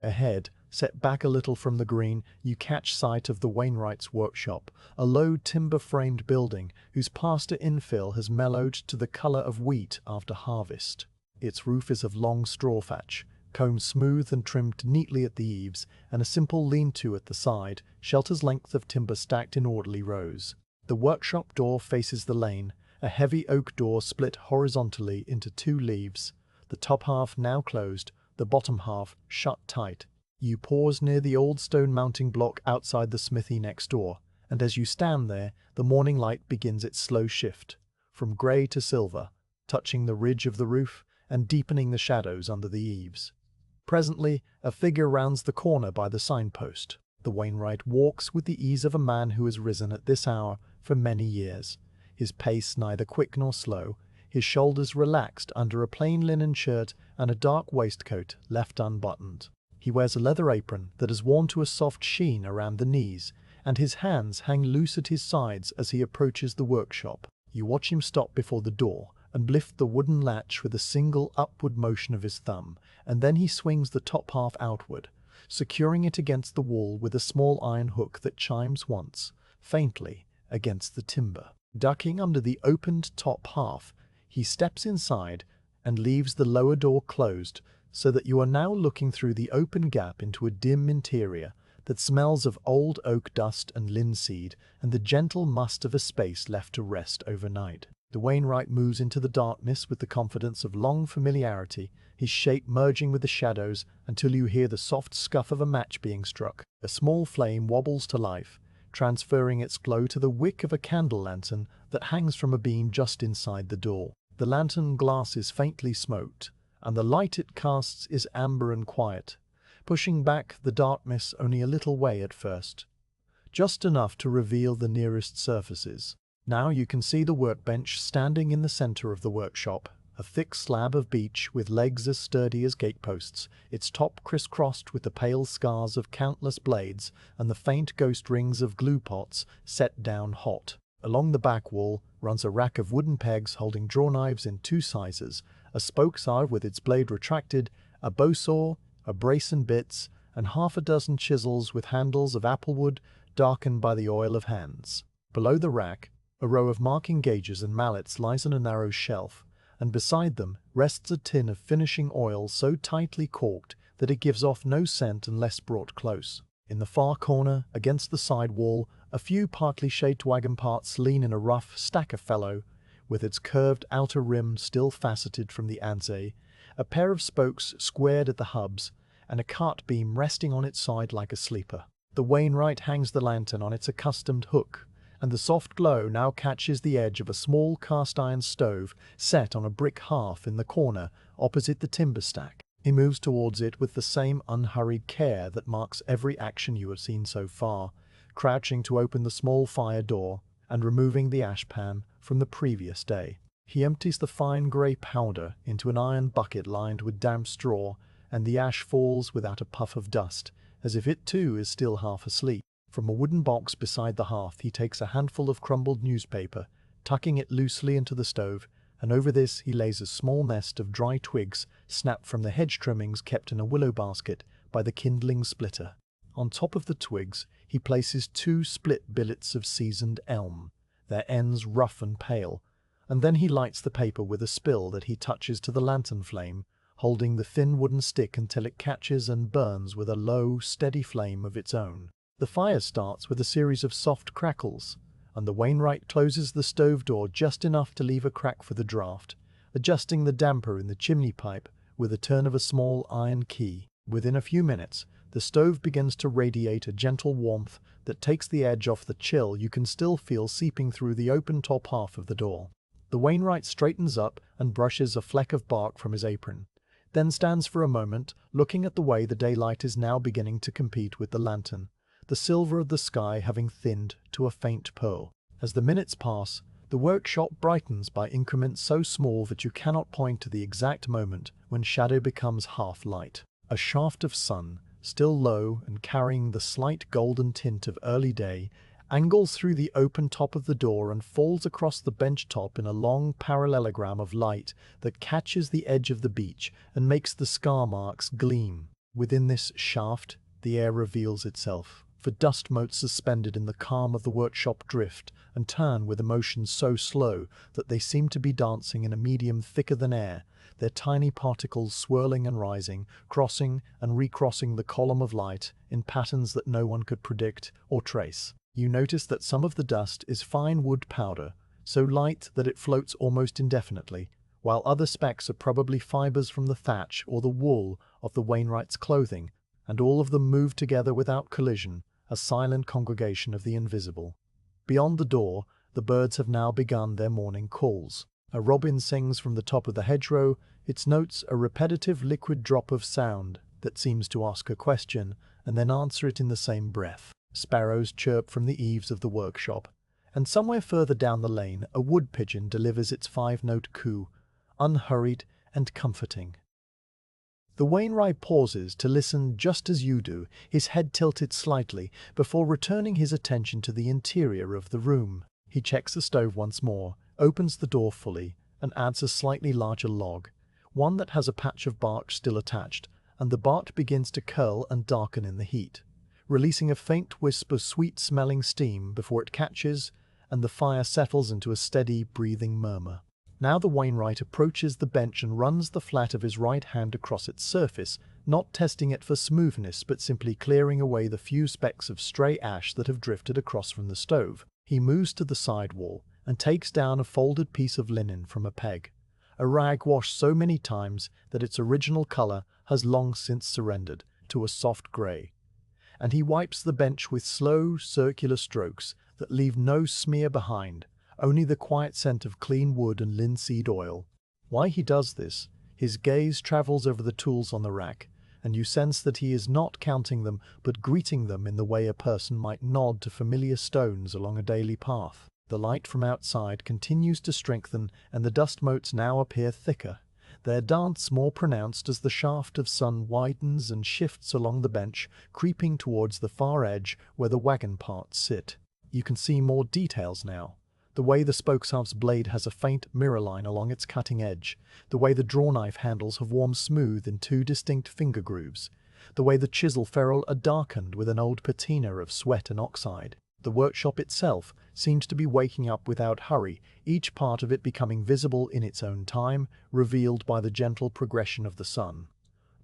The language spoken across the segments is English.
Ahead, set back a little from the green, you catch sight of the wainwright's workshop, a low timber-framed building whose plaster infill has mellowed to the color of wheat after harvest. Its roof is of long straw thatch, combed smooth and trimmed neatly at the eaves, and a simple lean-to at the side shelters lengths of timber stacked in orderly rows. The workshop door faces the lane, a heavy oak door split horizontally into two leaves, the top half now closed, the bottom half shut tight. You pause near the old stone mounting block outside the smithy next door, and as you stand there, the morning light begins its slow shift, from grey to silver, touching the ridge of the roof and deepening the shadows under the eaves. Presently, a figure rounds the corner by the signpost. The wainwright walks with the ease of a man who has risen at this hour for many years, his pace neither quick nor slow, his shoulders relaxed under a plain linen shirt and a dark waistcoat left unbuttoned. He wears a leather apron that is worn to a soft sheen around the knees, and his hands hang loose at his sides as he approaches the workshop. You watch him stop before the door and lift the wooden latch with a single upward motion of his thumb, and then he swings the top half outward, securing it against the wall with a small iron hook that chimes once, faintly, against the timber. Ducking under the opened top half, he steps inside and leaves the lower door closed, so that you are now looking through the open gap into a dim interior that smells of old oak dust and linseed and the gentle must of a space left to rest overnight. The wainwright moves into the darkness with the confidence of long familiarity, his shape merging with the shadows until you hear the soft scuff of a match being struck. A small flame wobbles to life, transferring its glow to the wick of a candle lantern that hangs from a beam just inside the door. The lantern glass is faintly smoked, and the light it casts is amber and quiet, pushing back the darkness only a little way at first, just enough to reveal the nearest surfaces. Now you can see the workbench standing in the center of the workshop, a thick slab of beech with legs as sturdy as gateposts, its top crisscrossed with the pale scars of countless blades and the faint ghost rings of glue pots set down hot. Along the back wall runs a rack of wooden pegs holding drawknives in two sizes, a spoke saw with its blade retracted, a bow saw, a brace and bits, and half a dozen chisels with handles of applewood darkened by the oil of hands. Below the rack, a row of marking gauges and mallets lies on a narrow shelf, and beside them rests a tin of finishing oil so tightly corked that it gives off no scent unless brought close. In the far corner, against the side wall, a few partly shaped wagon parts lean in a rough stack of fellow, with its curved outer rim still faceted from the adze, a pair of spokes squared at the hubs, and a cart beam resting on its side like a sleeper. The wainwright hangs the lantern on its accustomed hook, and the soft glow now catches the edge of a small cast-iron stove set on a brick hearth in the corner opposite the timber stack. He moves towards it with the same unhurried care that marks every action you have seen so far, crouching to open the small fire door and removing the ashpan from the previous day. He empties the fine grey powder into an iron bucket lined with damp straw, and the ash falls without a puff of dust, as if it too is still half asleep. From a wooden box beside the hearth he takes a handful of crumbled newspaper, tucking it loosely into the stove, and over this he lays a small nest of dry twigs snapped from the hedge trimmings kept in a willow basket by the kindling splitter. On top of the twigs he places two split billets of seasoned elm, their ends rough and pale, and then he lights the paper with a spill that he touches to the lantern flame, holding the thin wooden stick until it catches and burns with a low, steady flame of its own. The fire starts with a series of soft crackles, and the wainwright closes the stove door just enough to leave a crack for the draught, adjusting the damper in the chimney pipe with a turn of a small iron key. Within a few minutes, the stove begins to radiate a gentle warmth that takes the edge off the chill you can still feel seeping through the open top half of the door. The wainwright straightens up and brushes a fleck of bark from his apron, then stands for a moment, looking at the way the daylight is now beginning to compete with the lantern, the silver of the sky having thinned to a faint pearl. As the minutes pass, the workshop brightens by increments so small that you cannot point to the exact moment when shadow becomes half light. A shaft of sun, still low and carrying the slight golden tint of early day, angles through the open top of the door and falls across the bench top in a long parallelogram of light that catches the edge of the beech and makes the scar marks gleam. Within this shaft, the air reveals itself, for dust motes suspended in the calm of the workshop drift and turn with a motion so slow that they seem to be dancing in a medium thicker than air, their tiny particles swirling and rising, crossing and recrossing the column of light in patterns that no one could predict or trace. You notice that some of the dust is fine wood powder, so light that it floats almost indefinitely, while other specks are probably fibers from the thatch or the wool of the wainwright's clothing, and all of them move together without collision, a silent congregation of the invisible. Beyond the door, the birds have now begun their morning calls. A robin sings from the top of the hedgerow, its notes a repetitive liquid drop of sound that seems to ask a question and then answer it in the same breath. Sparrows chirp from the eaves of the workshop, and somewhere further down the lane a wood pigeon delivers its 5-note coo, unhurried and comforting. The wainwright pauses to listen just as you do, his head tilted slightly, before returning his attention to the interior of the room. He checks the stove once more, opens the door fully, and adds a slightly larger log, one that has a patch of bark still attached, and the bark begins to curl and darken in the heat, releasing a faint wisp of sweet-smelling steam before it catches, and the fire settles into a steady, breathing murmur. Now the wainwright approaches the bench and runs the flat of his right hand across its surface, not testing it for smoothness but simply clearing away the few specks of stray ash that have drifted across from the stove. He moves to the side wall and takes down a folded piece of linen from a peg, a rag washed so many times that its original color has long since surrendered to a soft gray. And he wipes the bench with slow, circular strokes that leave no smear behind, only the quiet scent of clean wood and linseed oil. While he does this, his gaze travels over the tools on the rack, and you sense that he is not counting them but greeting them in the way a person might nod to familiar stones along a daily path. The light from outside continues to strengthen, and the dust motes now appear thicker, their dance more pronounced as the shaft of sun widens and shifts along the bench, creeping towards the far edge where the wagon parts sit. You can see more details now. The way the spokeshave's blade has a faint mirror line along its cutting edge, the way the drawknife handles have worn smooth in 2 distinct finger grooves, the way the chisel ferrule are darkened with an old patina of sweat and oxide. The workshop itself seems to be waking up without hurry, each part of it becoming visible in its own time, revealed by the gentle progression of the sun.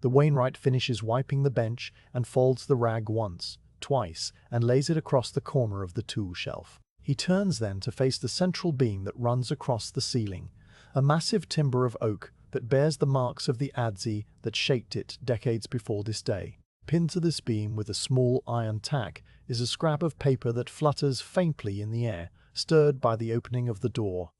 The wainwright finishes wiping the bench and folds the rag once, twice, and lays it across the corner of the tool shelf. He turns then to face the central beam that runs across the ceiling, a massive timber of oak that bears the marks of the adze that shaped it decades before this day. Pinned to this beam with a small iron tack is a scrap of paper that flutters faintly in the air, stirred by the opening of the door.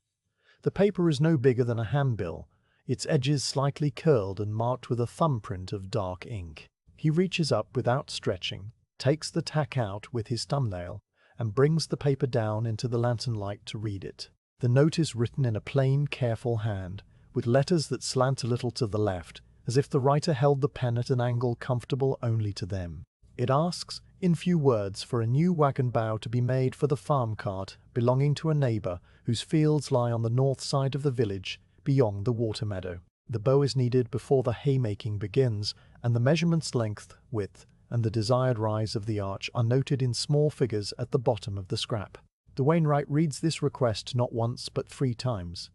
The paper is no bigger than a handbill, its edges slightly curled and marked with a thumbprint of dark ink. He reaches up without stretching, takes the tack out with his thumbnail, and brings the paper down into the lantern light to read it. The note is written in a plain, careful hand, with letters that slant a little to the left, as if the writer held the pen at an angle comfortable only to them. It asks, in few words, for a new wagon bow to be made for the farm cart belonging to a neighbor whose fields lie on the north side of the village, beyond the water meadow. The bow is needed before the haymaking begins, and the measurements length, width, and the desired rise of the arch are noted in small figures at the bottom of the scrap. The wainwright reads this request not once but 3 times,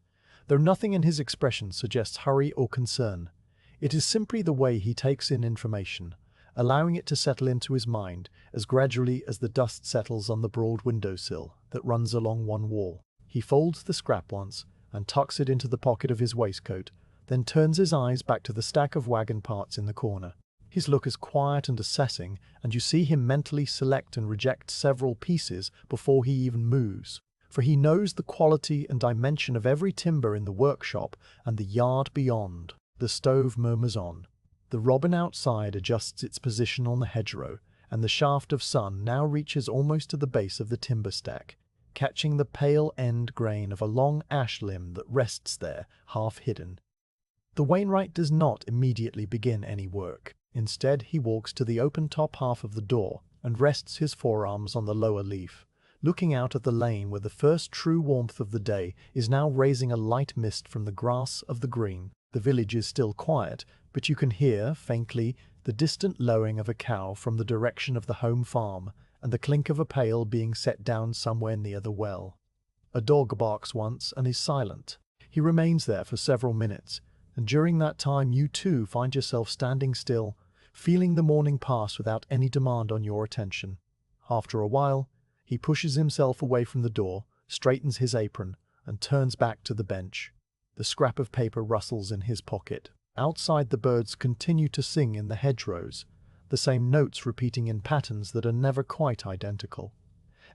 though nothing in his expression suggests hurry or concern. It is simply the way he takes in information, allowing it to settle into his mind as gradually as the dust settles on the broad windowsill that runs along one wall. He folds the scrap once and tucks it into the pocket of his waistcoat, then turns his eyes back to the stack of wagon parts in the corner. His look is quiet and assessing, and you see him mentally select and reject several pieces before he even moves, for he knows the quality and dimension of every timber in the workshop and the yard beyond. The stove murmurs on. The robin outside adjusts its position on the hedgerow, and the shaft of sun now reaches almost to the base of the timber stack, catching the pale end grain of a long ash limb that rests there, half hidden. The wainwright does not immediately begin any work. Instead, he walks to the open top half of the door and rests his forearms on the lower leaf, looking out at the lane where the first true warmth of the day is now raising a light mist from the grass of the green. The village is still quiet, but you can hear, faintly, the distant lowing of a cow from the direction of the home farm, and the clink of a pail being set down somewhere near the well. A dog barks once and is silent. He remains there for several minutes, and during that time you too find yourself standing still, feeling the morning pass without any demand on your attention. After a while, he pushes himself away from the door, straightens his apron, and turns back to the bench. The scrap of paper rustles in his pocket. Outside, the birds continue to sing in the hedgerows, the same notes repeating in patterns that are never quite identical.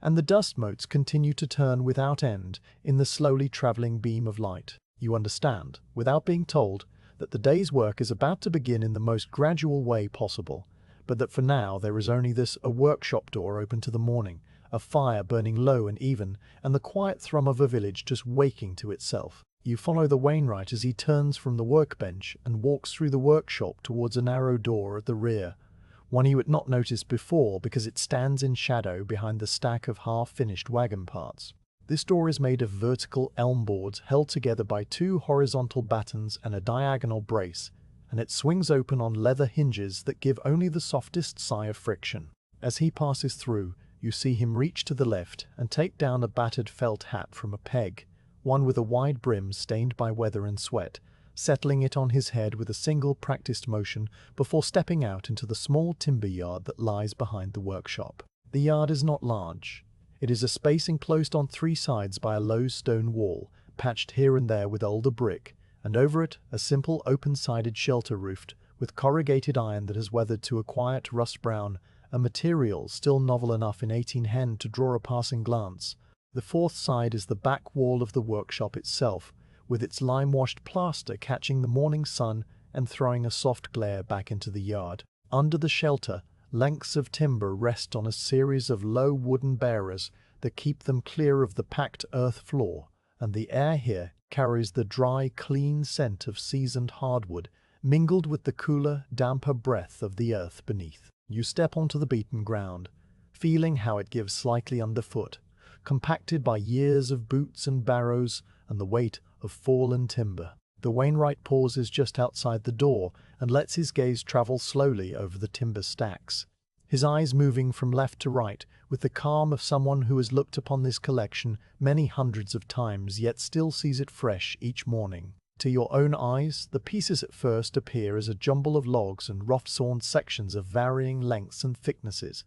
And the dust motes continue to turn without end in the slowly travelling beam of light. You understand, without being told, that the day's work is about to begin in the most gradual way possible, but that for now there is only a workshop door open to the morning, a fire burning low and even, and the quiet thrum of a village just waking to itself. You follow the wainwright as he turns from the workbench and walks through the workshop towards a narrow door at the rear, one you had not noticed before because it stands in shadow behind the stack of half-finished wagon parts. This door is made of vertical elm boards held together by two horizontal battens and a diagonal brace, and it swings open on leather hinges that give only the softest sigh of friction. As he passes through, you see him reach to the left and take down a battered felt hat from a peg, one with a wide brim stained by weather and sweat, settling it on his head with a single practiced motion before stepping out into the small timber yard that lies behind the workshop. The yard is not large. It is a space enclosed on three sides by a low stone wall, patched here and there with older brick, and over it a simple open-sided shelter roofed with corrugated iron that has weathered to a quiet rust brown, a material still novel enough in 1810 to draw a passing glance. The fourth side is the back wall of the workshop itself, with its lime-washed plaster catching the morning sun and throwing a soft glare back into the yard. Under the shelter, lengths of timber rest on a series of low wooden bearers that keep them clear of the packed earth floor, and the air here carries the dry, clean scent of seasoned hardwood, mingled with the cooler, damper breath of the earth beneath. You step onto the beaten ground, feeling how it gives slightly underfoot, compacted by years of boots and barrows and the weight of fallen timber. The wainwright pauses just outside the door and lets his gaze travel slowly over the timber stacks, his eyes moving from left to right with the calm of someone who has looked upon this collection many hundreds of times yet still sees it fresh each morning. To your own eyes, the pieces at first appear as a jumble of logs and rough-sawn sections of varying lengths and thicknesses,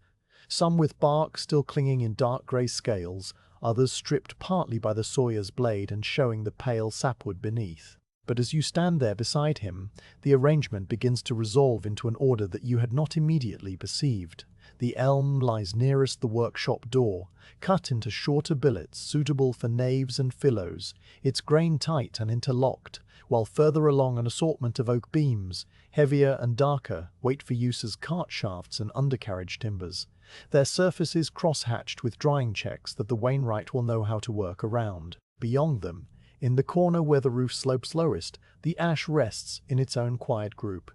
some with bark still clinging in dark grey scales, others stripped partly by the sawyer's blade and showing the pale sapwood beneath. But as you stand there beside him, the arrangement begins to resolve into an order that you had not immediately perceived. The elm lies nearest the workshop door, cut into shorter billets suitable for naves and fillows, its grain tight and interlocked, while further along an assortment of oak beams, heavier and darker, wait for use as cart shafts and undercarriage timbers, their surfaces cross-hatched with drying checks that the wainwright will know how to work around. Beyond them, in the corner where the roof slopes lowest, the ash rests in its own quiet group.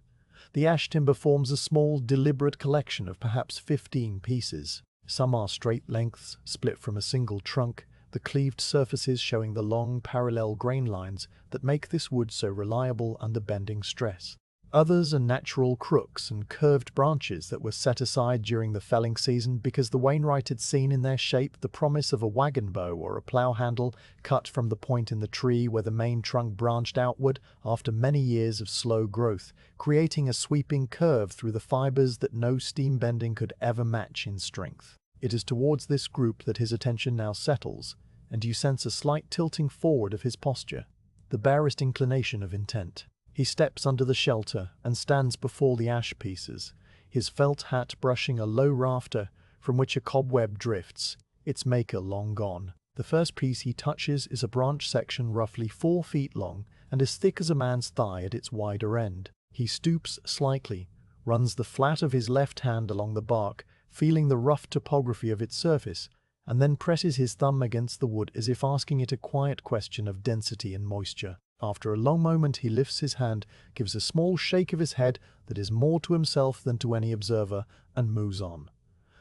The ash timber forms a small, deliberate collection of perhaps 15 pieces. Some are straight lengths, split from a single trunk, the cleaved surfaces showing the long, parallel grain lines that make this wood so reliable under bending stress. Others are natural crooks and curved branches that were set aside during the felling season because the wainwright had seen in their shape the promise of a wagon bow or a plough handle cut from the point in the tree where the main trunk branched outward after many years of slow growth, creating a sweeping curve through the fibers that no steam bending could ever match in strength. It is towards this group that his attention now settles, and you sense a slight tilting forward of his posture, the barest inclination of intent. He steps under the shelter and stands before the ash pieces, his felt hat brushing a low rafter from which a cobweb drifts, its maker long gone. The first piece he touches is a branch section roughly 4 feet long and as thick as a man's thigh at its wider end. He stoops slightly, runs the flat of his left hand along the bark, feeling the rough topography of its surface, and then presses his thumb against the wood as if asking it a quiet question of density and moisture. After a long moment he lifts his hand, gives a small shake of his head that is more to himself than to any observer, and moves on.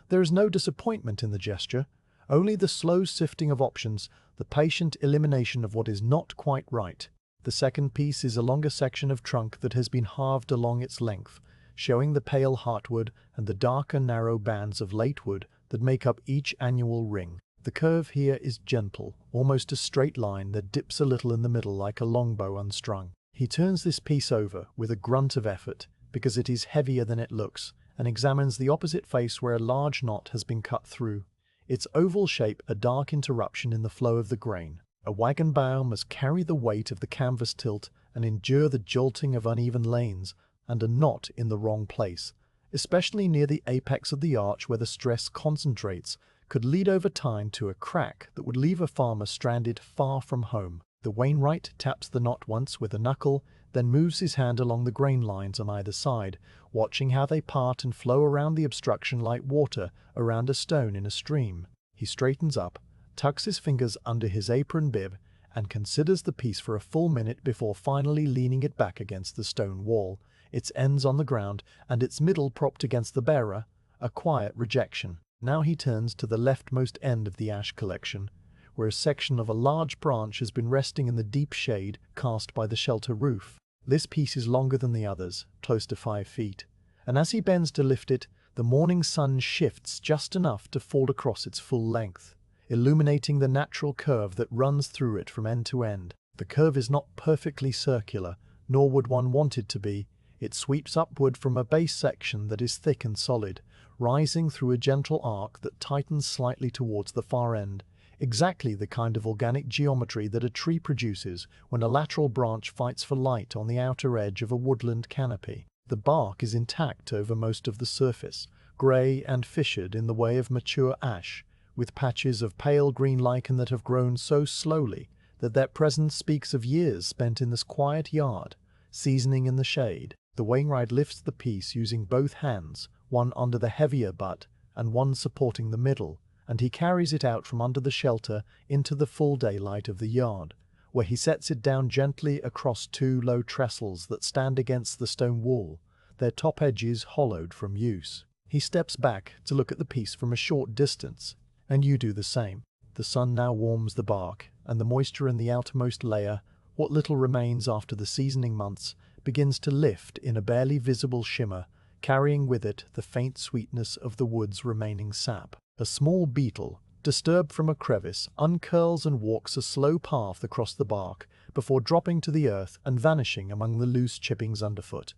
There is no disappointment in the gesture, only the slow sifting of options, the patient elimination of what is not quite right. The second piece is a longer section of trunk that has been halved along its length, showing the pale heartwood and the darker narrow bands of latewood that make up each annual ring. The curve here is gentle, almost a straight line that dips a little in the middle like a longbow unstrung. He turns this piece over with a grunt of effort because it is heavier than it looks, and examines the opposite face where a large knot has been cut through, its oval shape a dark interruption in the flow of the grain. A wagon bow must carry the weight of the canvas tilt and endure the jolting of uneven lanes, and a knot in the wrong place, especially near the apex of the arch where the stress concentrates, could lead over time to a crack that would leave a farmer stranded far from home. The wainwright taps the knot once with a knuckle, then moves his hand along the grain lines on either side, watching how they part and flow around the obstruction like water around a stone in a stream. He straightens up, tucks his fingers under his apron bib, and considers the piece for a full minute before finally leaning it back against the stone wall, its ends on the ground and its middle propped against the bearer, a quiet rejection. Now he turns to the leftmost end of the ash collection, where a section of a large branch has been resting in the deep shade cast by the shelter roof. This piece is longer than the others, close to 5 feet, and as he bends to lift it, the morning sun shifts just enough to fall across its full length, illuminating the natural curve that runs through it from end to end. The curve is not perfectly circular, nor would one want it to be. It sweeps upward from a base section that is thick and solid, rising through a gentle arc that tightens slightly towards the far end, exactly the kind of organic geometry that a tree produces when a lateral branch fights for light on the outer edge of a woodland canopy. The bark is intact over most of the surface, grey and fissured in the way of mature ash, with patches of pale green lichen that have grown so slowly that their presence speaks of years spent in this quiet yard, seasoning in the shade. The wainwright lifts the piece using both hands, one under the heavier butt and one supporting the middle, and he carries it out from under the shelter into the full daylight of the yard, where he sets it down gently across 2 low trestles that stand against the stone wall, their top edges hollowed from use. He steps back to look at the piece from a short distance, and you do the same. The sun now warms the bark, and the moisture in the outermost layer, what little remains after the seasoning months, begins to lift in a barely visible shimmer, carrying with it the faint sweetness of the wood's remaining sap. A small beetle, disturbed from a crevice, uncurls and walks a slow path across the bark before dropping to the earth and vanishing among the loose chippings underfoot.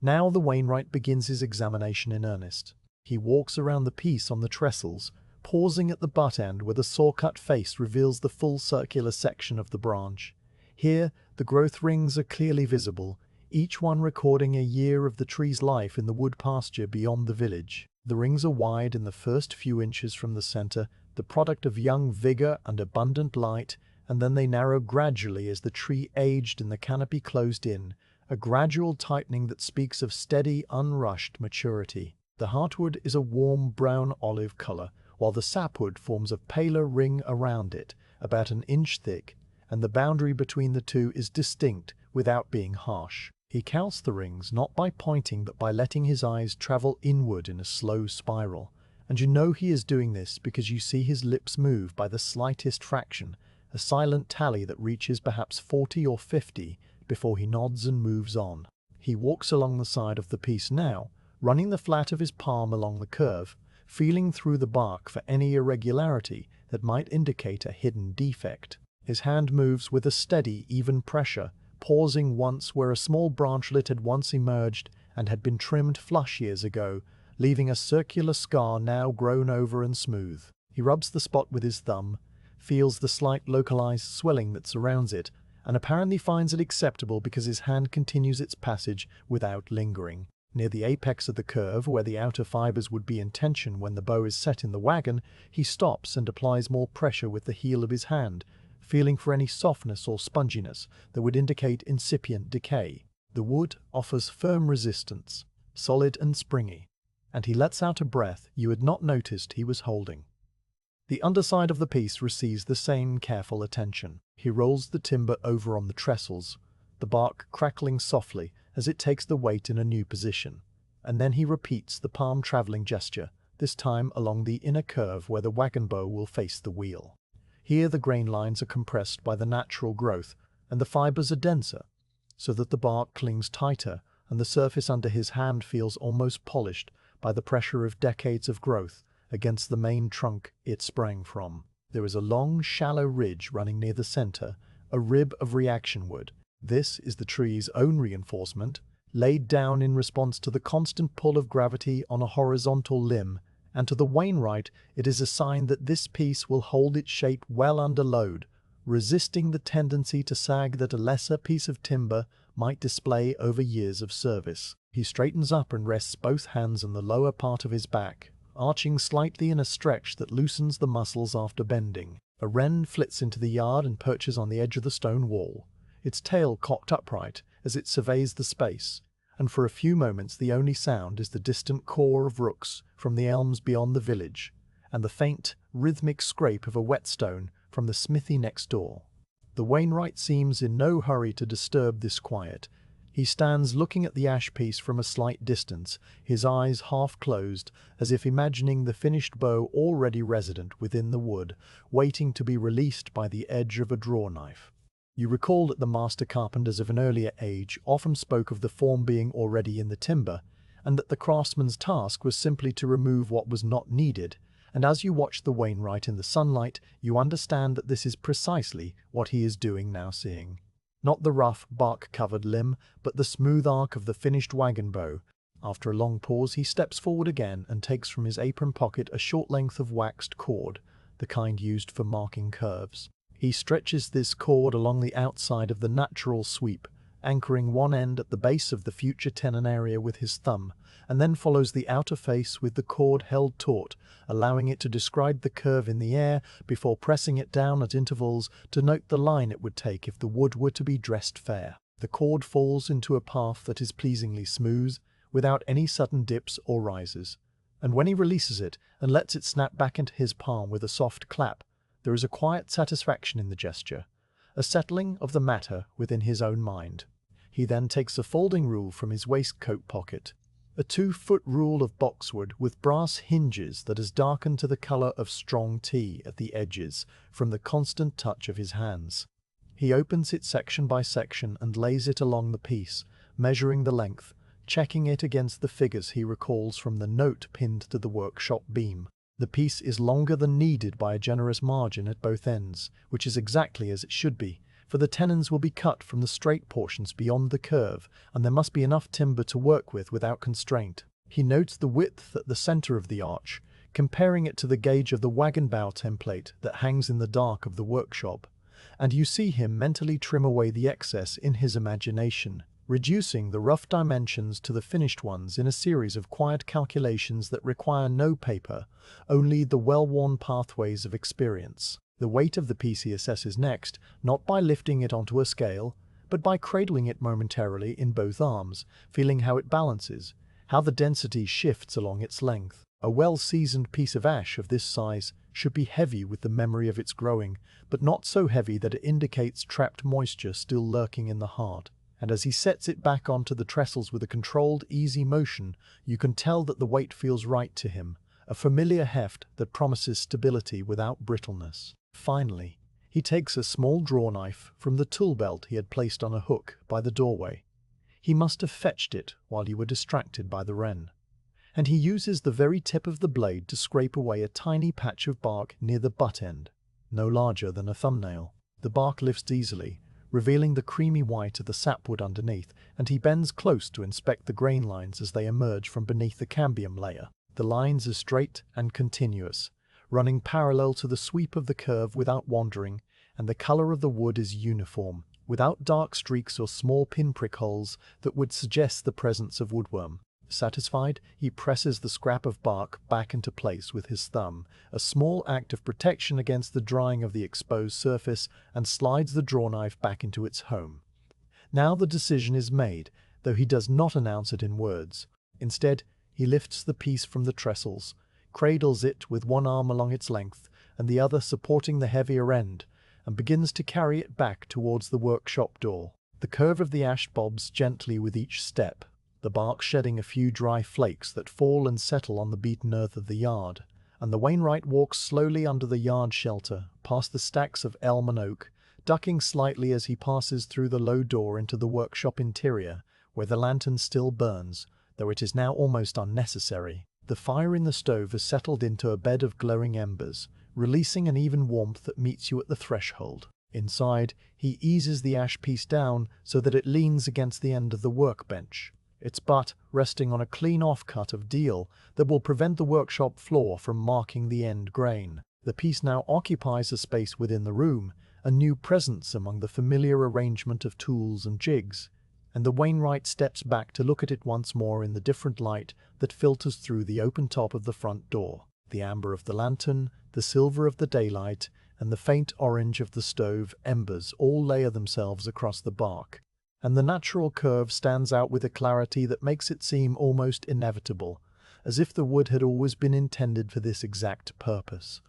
Now the wainwright begins his examination in earnest. He walks around the piece on the trestles, pausing at the butt end where the saw-cut face reveals the full circular section of the branch. Here, the growth rings are clearly visible, each one recording a year of the tree's life in the wood pasture beyond the village. The rings are wide in the first few inches from the center, the product of young vigor and abundant light, and then they narrow gradually as the tree aged and the canopy closed in, a gradual tightening that speaks of steady, unrushed maturity. The heartwood is a warm brown olive color, while the sapwood forms a paler ring around it, about 1 inch thick, and the boundary between the two is distinct without being harsh. He counts the rings not by pointing but by letting his eyes travel inward in a slow spiral, and you know he is doing this because you see his lips move by the slightest fraction, a silent tally that reaches perhaps 40 or 50 before he nods and moves on. He walks along the side of the piece now, running the flat of his palm along the curve, feeling through the bark for any irregularity that might indicate a hidden defect. His hand moves with a steady, even pressure, pausing once where a small branchlet had once emerged and had been trimmed flush years ago, leaving a circular scar now grown over and smooth. He rubs the spot with his thumb, feels the slight localized swelling that surrounds it, and apparently finds it acceptable because his hand continues its passage without lingering. Near the apex of the curve, where the outer fibers would be in tension when the bow is set in the wagon, he stops and applies more pressure with the heel of his hand, feeling for any softness or sponginess that would indicate incipient decay. The wood offers firm resistance, solid and springy, and he lets out a breath you had not noticed he was holding. The underside of the piece receives the same careful attention. He rolls the timber over on the trestles, the bark crackling softly as it takes the weight in a new position, and then he repeats the palm traveling gesture, this time along the inner curve where the wagon bow will face the wheel. Here the grain lines are compressed by the natural growth, and the fibers are denser, so that the bark clings tighter and the surface under his hand feels almost polished by the pressure of decades of growth against the main trunk it sprang from. There is a long, shallow ridge running near the center, a rib of reaction wood. This is the tree's own reinforcement, laid down in response to the constant pull of gravity on a horizontal limb, and to the wainwright it is a sign that this piece will hold its shape well under load, resisting the tendency to sag that a lesser piece of timber might display over years of service. He straightens up and rests both hands on the lower part of his back, arching slightly in a stretch that loosens the muscles after bending. A wren flits into the yard and perches on the edge of the stone wall, its tail cocked upright as it surveys the space, and for a few moments the only sound is the distant caw of rooks from the elms beyond the village, and the faint, rhythmic scrape of a whetstone from the smithy next door. The wainwright seems in no hurry to disturb this quiet. He stands looking at the ash piece from a slight distance, his eyes half closed, as if imagining the finished bow already resident within the wood, waiting to be released by the edge of a drawknife. You recall that the master carpenters of an earlier age often spoke of the form being already in the timber, and that the craftsman's task was simply to remove what was not needed, and as you watch the wainwright in the sunlight, you understand that this is precisely what he is doing now, seeing not the rough, bark-covered limb, but the smooth arc of the finished wagon bow. After a long pause, he steps forward again and takes from his apron pocket a short length of waxed cord, the kind used for marking curves. He stretches this cord along the outside of the natural sweep, anchoring one end at the base of the future tenon area with his thumb, and then follows the outer face with the cord held taut, allowing it to describe the curve in the air before pressing it down at intervals to note the line it would take if the wood were to be dressed fair. The cord falls into a path that is pleasingly smooth, without any sudden dips or rises, and when he releases it and lets it snap back into his palm with a soft clap, there is a quiet satisfaction in the gesture, a settling of the matter within his own mind. He then takes a folding rule from his waistcoat pocket, a 2-foot rule of boxwood with brass hinges that has darkened to the color of strong tea at the edges from the constant touch of his hands. He opens it section by section and lays it along the piece, measuring the length, checking it against the figures he recalls from the note pinned to the workshop beam. The piece is longer than needed by a generous margin at both ends, which is exactly as it should be, for the tenons will be cut from the straight portions beyond the curve, and there must be enough timber to work with without constraint. He notes the width at the center of the arch, comparing it to the gauge of the wagon bow template that hangs in the dark of the workshop, and you see him mentally trim away the excess in his imagination, reducing the rough dimensions to the finished ones in a series of quiet calculations that require no paper, only the well-worn pathways of experience. The weight of the piece he assesses next, not by lifting it onto a scale, but by cradling it momentarily in both arms, feeling how it balances, how the density shifts along its length. A well-seasoned piece of ash of this size should be heavy with the memory of its growing, but not so heavy that it indicates trapped moisture still lurking in the heart. And as he sets it back onto the trestles with a controlled, easy motion, you can tell that the weight feels right to him, a familiar heft that promises stability without brittleness. Finally, he takes a small drawknife from the tool belt he had placed on a hook by the doorway. He must have fetched it while you were distracted by the wren. And he uses the very tip of the blade to scrape away a tiny patch of bark near the butt end, no larger than a thumbnail. The bark lifts easily, revealing the creamy white of the sapwood underneath, and he bends close to inspect the grain lines as they emerge from beneath the cambium layer. The lines are straight and continuous, running parallel to the sweep of the curve without wandering, and the color of the wood is uniform, without dark streaks or small pinprick holes that would suggest the presence of woodworm. Satisfied, he presses the scrap of bark back into place with his thumb, a small act of protection against the drying of the exposed surface, and slides the drawknife back into its home. Now the decision is made, though he does not announce it in words. Instead, he lifts the piece from the trestles, cradles it with one arm along its length and the other supporting the heavier end, and begins to carry it back towards the workshop door. The curve of the ash bobs gently with each step, the bark shedding a few dry flakes that fall and settle on the beaten earth of the yard, and the wainwright walks slowly under the yard shelter, past the stacks of elm and oak, ducking slightly as he passes through the low door into the workshop interior, where the lantern still burns, though it is now almost unnecessary. The fire in the stove has settled into a bed of glowing embers, releasing an even warmth that meets you at the threshold. Inside, he eases the ash piece down so that it leans against the end of the workbench, its butt resting on a clean offcut of deal that will prevent the workshop floor from marking the end grain. The piece now occupies a space within the room, a new presence among the familiar arrangement of tools and jigs, and the wainwright steps back to look at it once more in the different light that filters through the open top of the front door. The amber of the lantern, the silver of the daylight, and the faint orange of the stove embers all layer themselves across the bark, and the natural curve stands out with a clarity that makes it seem almost inevitable, as if the wood had always been intended for this exact purpose,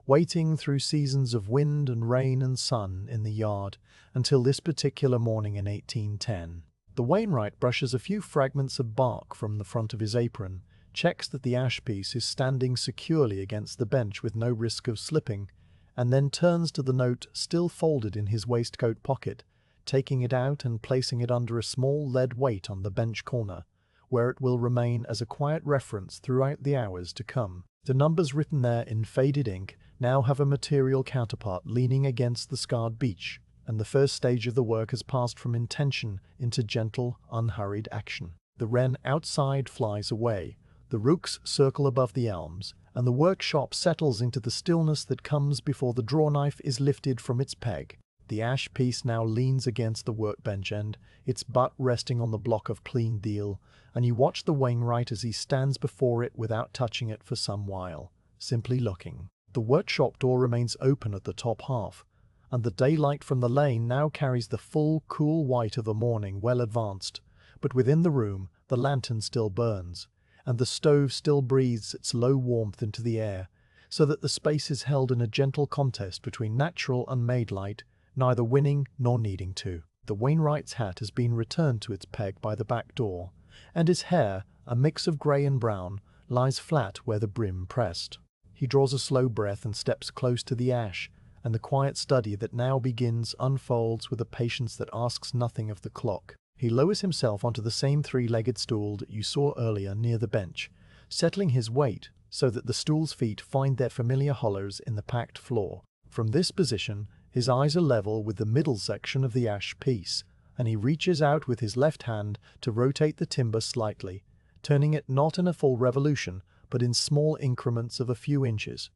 waiting through seasons of wind and rain and sun in the yard until this particular morning in 1810. The wainwright brushes a few fragments of bark from the front of his apron, checks that the ash piece is standing securely against the bench with no risk of slipping, and then turns to the note still folded in his waistcoat pocket, taking it out and placing it under a small lead weight on the bench corner, where it will remain as a quiet reference throughout the hours to come. The numbers written there in faded ink now have a material counterpart leaning against the scarred beech, and the first stage of the work has passed from intention into gentle, unhurried action. The wren outside flies away, the rooks circle above the elms, and the workshop settles into the stillness that comes before the drawknife is lifted from its peg. The ash piece now leans against the workbench end, its butt resting on the block of clean deal, and you watch the wainwright as he stands before it without touching it for some while, simply looking. The workshop door remains open at the top half, and the daylight from the lane now carries the full, cool white of the morning well advanced, but within the room the lantern still burns, and the stove still breathes its low warmth into the air, so that the space is held in a gentle contest between natural and made light, neither winning nor needing to. The wainwright's hat has been returned to its peg by the back door, and his hair, a mix of grey and brown, lies flat where the brim pressed. He draws a slow breath and steps close to the ash, and the quiet study that now begins unfolds with a patience that asks nothing of the clock. He lowers himself onto the same three-legged stool that you saw earlier near the bench, settling his weight so that the stool's feet find their familiar hollows in the packed floor. From this position, his eyes are level with the middle section of the ash piece, and he reaches out with his left hand to rotate the timber slightly, turning it not in a full revolution, but in small increments of a few inches,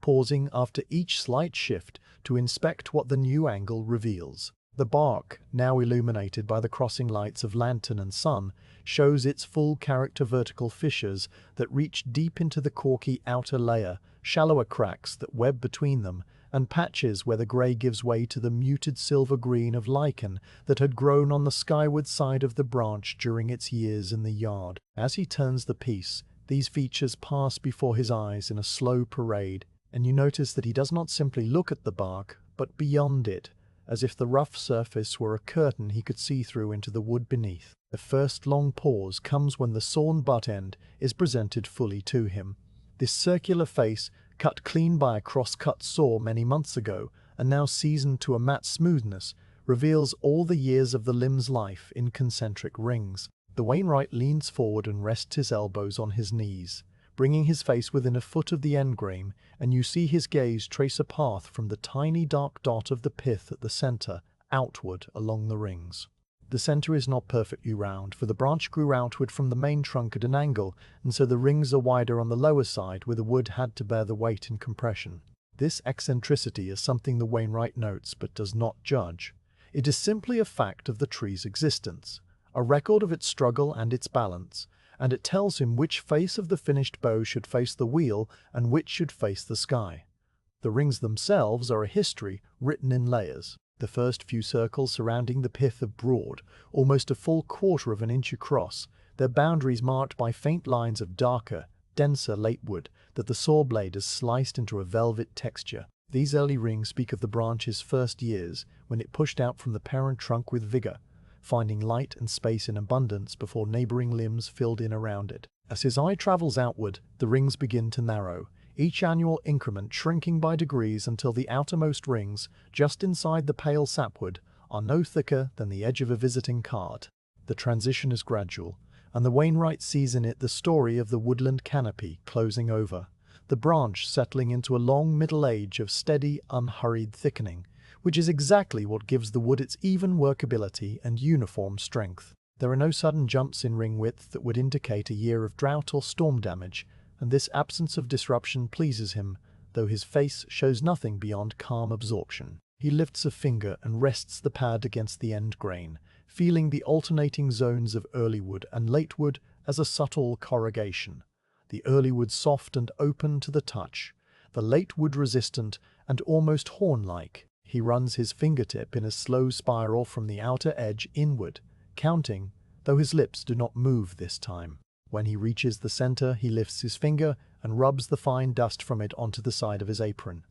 pausing after each slight shift to inspect what the new angle reveals. The bark, now illuminated by the crossing lights of lantern and sun, shows its full character vertical fissures that reach deep into the corky outer layer, shallower cracks that web between them, and patches where the grey gives way to the muted silver-green of lichen that had grown on the skyward side of the branch during its years in the yard. As he turns the piece, these features pass before his eyes in a slow parade, and you notice that he does not simply look at the bark, but beyond it, as if the rough surface were a curtain he could see through into the wood beneath. The first long pause comes when the sawn butt end is presented fully to him. This circular face, cut clean by a cross-cut saw many months ago, and now seasoned to a matte smoothness, reveals all the years of the limb's life in concentric rings. The wainwright leans forward and rests his elbows on his knees, bringing his face within a foot of the endgrain, and you see his gaze trace a path from the tiny dark dot of the pith at the center, outward along the rings. The center is not perfectly round, for the branch grew outward from the main trunk at an angle, and so the rings are wider on the lower side where the wood had to bear the weight in compression. This eccentricity is something the wainwright notes but does not judge. It is simply a fact of the tree's existence, a record of its struggle and its balance, and it tells him which face of the finished bow should face the wheel and which should face the sky. The rings themselves are a history written in layers. The first few circles surrounding the pith are broad, almost a full quarter of an inch across, their boundaries marked by faint lines of darker, denser late wood that the saw blade has sliced into a velvet texture. These early rings speak of the branch's first years, when it pushed out from the parent trunk with vigor, finding light and space in abundance before neighboring limbs filled in around it. As his eye travels outward, the rings begin to narrow, each annual increment shrinking by degrees until the outermost rings, just inside the pale sapwood, are no thicker than the edge of a visiting card. The transition is gradual, and the wainwright sees in it the story of the woodland canopy closing over, the branch settling into a long middle age of steady, unhurried thickening, which is exactly what gives the wood its even workability and uniform strength. There are no sudden jumps in ring width that would indicate a year of drought or storm damage, and this absence of disruption pleases him, though his face shows nothing beyond calm absorption. He lifts a finger and rests the pad against the end grain, feeling the alternating zones of early wood and late wood as a subtle corrugation. The early wood soft and open to the touch, the late wood resistant and almost horn-like. He runs his fingertip in a slow spiral from the outer edge inward, counting, though his lips do not move this time. When he reaches the center, he lifts his finger and rubs the fine dust from it onto the side of his apron,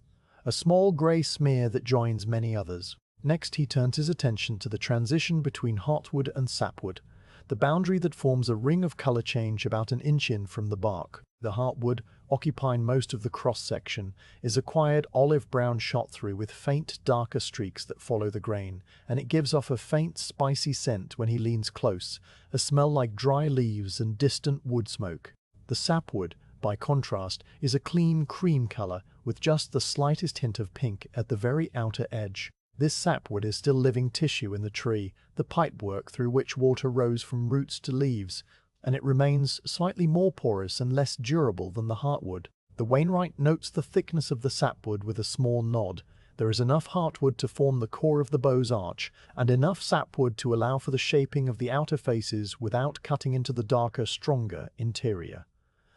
a small grey smear that joins many others. Next, he turns his attention to the transition between heartwood and sapwood, the boundary that forms a ring of color change about an inch in from the bark. The heartwood, occupying most of the cross-section, is a quiet olive-brown shot through with faint, darker streaks that follow the grain, and it gives off a faint, spicy scent when he leans close, a smell like dry leaves and distant wood smoke. The sapwood, by contrast, is a clean cream color with just the slightest hint of pink at the very outer edge. This sapwood is still living tissue in the tree, the pipework through which water rose from roots to leaves, and it remains slightly more porous and less durable than the heartwood. The wainwright notes the thickness of the sapwood with a small nod. There is enough heartwood to form the core of the bow's arch, and enough sapwood to allow for the shaping of the outer faces without cutting into the darker, stronger interior.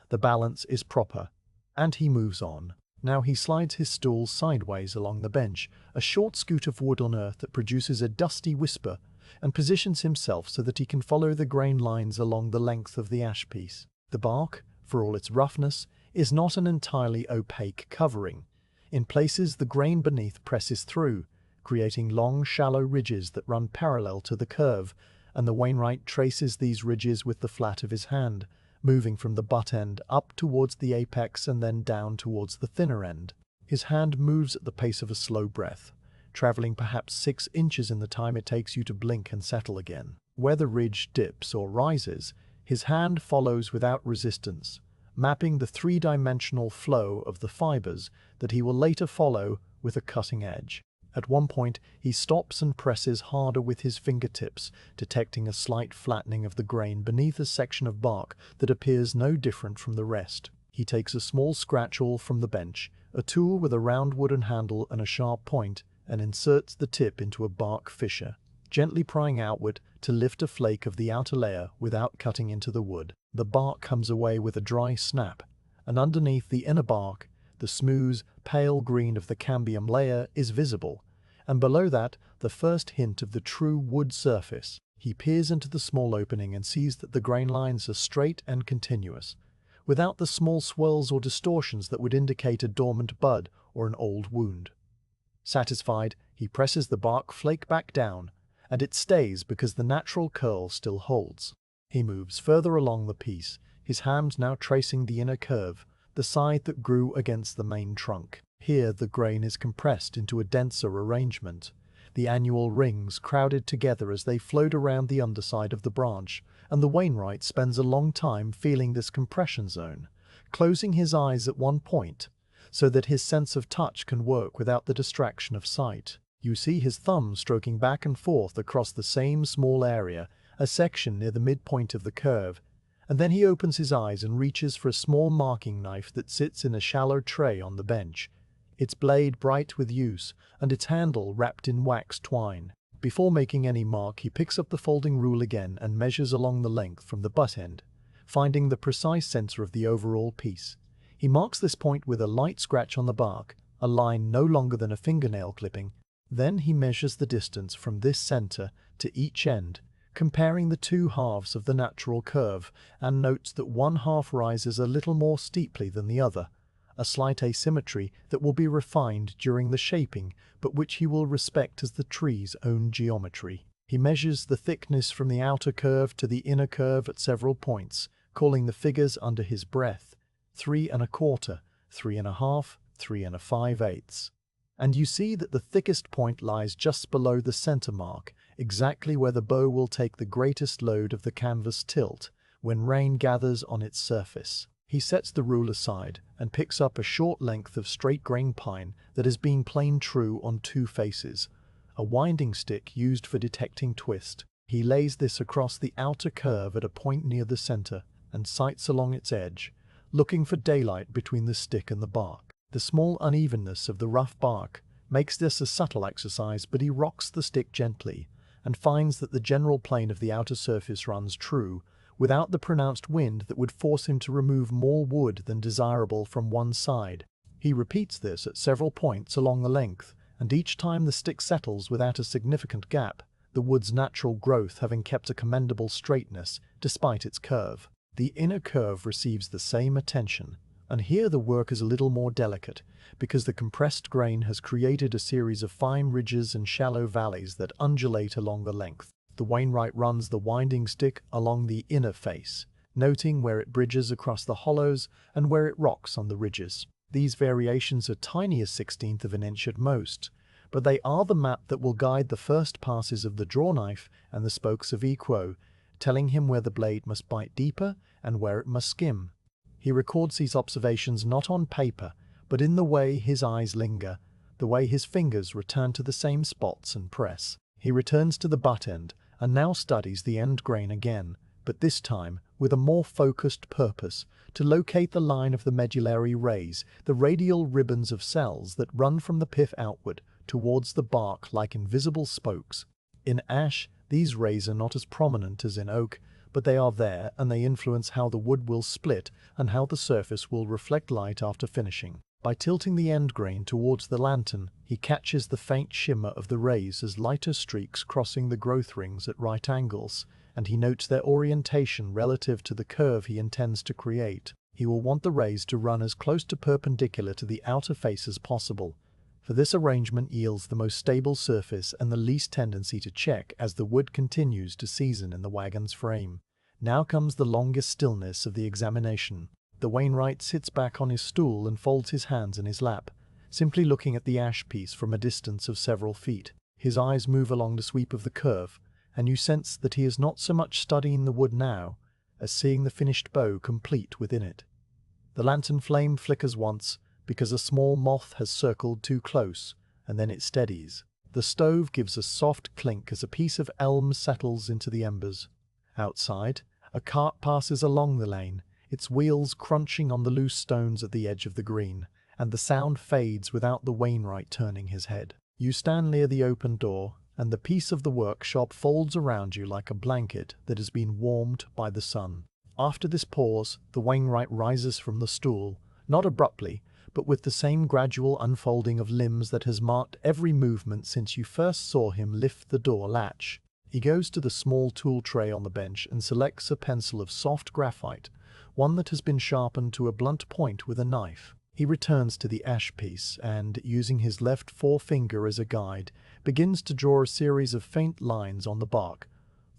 The balance is proper, and he moves on. Now he slides his stool sideways along the bench, a short scoot of wood on earth that produces a dusty whisper, and positions himself so that he can follow the grain lines along the length of the ash piece. The bark, for all its roughness, is not an entirely opaque covering. In places the grain beneath presses through, creating long, shallow ridges that run parallel to the curve, and the wainwright traces these ridges with the flat of his hand, moving from the butt end up towards the apex and then down towards the thinner end. His hand moves at the pace of a slow breath, traveling perhaps 6 inches in the time it takes you to blink and settle again. Where the ridge dips or rises, his hand follows without resistance, mapping the 3-dimensional flow of the fibers that he will later follow with a cutting edge. At one point, he stops and presses harder with his fingertips, detecting a slight flattening of the grain beneath a section of bark that appears no different from the rest. He takes a small scratch awl from the bench, a tool with a round wooden handle and a sharp point, and inserts the tip into a bark fissure, gently prying outward to lift a flake of the outer layer without cutting into the wood. The bark comes away with a dry snap, and underneath the inner bark, the smooth, pale green of the cambium layer is visible, and below that, the first hint of the true wood surface. He peers into the small opening and sees that the grain lines are straight and continuous, without the small swirls or distortions that would indicate a dormant bud or an old wound. Satisfied, he presses the bark flake back down, and it stays because the natural curl still holds. He moves further along the piece, his hand now tracing the inner curve, the side that grew against the main trunk. Here the grain is compressed into a denser arrangement, the annual rings crowded together as they float around the underside of the branch, and the wainwright spends a long time feeling this compression zone, closing his eyes at one point, so that his sense of touch can work without the distraction of sight. You see his thumb stroking back and forth across the same small area, a section near the midpoint of the curve, and then he opens his eyes and reaches for a small marking knife that sits in a shallow tray on the bench, its blade bright with use, and its handle wrapped in wax twine. Before making any mark, he picks up the folding rule again and measures along the length from the butt end, finding the precise center of the overall piece. He marks this point with a light scratch on the bark, a line no longer than a fingernail clipping. Then he measures the distance from this center to each end, comparing the 2 halves of the natural curve, and notes that one half rises a little more steeply than the other, a slight asymmetry that will be refined during the shaping, but which he will respect as the tree's own geometry. He measures the thickness from the outer curve to the inner curve at several points, calling the figures under his breath 3 1/4, 3 1/2, 3 5/8. And you see that the thickest point lies just below the center mark, exactly where the bow will take the greatest load of the canvas tilt when rain gathers on its surface. He sets the rule aside and picks up a short length of straight-grain pine that has been planed true on two faces, a winding stick used for detecting twist. He lays this across the outer curve at a point near the center and sights along its edge, looking for daylight between the stick and the bark. The small unevenness of the rough bark makes this a subtle exercise, but he rocks the stick gently and finds that the general plane of the outer surface runs true, without the pronounced wind that would force him to remove more wood than desirable from one side. He repeats this at several points along the length, and each time the stick settles without a significant gap, the wood's natural growth having kept a commendable straightness despite its curve. The inner curve receives the same attention, and here the work is a little more delicate, because the compressed grain has created a series of fine ridges and shallow valleys that undulate along the length. The wainwright runs the winding stick along the inner face, noting where it bridges across the hollows and where it rocks on the ridges. These variations are tiny as 1/16 of an inch at most, but they are the map that will guide the first passes of the drawknife and the spokes of equo, telling him where the blade must bite deeper and where it must skim. He records these observations not on paper, but in the way his eyes linger, the way his fingers return to the same spots and press. He returns to the butt end and now studies the end grain again, but this time with a more focused purpose, to locate the line of the medullary rays, the radial ribbons of cells that run from the pith outward towards the bark like invisible spokes. In ash, these rays are not as prominent as in oak, but they are there and they influence how the wood will split and how the surface will reflect light after finishing. By tilting the end grain towards the lantern, he catches the faint shimmer of the rays as lighter streaks crossing the growth rings at right angles, and he notes their orientation relative to the curve he intends to create. He will want the rays to run as close to perpendicular to the outer face as possible, for this arrangement yields the most stable surface and the least tendency to check as the wood continues to season in the wagon's frame. Now comes the longest stillness of the examination. The wainwright sits back on his stool and folds his hands in his lap, simply looking at the ash piece from a distance of several feet. His eyes move along the sweep of the curve, and you sense that he is not so much studying the wood now as seeing the finished bow complete within it. The lantern flame flickers once, because a small moth has circled too close, and then it steadies. The stove gives a soft clink as a piece of elm settles into the embers. Outside, a cart passes along the lane, its wheels crunching on the loose stones at the edge of the green, and the sound fades without the wainwright turning his head. You stand near the open door, and the piece of the workshop folds around you like a blanket that has been warmed by the sun. After this pause, the wainwright rises from the stool, not abruptly, but with the same gradual unfolding of limbs that has marked every movement since you first saw him lift the door latch. He goes to the small tool tray on the bench and selects a pencil of soft graphite, one that has been sharpened to a blunt point with a knife. He returns to the ash piece and, using his left forefinger as a guide, begins to draw a series of faint lines on the bark,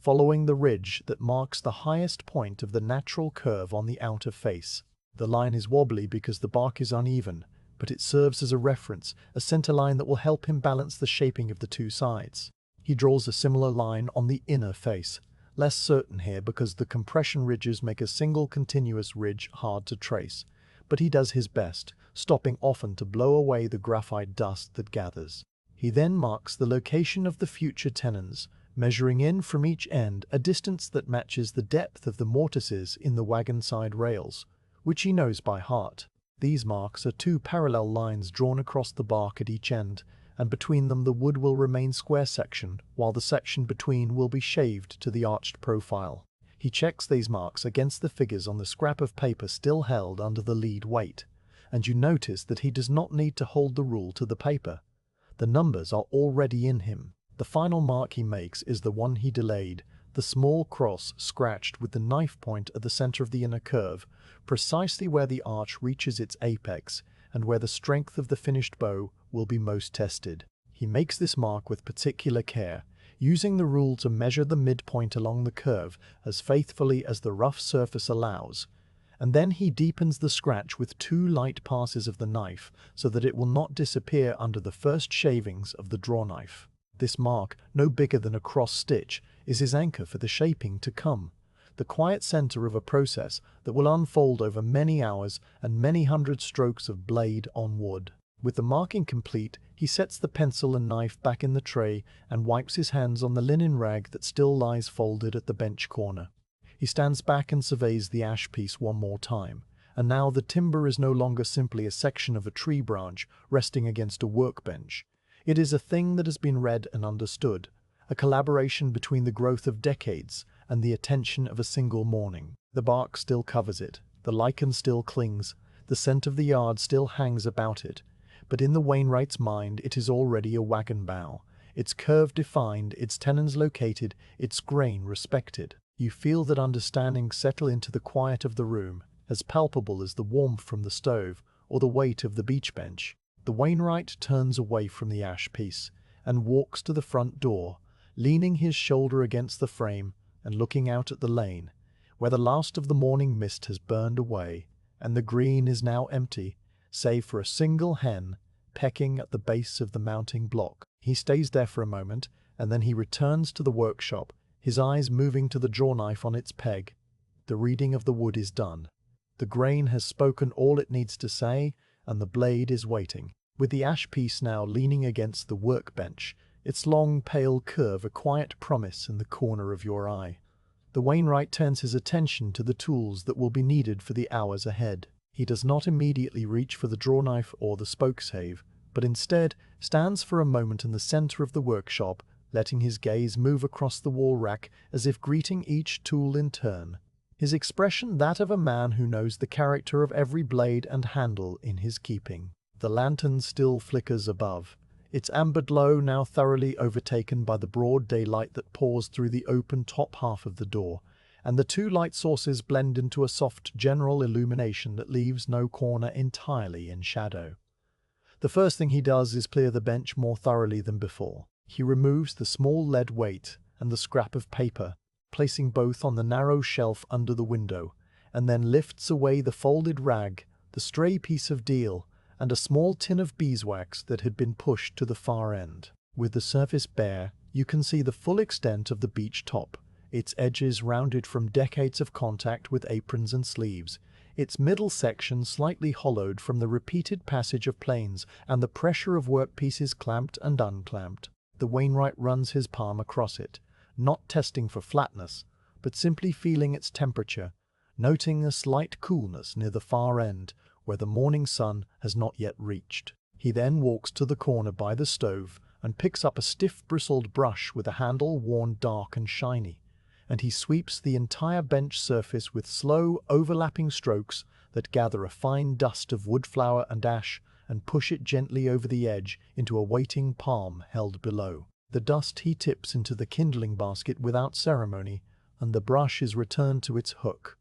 following the ridge that marks the highest point of the natural curve on the outer face. The line is wobbly because the bark is uneven, but it serves as a reference, a center line that will help him balance the shaping of the two sides. He draws a similar line on the inner face, less certain here because the compression ridges make a single continuous ridge hard to trace, but he does his best, stopping often to blow away the graphite dust that gathers. He then marks the location of the future tenons, measuring in from each end a distance that matches the depth of the mortises in the wagon side rails, which he knows by heart. These marks are two parallel lines drawn across the bark at each end, and between them the wood will remain square sectioned, while the section between will be shaved to the arched profile. He checks these marks against the figures on the scrap of paper still held under the lead weight, and you notice that he does not need to hold the rule to the paper. The numbers are already in him. The final mark he makes is the one he delayed, the small cross scratched with the knife point at the center of the inner curve, precisely where the arch reaches its apex, and where the strength of the finished bow will be most tested. He makes this mark with particular care, using the rule to measure the midpoint along the curve as faithfully as the rough surface allows, and then he deepens the scratch with 2 light passes of the knife so that it will not disappear under the first shavings of the drawknife. This mark, no bigger than a cross-stitch, is his anchor for the shaping to come, the quiet center of a process that will unfold over many hours and many hundred strokes of blade on wood. With the marking complete, he sets the pencil and knife back in the tray and wipes his hands on the linen rag that still lies folded at the bench corner. He stands back and surveys the ash piece one more time, and now the timber is no longer simply a section of a tree branch resting against a workbench. It is a thing that has been read and understood, a collaboration between the growth of decades and the attention of a single morning. The bark still covers it, the lichen still clings, the scent of the yard still hangs about it, but in the wainwright's mind it is already a wagon bough, its curve defined, its tenons located, its grain respected. You feel that understanding settle into the quiet of the room, as palpable as the warmth from the stove or the weight of the beach bench. The wainwright turns away from the ash piece and walks to the front door, leaning his shoulder against the frame and looking out at the lane, where the last of the morning mist has burned away, and the green is now empty, save for a single hen pecking at the base of the mounting block. He stays there for a moment, and then he returns to the workshop, his eyes moving to the drawknife on its peg. The reading of the wood is done. The grain has spoken all it needs to say, and the blade is waiting. With the ash piece now leaning against the workbench, its long, pale curve a quiet promise in the corner of your eye, the wainwright turns his attention to the tools that will be needed for the hours ahead. He does not immediately reach for the drawknife or the spokeshave, but instead stands for a moment in the center of the workshop, letting his gaze move across the wall rack as if greeting each tool in turn. His expression that of a man who knows the character of every blade and handle in his keeping. The lantern still flickers above, its amber glow now thoroughly overtaken by the broad daylight that pours through the open top half of the door, and the two light sources blend into a soft general illumination that leaves no corner entirely in shadow. The first thing he does is clear the bench more thoroughly than before. He removes the small lead weight and the scrap of paper, placing both on the narrow shelf under the window, and then lifts away the folded rag, the stray piece of deal, and a small tin of beeswax that had been pushed to the far end. With the surface bare, you can see the full extent of the beech top, its edges rounded from decades of contact with aprons and sleeves, its middle section slightly hollowed from the repeated passage of planes and the pressure of workpieces clamped and unclamped. The wainwright runs his palm across it, not testing for flatness, but simply feeling its temperature, noting a slight coolness near the far end, where the morning sun has not yet reached. He then walks to the corner by the stove and picks up a stiff bristled brush with a handle worn dark and shiny, and he sweeps the entire bench surface with slow, overlapping strokes that gather a fine dust of wood flour and ash and push it gently over the edge into a waiting palm held below. The dust he tips into the kindling basket without ceremony, and the brush is returned to its hook.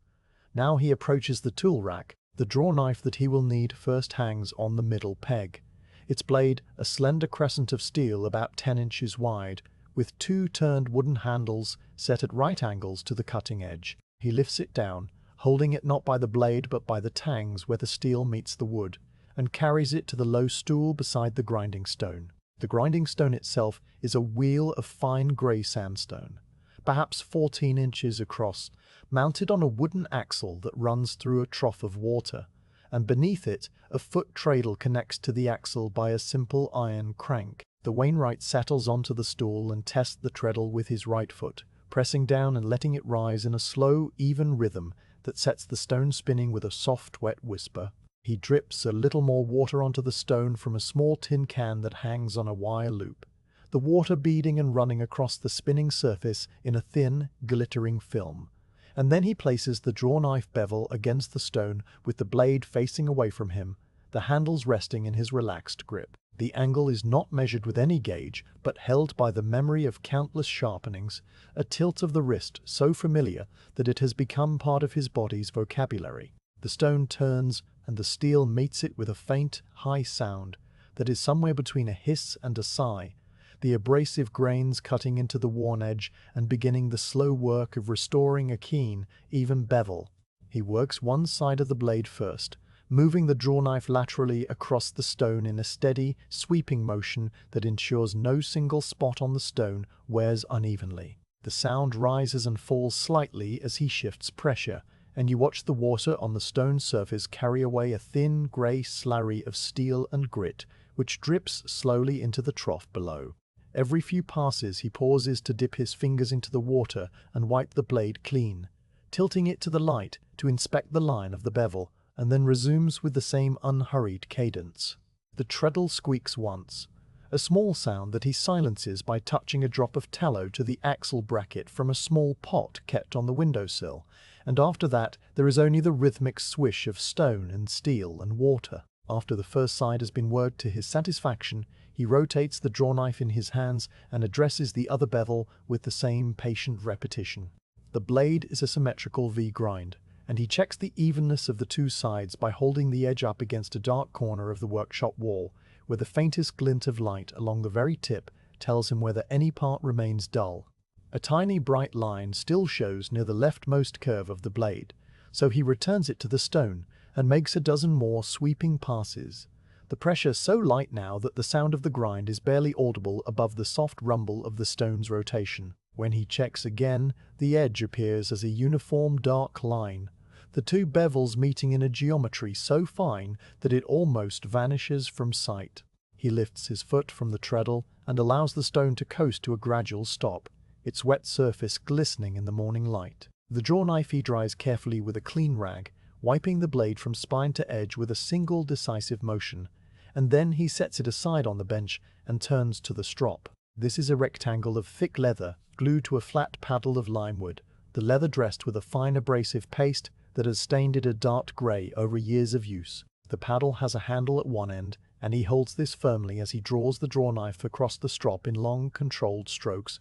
Now he approaches the tool rack. The drawknife that he will need first hangs on the middle peg, its blade a slender crescent of steel about 10 inches wide, with two turned wooden handles set at right angles to the cutting edge. He lifts it down, holding it not by the blade but by the tangs where the steel meets the wood, and carries it to the low stool beside the grinding stone. The grinding stone itself is a wheel of fine grey sandstone, perhaps 14 inches across, mounted on a wooden axle that runs through a trough of water, and beneath it a foot treadle connects to the axle by a simple iron crank. The wainwright settles onto the stool and tests the treadle with his right foot, pressing down and letting it rise in a slow, even rhythm that sets the stone spinning with a soft, wet whisper. He drips a little more water onto the stone from a small tin can that hangs on a wire loop, the water beading and running across the spinning surface in a thin, glittering film. And then he places the drawknife bevel against the stone with the blade facing away from him, the handles resting in his relaxed grip. The angle is not measured with any gauge, but held by the memory of countless sharpenings, a tilt of the wrist so familiar that it has become part of his body's vocabulary. The stone turns, and the steel meets it with a faint, high sound that is somewhere between a hiss and a sigh, the abrasive grains cutting into the worn edge and beginning the slow work of restoring a keen, even bevel. He works one side of the blade first, moving the drawknife laterally across the stone in a steady, sweeping motion that ensures no single spot on the stone wears unevenly. The sound rises and falls slightly as he shifts pressure, and you watch the water on the stone surface carry away a thin, grey slurry of steel and grit, which drips slowly into the trough below. Every few passes he pauses to dip his fingers into the water and wipe the blade clean, tilting it to the light to inspect the line of the bevel, and then resumes with the same unhurried cadence. The treadle squeaks once, a small sound that he silences by touching a drop of tallow to the axle bracket from a small pot kept on the windowsill, and after that there is only the rhythmic swish of stone and steel and water. After the first side has been worked to his satisfaction, he rotates the drawknife in his hands and addresses the other bevel with the same patient repetition. The blade is a symmetrical V-grind, and he checks the evenness of the two sides by holding the edge up against a dark corner of the workshop wall, where the faintest glint of light along the very tip tells him whether any part remains dull. A tiny bright line still shows near the leftmost curve of the blade, so he returns it to the stone and makes a dozen more sweeping passes, the pressure so light now that the sound of the grind is barely audible above the soft rumble of the stone's rotation. When he checks again, the edge appears as a uniform dark line, the two bevels meeting in a geometry so fine that it almost vanishes from sight. He lifts his foot from the treadle and allows the stone to coast to a gradual stop, its wet surface glistening in the morning light. The drawknife he dries carefully with a clean rag, wiping the blade from spine to edge with a single decisive motion, and then he sets it aside on the bench and turns to the strop. This is a rectangle of thick leather glued to a flat paddle of limewood, the leather dressed with a fine abrasive paste that has stained it a dark grey over years of use. The paddle has a handle at one end, and he holds this firmly as he draws the drawknife across the strop in long, controlled strokes,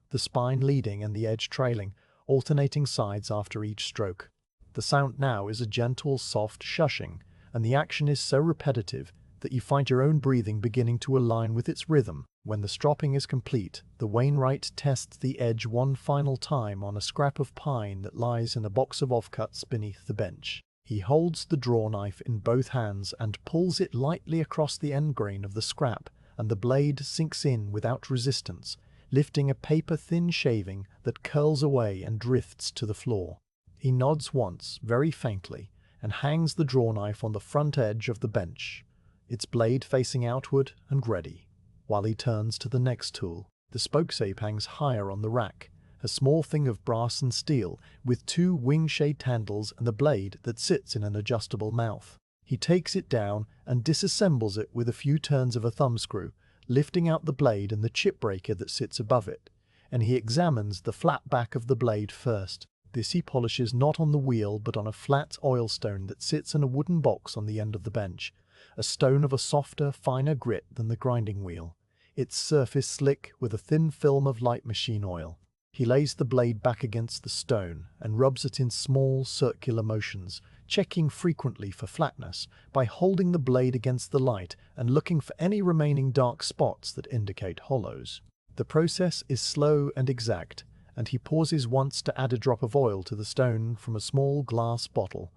the spine leading and the edge trailing, alternating sides after each stroke. The sound now is a gentle, soft shushing, and the action is so repetitive that you find your own breathing beginning to align with its rhythm. When the stropping is complete, the wainwright tests the edge one final time on a scrap of pine that lies in a box of offcuts beneath the bench. He holds the drawknife in both hands and pulls it lightly across the end grain of the scrap, and the blade sinks in without resistance, lifting a paper-thin shaving that curls away and drifts to the floor. He nods once, very faintly, and hangs the drawknife on the front edge of the bench, its blade facing outward and ready, while he turns to the next tool. The spokeshave hangs higher on the rack, a small thing of brass and steel, with two wing-shaped handles and a blade that sits in an adjustable mouth. He takes it down and disassembles it with a few turns of a thumbscrew, lifting out the blade and the chip breaker that sits above it, and he examines the flat back of the blade first. This he polishes not on the wheel but on a flat oilstone that sits in a wooden box on the end of the bench, a stone of a softer, finer grit than the grinding wheel, its surface slick with a thin film of light machine oil. He lays the blade back against the stone and rubs it in small, circular motions, checking frequently for flatness by holding the blade against the light and looking for any remaining dark spots that indicate hollows. The process is slow and exact, and he pauses once to add a drop of oil to the stone from a small glass bottle,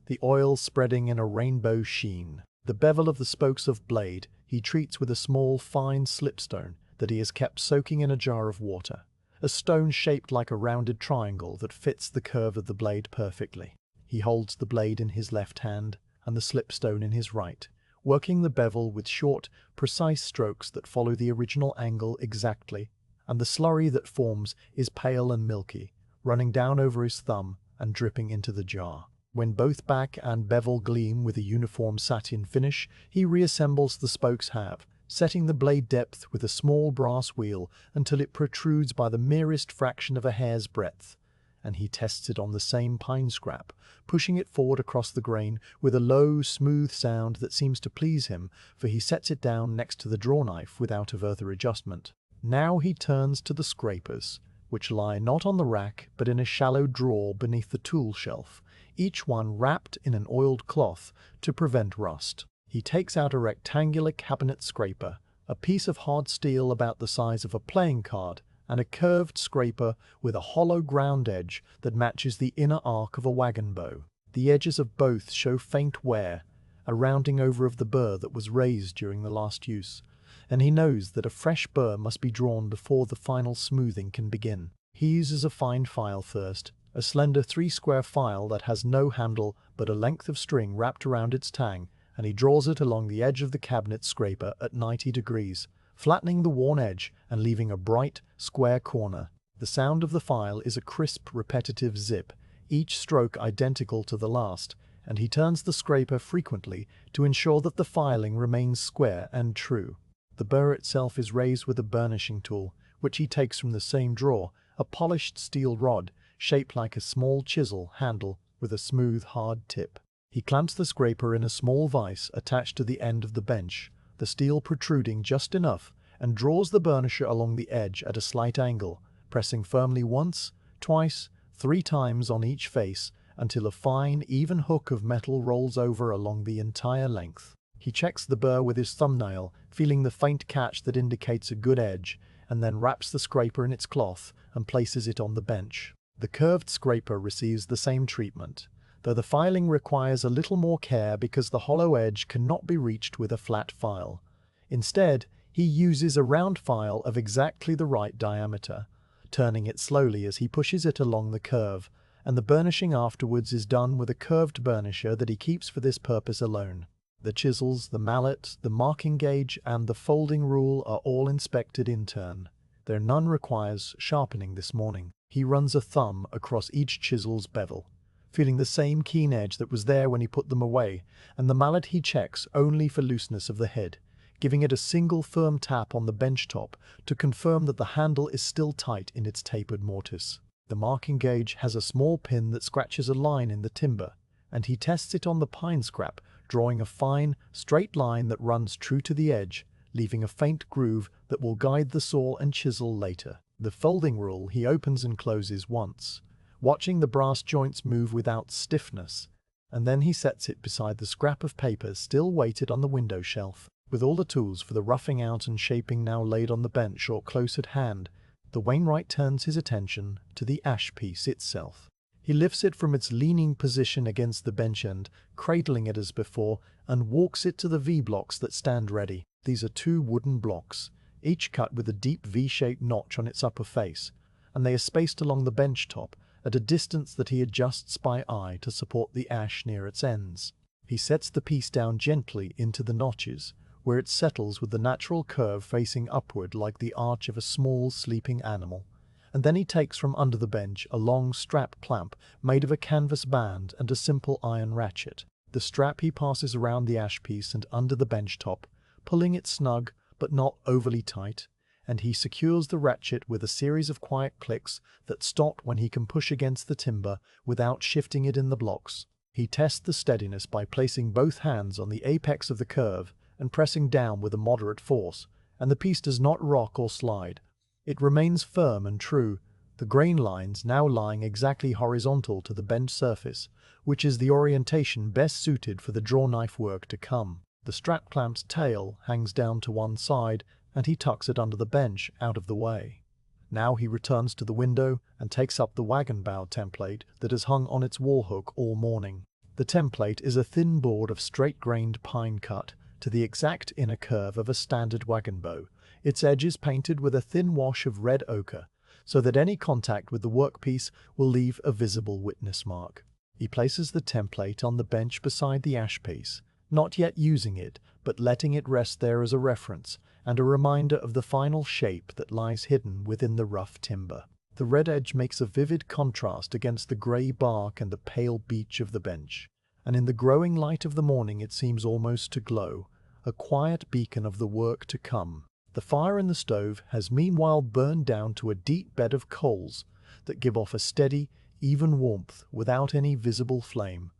the oil spreading in a rainbow sheen. The bevel of the spokes of blade he treats with a small, fine slipstone that he has kept soaking in a jar of water, a stone shaped like a rounded triangle that fits the curve of the blade perfectly. He holds the blade in his left hand and the slipstone in his right, working the bevel with short, precise strokes that follow the original angle exactly, and the slurry that forms is pale and milky, running down over his thumb and dripping into the jar. When both back and bevel gleam with a uniform satin finish, he reassembles the spokes half, setting the blade depth with a small brass wheel until it protrudes by the merest fraction of a hair's breadth, and he tests it on the same pine scrap, pushing it forward across the grain with a low, smooth sound that seems to please him, for he sets it down next to the drawknife without a further adjustment. Now he turns to the scrapers, which lie not on the rack but in a shallow drawer beneath the tool shelf, each one wrapped in an oiled cloth to prevent rust. He takes out a rectangular cabinet scraper, a piece of hard steel about the size of a playing card, and a curved scraper with a hollow ground edge that matches the inner arc of a wagon bow. The edges of both show faint wear, a rounding over of the burr that was raised during the last use, and he knows that a fresh burr must be drawn before the final smoothing can begin. He uses a fine file first, a slender 3-square file that has no handle but a length of string wrapped around its tang, and he draws it along the edge of the cabinet scraper at 90 degrees, flattening the worn edge and leaving a bright, square corner. The sound of the file is a crisp, repetitive zip, each stroke identical to the last, and he turns the scraper frequently to ensure that the filing remains square and true. The burr itself is raised with a burnishing tool, which he takes from the same drawer, a polished steel rod, shaped like a small chisel handle with a smooth, hard tip. He clamps the scraper in a small vise attached to the end of the bench, the steel protruding just enough, and draws the burnisher along the edge at a slight angle, pressing firmly once, twice, 3 times on each face, until a fine, even hook of metal rolls over along the entire length. He checks the burr with his thumbnail, feeling the faint catch that indicates a good edge, and then wraps the scraper in its cloth and places it on the bench. The curved scraper receives the same treatment, though the filing requires a little more care because the hollow edge cannot be reached with a flat file. Instead, he uses a round file of exactly the right diameter, turning it slowly as he pushes it along the curve, and the burnishing afterwards is done with a curved burnisher that he keeps for this purpose alone. The chisels, the mallet, the marking gauge, and the folding rule are all inspected in turn. There none requires sharpening this morning. He runs a thumb across each chisel's bevel, feeling the same keen edge that was there when he put them away, and the mallet he checks only for looseness of the head, giving it a single firm tap on the bench top to confirm that the handle is still tight in its tapered mortise. The marking gauge has a small pin that scratches a line in the timber, and he tests it on the pine scrap, drawing a fine, straight line that runs true to the edge, leaving a faint groove that will guide the saw and chisel later. The folding rule he opens and closes once, watching the brass joints move without stiffness, and then he sets it beside the scrap of paper still weighted on the window shelf. With all the tools for the roughing out and shaping now laid on the bench or close at hand, the wainwright turns his attention to the ash piece itself. He lifts it from its leaning position against the bench end, cradling it as before, and walks it to the V-blocks that stand ready. These are 2 wooden blocks, each cut with a deep V-shaped notch on its upper face, and they are spaced along the bench top at a distance that he adjusts by eye to support the ash near its ends. He sets the piece down gently into the notches, where it settles with the natural curve facing upward like the arch of a small sleeping animal, and then he takes from under the bench a long strap clamp made of a canvas band and a simple iron ratchet. The strap he passes around the ash piece and under the bench top, pulling it snug but not overly tight, and he secures the ratchet with a series of quiet clicks that stop when he can push against the timber without shifting it in the blocks. He tests the steadiness by placing both hands on the apex of the curve and pressing down with a moderate force, and the piece does not rock or slide. It remains firm and true, the grain lines now lying exactly horizontal to the bench surface, which is the orientation best suited for the drawknife work to come. The strap clamp's tail hangs down to one side, and he tucks it under the bench out of the way. Now he returns to the window and takes up the wagon bow template that has hung on its wall hook all morning. The template is a thin board of straight-grained pine cut to the exact inner curve of a standard wagon bow, its edges painted with a thin wash of red ochre, so that any contact with the workpiece will leave a visible witness mark. He places the template on the bench beside the ash piece, not yet using it, but letting it rest there as a reference and a reminder of the final shape that lies hidden within the rough timber. The red edge makes a vivid contrast against the grey bark and the pale beech of the bench, and in the growing light of the morning it seems almost to glow, a quiet beacon of the work to come. The fire in the stove has meanwhile burned down to a deep bed of coals that give off a steady, even warmth without any visible flame,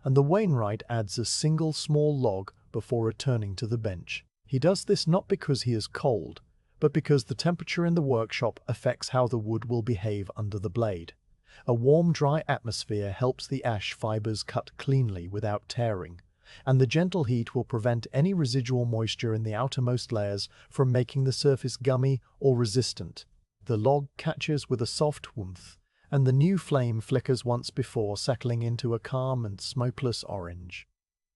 and the wainwright adds a single small log before returning to the bench. He does this not because he is cold, but because the temperature in the workshop affects how the wood will behave under the blade. A warm, dry atmosphere helps the ash fibers cut cleanly without tearing, and the gentle heat will prevent any residual moisture in the outermost layers from making the surface gummy or resistant. The log catches with a soft warmth, and the new flame flickers once before settling into a calm and smokeless orange.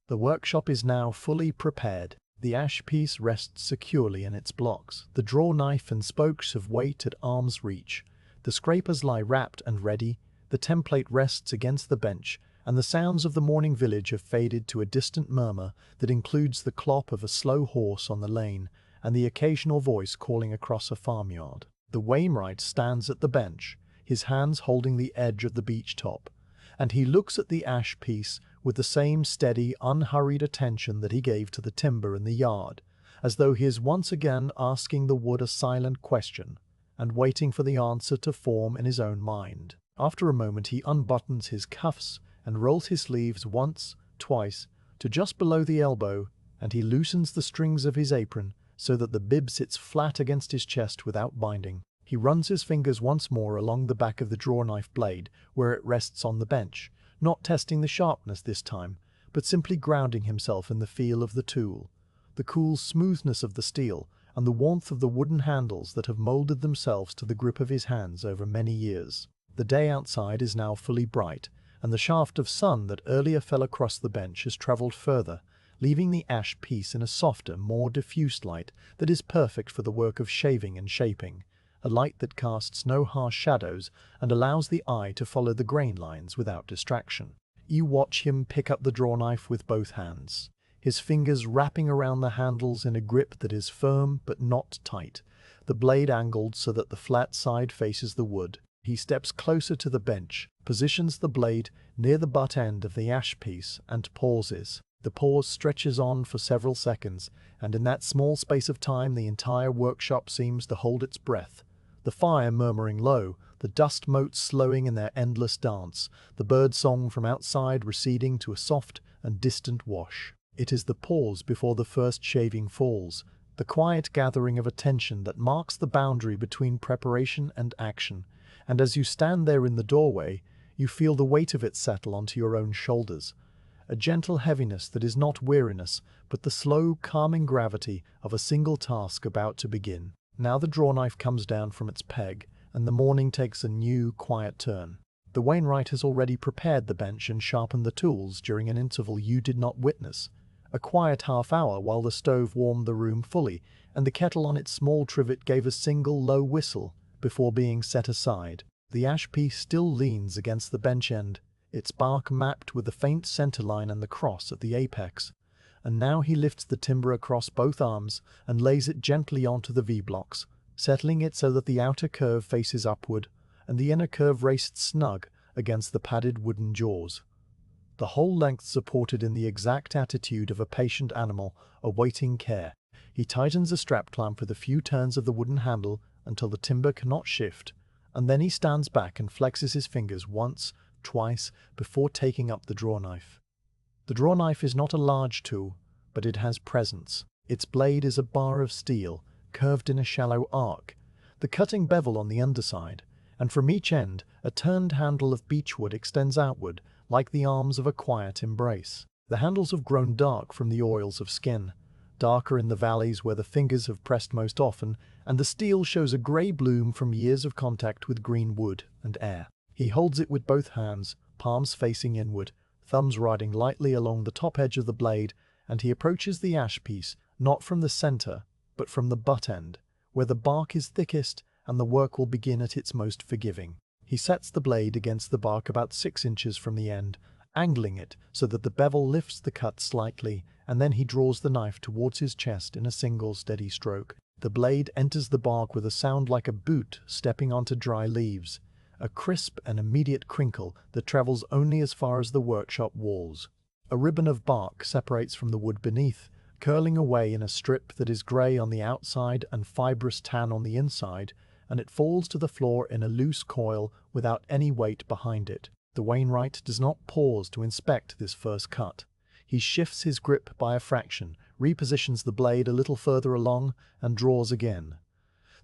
The workshop is now fully prepared. The ash piece rests securely in its blocks. The draw knife and spokes have weight at arm's reach. The scrapers lie wrapped and ready. The template rests against the bench, and the sounds of the morning village have faded to a distant murmur that includes the clop of a slow horse on the lane and the occasional voice calling across a farmyard. The wainwright stands at the bench, his hands holding the edge of the beech top, and he looks at the ash piece with the same steady, unhurried attention that he gave to the timber in the yard, as though he is once again asking the wood a silent question and waiting for the answer to form in his own mind. After a moment he unbuttons his cuffs and rolls his sleeves once, twice, to just below the elbow, and he loosens the strings of his apron so that the bib sits flat against his chest without binding. He runs his fingers once more along the back of the drawknife blade where it rests on the bench, not testing the sharpness this time, but simply grounding himself in the feel of the tool, the cool smoothness of the steel, and the warmth of the wooden handles that have molded themselves to the grip of his hands over many years. The day outside is now fully bright, and the shaft of sun that earlier fell across the bench has travelled further, leaving the ash piece in a softer, more diffused light that is perfect for the work of shaving and shaping, a light that casts no harsh shadows and allows the eye to follow the grain lines without distraction. You watch him pick up the drawknife with both hands, his fingers wrapping around the handles in a grip that is firm but not tight, the blade angled so that the flat side faces the wood. He steps closer to the bench, positions the blade near the butt end of the ash piece, and pauses. The pause stretches on for several seconds, and in that small space of time the entire workshop seems to hold its breath. The fire murmuring low, the dust motes slowing in their endless dance, the bird song from outside receding to a soft and distant wash. It is the pause before the first shaving falls, the quiet gathering of attention that marks the boundary between preparation and action, and as you stand there in the doorway, you feel the weight of it settle onto your own shoulders. A gentle heaviness that is not weariness, but the slow, calming gravity of a single task about to begin. Now the drawknife comes down from its peg, and the morning takes a new, quiet turn. The wainwright has already prepared the bench and sharpened the tools during an interval you did not witness. A quiet half-hour while the stove warmed the room fully, and the kettle on its small trivet gave a single low whistle before being set aside. The ash piece still leans against the bench end, its bark mapped with the faint center line and the cross at the apex, and now he lifts the timber across both arms and lays it gently onto the V-blocks, settling it so that the outer curve faces upward and the inner curve rests snug against the padded wooden jaws. The whole length supported in the exact attitude of a patient animal awaiting care. He tightens the strap clamp with a few turns of the wooden handle until the timber cannot shift, and then he stands back and flexes his fingers once, twice, before taking up the drawknife. The drawknife is not a large tool, but it has presence. Its blade is a bar of steel, curved in a shallow arc, the cutting bevel on the underside, and from each end a turned handle of beechwood extends outward, like the arms of a quiet embrace. The handles have grown dark from the oils of skin, darker in the valleys where the fingers have pressed most often, and the steel shows a grey bloom from years of contact with green wood and air. He holds it with both hands, palms facing inward, thumbs riding lightly along the top edge of the blade, and he approaches the ash piece, not from the center, but from the butt end, where the bark is thickest and the work will begin at its most forgiving. He sets the blade against the bark about 6 inches from the end, angling it so that the bevel lifts the cut slightly, and then he draws the knife towards his chest in a single steady stroke. The blade enters the bark with a sound like a boot stepping onto dry leaves, a crisp and immediate crinkle that travels only as far as the workshop walls. A ribbon of bark separates from the wood beneath, curling away in a strip that is grey on the outside and fibrous tan on the inside, and it falls to the floor in a loose coil without any weight behind it. The wainwright does not pause to inspect this first cut. He shifts his grip by a fraction, repositions the blade a little further along, and draws again.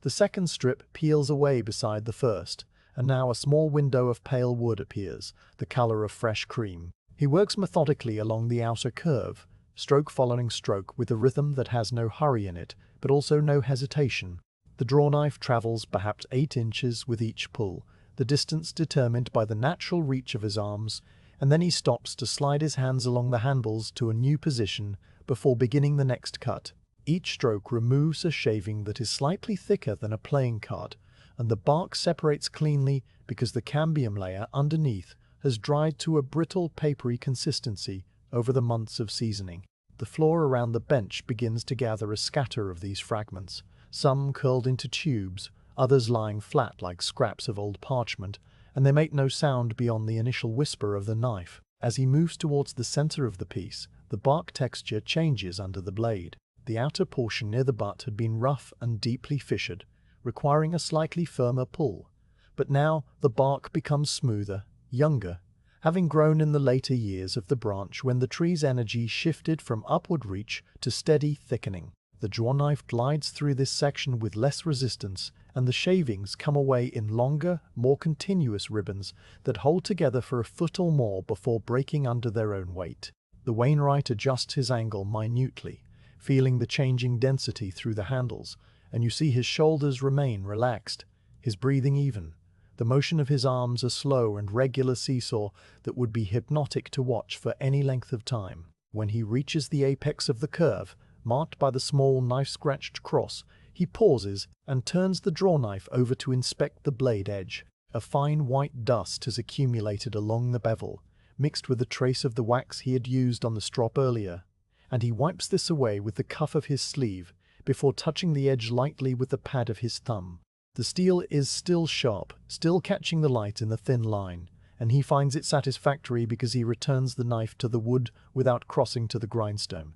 The second strip peels away beside the first, and now a small window of pale wood appears, the color of fresh cream. He works methodically along the outer curve, stroke following stroke with a rhythm that has no hurry in it, but also no hesitation. The drawknife travels perhaps 8 inches with each pull, the distance determined by the natural reach of his arms, and then he stops to slide his hands along the handles to a new position before beginning the next cut. Each stroke removes a shaving that is slightly thicker than a playing card, and the bark separates cleanly because the cambium layer underneath has dried to a brittle, papery consistency over the months of seasoning. The floor around the bench begins to gather a scatter of these fragments, some curled into tubes, others lying flat like scraps of old parchment, and they make no sound beyond the initial whisper of the knife. As he moves towards the center of the piece, the bark texture changes under the blade. The outer portion near the butt had been rough and deeply fissured, requiring a slightly firmer pull. But now the bark becomes smoother, younger, having grown in the later years of the branch when the tree's energy shifted from upward reach to steady thickening. The drawknife glides through this section with less resistance, and the shavings come away in longer, more continuous ribbons that hold together for a foot or more before breaking under their own weight. The wainwright adjusts his angle minutely, feeling the changing density through the handles, and you see his shoulders remain relaxed, his breathing even. The motion of his arms a slow and regular seesaw that would be hypnotic to watch for any length of time. When he reaches the apex of the curve, marked by the small knife-scratched cross, he pauses and turns the drawknife over to inspect the blade edge. A fine white dust has accumulated along the bevel, mixed with a trace of the wax he had used on the strop earlier, and he wipes this away with the cuff of his sleeve before touching the edge lightly with the pad of his thumb. The steel is still sharp, still catching the light in the thin line, and he finds it satisfactory because he returns the knife to the wood without crossing to the grindstone.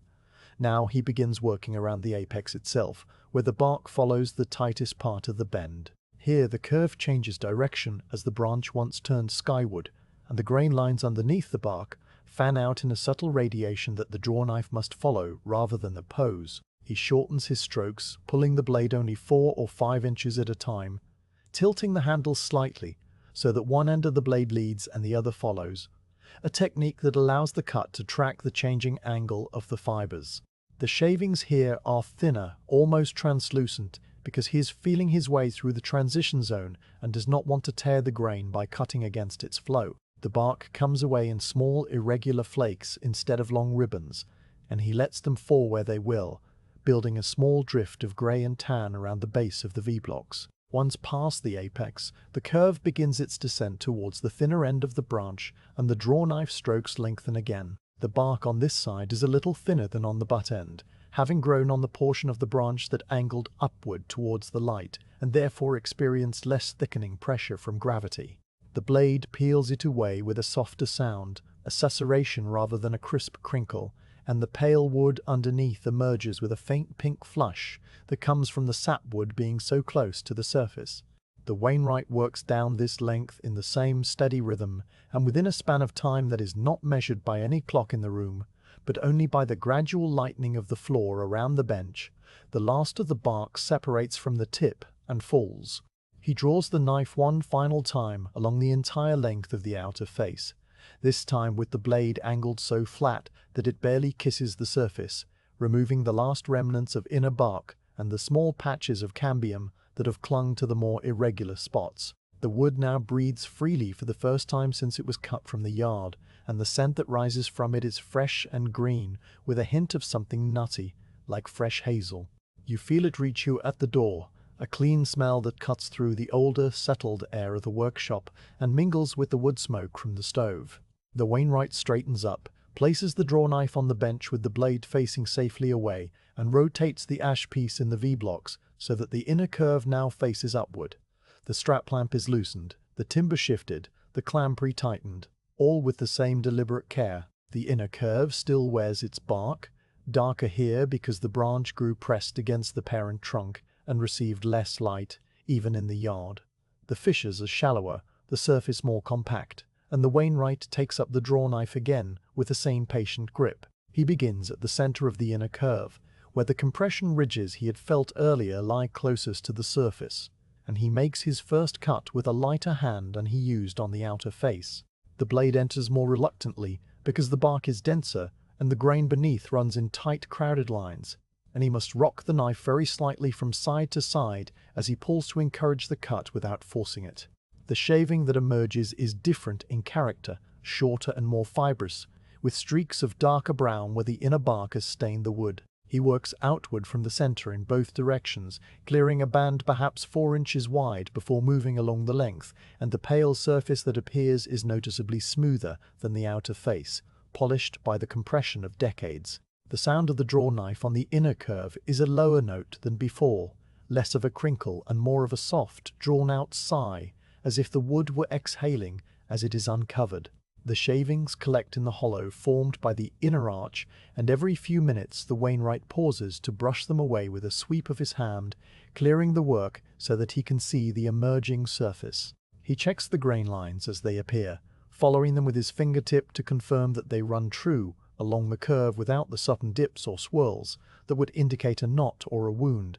Now he begins working around the apex itself, where the bark follows the tightest part of the bend. Here the curve changes direction as the branch once turned skyward, and the grain lines underneath the bark fan out in a subtle radiation that the drawknife must follow rather than oppose. He shortens his strokes, pulling the blade only 4 or 5 inches at a time, tilting the handle slightly so that one end of the blade leads and the other follows, a technique that allows the cut to track the changing angle of the fibers. The shavings here are thinner, almost translucent, because he is feeling his way through the transition zone and does not want to tear the grain by cutting against its flow. The bark comes away in small, irregular flakes instead of long ribbons, and he lets them fall where they will, building a small drift of grey and tan around the base of the V-blocks. Once past the apex, the curve begins its descent towards the thinner end of the branch, and the drawknife strokes lengthen again. The bark on this side is a little thinner than on the butt end, having grown on the portion of the branch that angled upward towards the light, and therefore experienced less thickening pressure from gravity. The blade peels it away with a softer sound, a susurration rather than a crisp crinkle, and the pale wood underneath emerges with a faint pink flush that comes from the sapwood being so close to the surface. The wainwright works down this length in the same steady rhythm, and within a span of time that is not measured by any clock in the room, but only by the gradual lightening of the floor around the bench, the last of the bark separates from the tip and falls. He draws the knife one final time along the entire length of the outer face, this time with the blade angled so flat that it barely kisses the surface, removing the last remnants of inner bark and the small patches of cambium that have clung to the more irregular spots. The wood now breathes freely for the first time since it was cut from the yard, and the scent that rises from it is fresh and green, with a hint of something nutty, like fresh hazel. You feel it reach you at the door, a clean smell that cuts through the older, settled air of the workshop and mingles with the wood smoke from the stove. The wainwright straightens up, places the drawknife on the bench with the blade facing safely away, and rotates the ash piece in the V-blocks so that the inner curve now faces upward. The strap clamp is loosened, the timber shifted, the clamp re-tightened, all with the same deliberate care. The inner curve still wears its bark, darker here because the branch grew pressed against the parent trunk and received less light, even in the yard. The fissures are shallower, the surface more compact, and the wainwright takes up the drawknife again with the same patient grip. He begins at the center of the inner curve, where the compression ridges he had felt earlier lie closest to the surface, and he makes his first cut with a lighter hand than he used on the outer face. The blade enters more reluctantly because the bark is denser and the grain beneath runs in tight, crowded lines, and he must rock the knife very slightly from side to side as he pulls to encourage the cut without forcing it. The shaving that emerges is different in character, shorter and more fibrous, with streaks of darker brown where the inner bark has stained the wood. He works outward from the center in both directions, clearing a band perhaps 4 inches wide before moving along the length, and the pale surface that appears is noticeably smoother than the outer face, polished by the compression of decades. The sound of the drawknife on the inner curve is a lower note than before, less of a crinkle and more of a soft, drawn-out sigh, as if the wood were exhaling as it is uncovered. The shavings collect in the hollow formed by the inner arch, and every few minutes the wainwright pauses to brush them away with a sweep of his hand, clearing the work so that he can see the emerging surface. He checks the grain lines as they appear, following them with his fingertip to confirm that they run true along the curve without the sudden dips or swirls that would indicate a knot or a wound.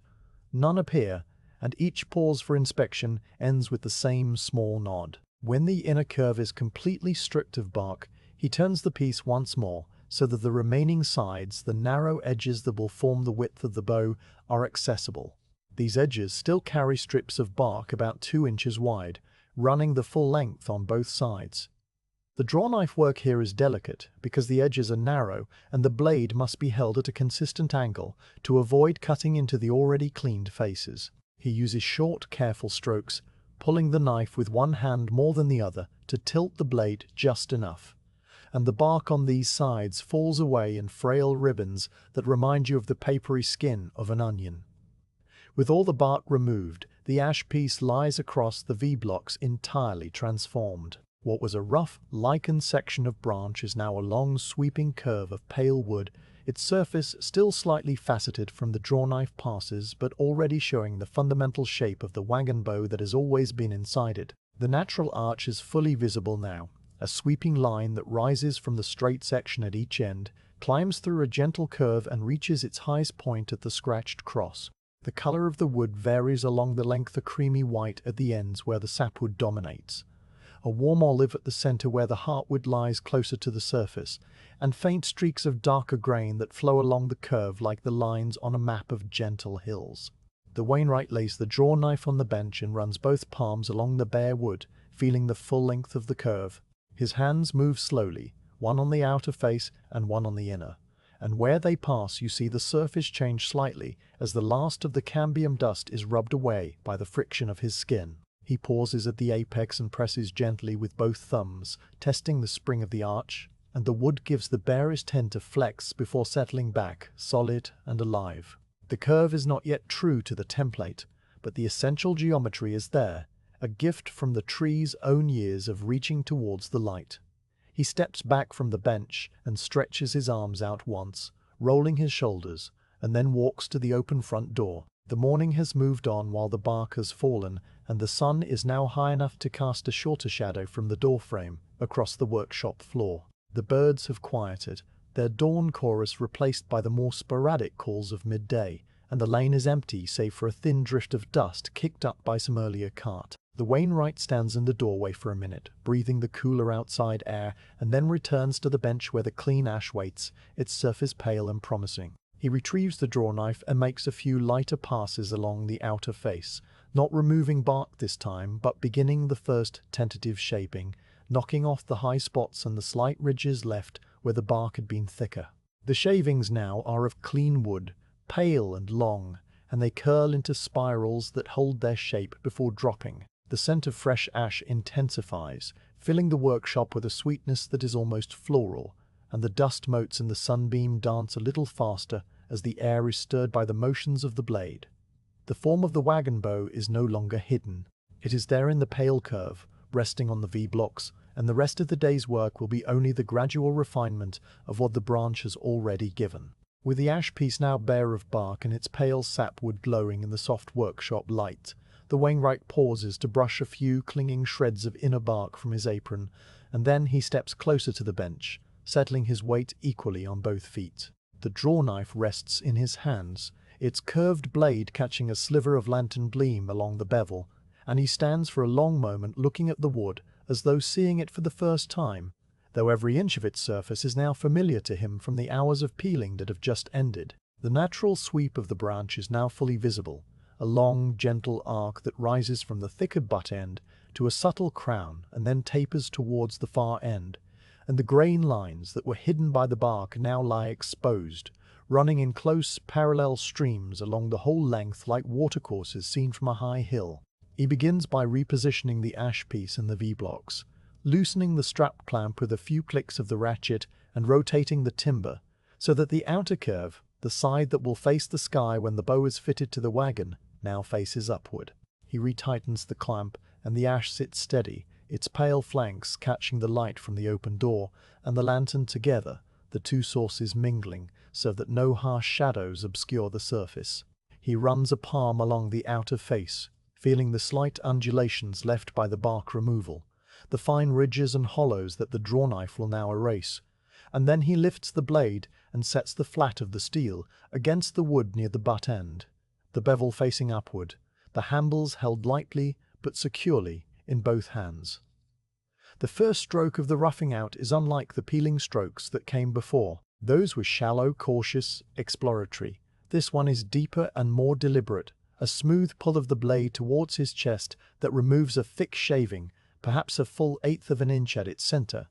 None appear, and each pause for inspection ends with the same small nod. When the inner curve is completely stripped of bark, he turns the piece once more so that the remaining sides, the narrow edges that will form the width of the bow, are accessible. These edges still carry strips of bark about 2 inches wide, running the full length on both sides. The drawknife work here is delicate because the edges are narrow and the blade must be held at a consistent angle to avoid cutting into the already cleaned faces. He uses short, careful strokes, pulling the knife with one hand more than the other to tilt the blade just enough, and the bark on these sides falls away in frail ribbons that remind you of the papery skin of an onion. With all the bark removed, the ash piece lies across the V-blocks entirely transformed. What was a rough, lichened section of branch is now a long, sweeping curve of pale wood, its surface still slightly faceted from the drawknife passes but already showing the fundamental shape of the wagon bow that has always been inside it. The natural arch is fully visible now, a sweeping line that rises from the straight section at each end, climbs through a gentle curve and reaches its highest point at the scratched cross. The color of the wood varies along the length, a creamy white at the ends where the sapwood dominates, a warm olive at the center where the heartwood lies closer to the surface, and faint streaks of darker grain that flow along the curve like the lines on a map of gentle hills. The wainwright lays the drawknife on the bench and runs both palms along the bare wood, feeling the full length of the curve. His hands move slowly, one on the outer face and one on the inner, and where they pass you see the surface change slightly as the last of the cambium dust is rubbed away by the friction of his skin. He pauses at the apex and presses gently with both thumbs, testing the spring of the arch, and the wood gives the barest hint of flex before settling back, solid and alive. The curve is not yet true to the template, but the essential geometry is there, a gift from the tree's own years of reaching towards the light. He steps back from the bench and stretches his arms out once, rolling his shoulders, and then walks to the open front door. The morning has moved on while the bark has fallen, and the sun is now high enough to cast a shorter shadow from the doorframe across the workshop floor. The birds have quieted, their dawn chorus replaced by the more sporadic calls of midday, and the lane is empty save for a thin drift of dust kicked up by some earlier cart. The wainwright stands in the doorway for a minute, breathing the cooler outside air, and then returns to the bench where the clean ash waits, its surface pale and promising. He retrieves the drawknife and makes a few lighter passes along the outer face, not removing bark this time, but beginning the first tentative shaping, knocking off the high spots and the slight ridges left where the bark had been thicker. The shavings now are of clean wood, pale and long, and they curl into spirals that hold their shape before dropping. The scent of fresh ash intensifies, filling the workshop with a sweetness that is almost floral, and the dust motes in the sunbeam dance a little faster as the air is stirred by the motions of the blade. The form of the wagon bow is no longer hidden. It is there in the pale curve, resting on the V-blocks, and the rest of the day's work will be only the gradual refinement of what the branch has already given. With the ash piece now bare of bark and its pale sapwood glowing in the soft workshop light, the wainwright pauses to brush a few clinging shreds of inner bark from his apron, and then he steps closer to the bench, settling his weight equally on both feet. The drawknife rests in his hands, its curved blade catching a sliver of lantern gleam along the bevel, and he stands for a long moment looking at the wood as though seeing it for the first time, though every inch of its surface is now familiar to him from the hours of peeling that have just ended. The natural sweep of the branch is now fully visible, a long, gentle arc that rises from the thicker butt end to a subtle crown and then tapers towards the far end, and the grain lines that were hidden by the bark now lie exposed, running in close, parallel streams along the whole length like watercourses seen from a high hill. He begins by repositioning the ash piece in the V-blocks, loosening the strap clamp with a few clicks of the ratchet and rotating the timber, so that the outer curve, the side that will face the sky when the bow is fitted to the wagon, now faces upward. He retightens the clamp, and the ash sits steady, its pale flanks catching the light from the open door and the lantern together, the two sources mingling so that no harsh shadows obscure the surface. He runs a palm along the outer face, feeling the slight undulations left by the bark removal, the fine ridges and hollows that the drawknife will now erase, and then he lifts the blade and sets the flat of the steel against the wood near the butt end, the bevel facing upward, the handles held lightly but securely in both hands. The first stroke of the roughing out is unlike the peeling strokes that came before. Those were shallow, cautious, exploratory. This one is deeper and more deliberate, a smooth pull of the blade towards his chest that removes a thick shaving, perhaps a full 1/8 of an inch at its center,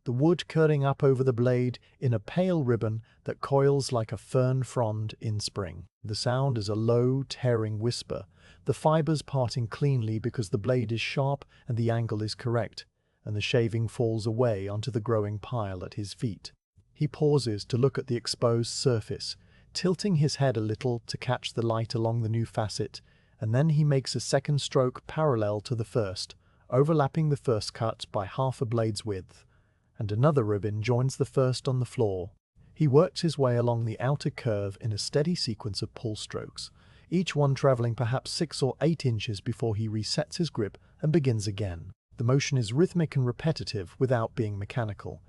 the wood curling up over the blade in a pale ribbon that coils like a fern frond in spring. The sound is a low, tearing whisper, the fibers parting cleanly because the blade is sharp and the angle is correct, and the shaving falls away onto the growing pile at his feet. He pauses to look at the exposed surface, tilting his head a little to catch the light along the new facet, and then he makes a second stroke parallel to the first, overlapping the first cut by half a blade's width, and another ribbon joins the first on the floor. He works his way along the outer curve in a steady sequence of pull strokes, each one traveling perhaps 6 or 8 inches before he resets his grip and begins again. The motion is rhythmic and repetitive without being mechanical.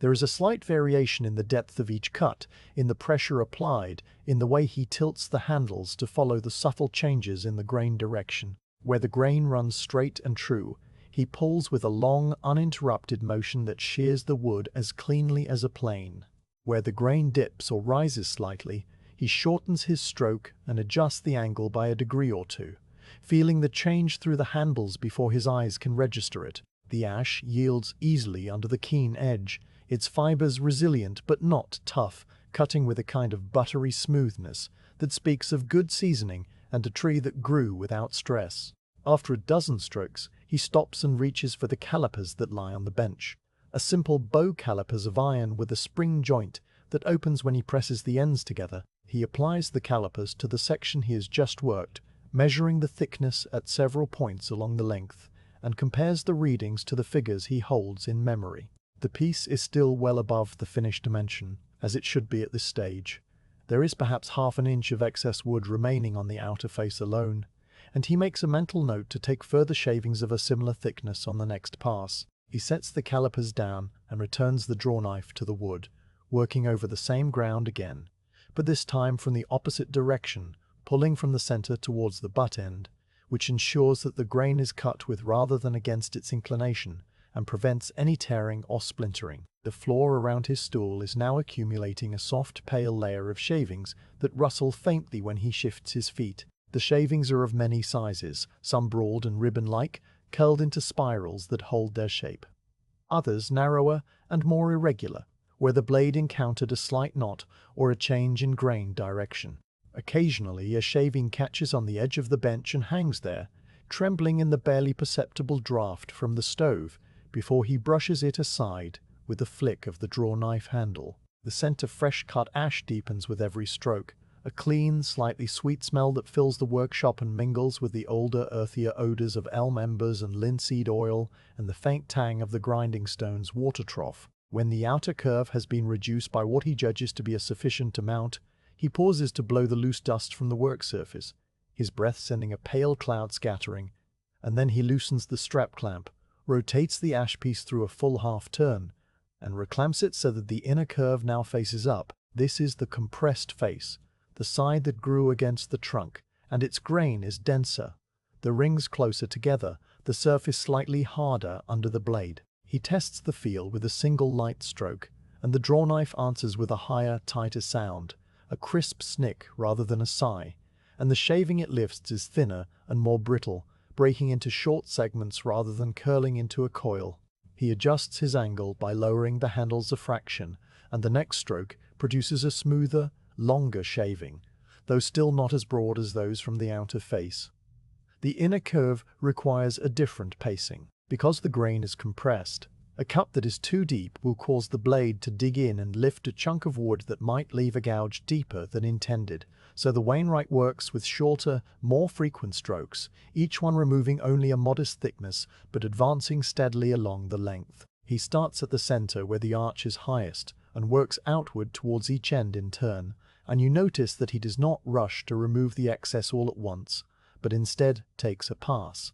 There is a slight variation in the depth of each cut, in the pressure applied, in the way he tilts the handles to follow the subtle changes in the grain direction. Where the grain runs straight and true, he pulls with a long, uninterrupted motion that shears the wood as cleanly as a plane. Where the grain dips or rises slightly, he shortens his stroke and adjusts the angle by a degree or two, feeling the change through the handles before his eyes can register it. The ash yields easily under the keen edge, its fibers resilient but not tough, cutting with a kind of buttery smoothness that speaks of good seasoning and a tree that grew without stress. After a dozen strokes, he stops and reaches for the calipers that lie on the bench. A simple bow calipers of iron with a spring joint that opens when he presses the ends together. He applies the calipers to the section he has just worked, measuring the thickness at several points along the length, and compares the readings to the figures he holds in memory. The piece is still well above the finished dimension, as it should be at this stage. There is perhaps half an inch of excess wood remaining on the outer face alone, and he makes a mental note to take further shavings of a similar thickness on the next pass. He sets the calipers down and returns the drawknife to the wood, working over the same ground again, but this time from the opposite direction, pulling from the center towards the butt end, which ensures that the grain is cut with rather than against its inclination, and prevents any tearing or splintering. The floor around his stool is now accumulating a soft pale layer of shavings that rustle faintly when he shifts his feet. The shavings are of many sizes, some broad and ribbon-like, curled into spirals that hold their shape. Others narrower and more irregular, where the blade encountered a slight knot or a change in grain direction. Occasionally a shaving catches on the edge of the bench and hangs there, trembling in the barely perceptible draft from the stove, before he brushes it aside with a flick of the drawknife handle. The scent of fresh-cut ash deepens with every stroke, a clean, slightly sweet smell that fills the workshop and mingles with the older, earthier odors of elm embers and linseed oil and the faint tang of the grinding stone's water trough. When the outer curve has been reduced by what he judges to be a sufficient amount, he pauses to blow the loose dust from the work surface, his breath sending a pale cloud scattering, and then he loosens the strap clamp, rotates the ash piece through a full half turn, and reclamps it so that the inner curve now faces up. This is the compressed face, the side that grew against the trunk, and its grain is denser, the rings closer together, the surface slightly harder under the blade. He tests the feel with a single light stroke, and the drawknife answers with a higher, tighter sound, a crisp snick rather than a sigh, and the shaving it lifts is thinner and more brittle, breaking into short segments rather than curling into a coil. He adjusts his angle by lowering the handles a fraction, and the next stroke produces a smoother, longer shaving, though still not as broad as those from the outer face. The inner curve requires a different pacing. Because the grain is compressed, a cut that is too deep will cause the blade to dig in and lift a chunk of wood that might leave a gouge deeper than intended. So the wainwright works with shorter, more frequent strokes, each one removing only a modest thickness but advancing steadily along the length. He starts at the center where the arch is highest and works outward towards each end in turn, and you notice that he does not rush to remove the excess all at once, but instead takes a pass,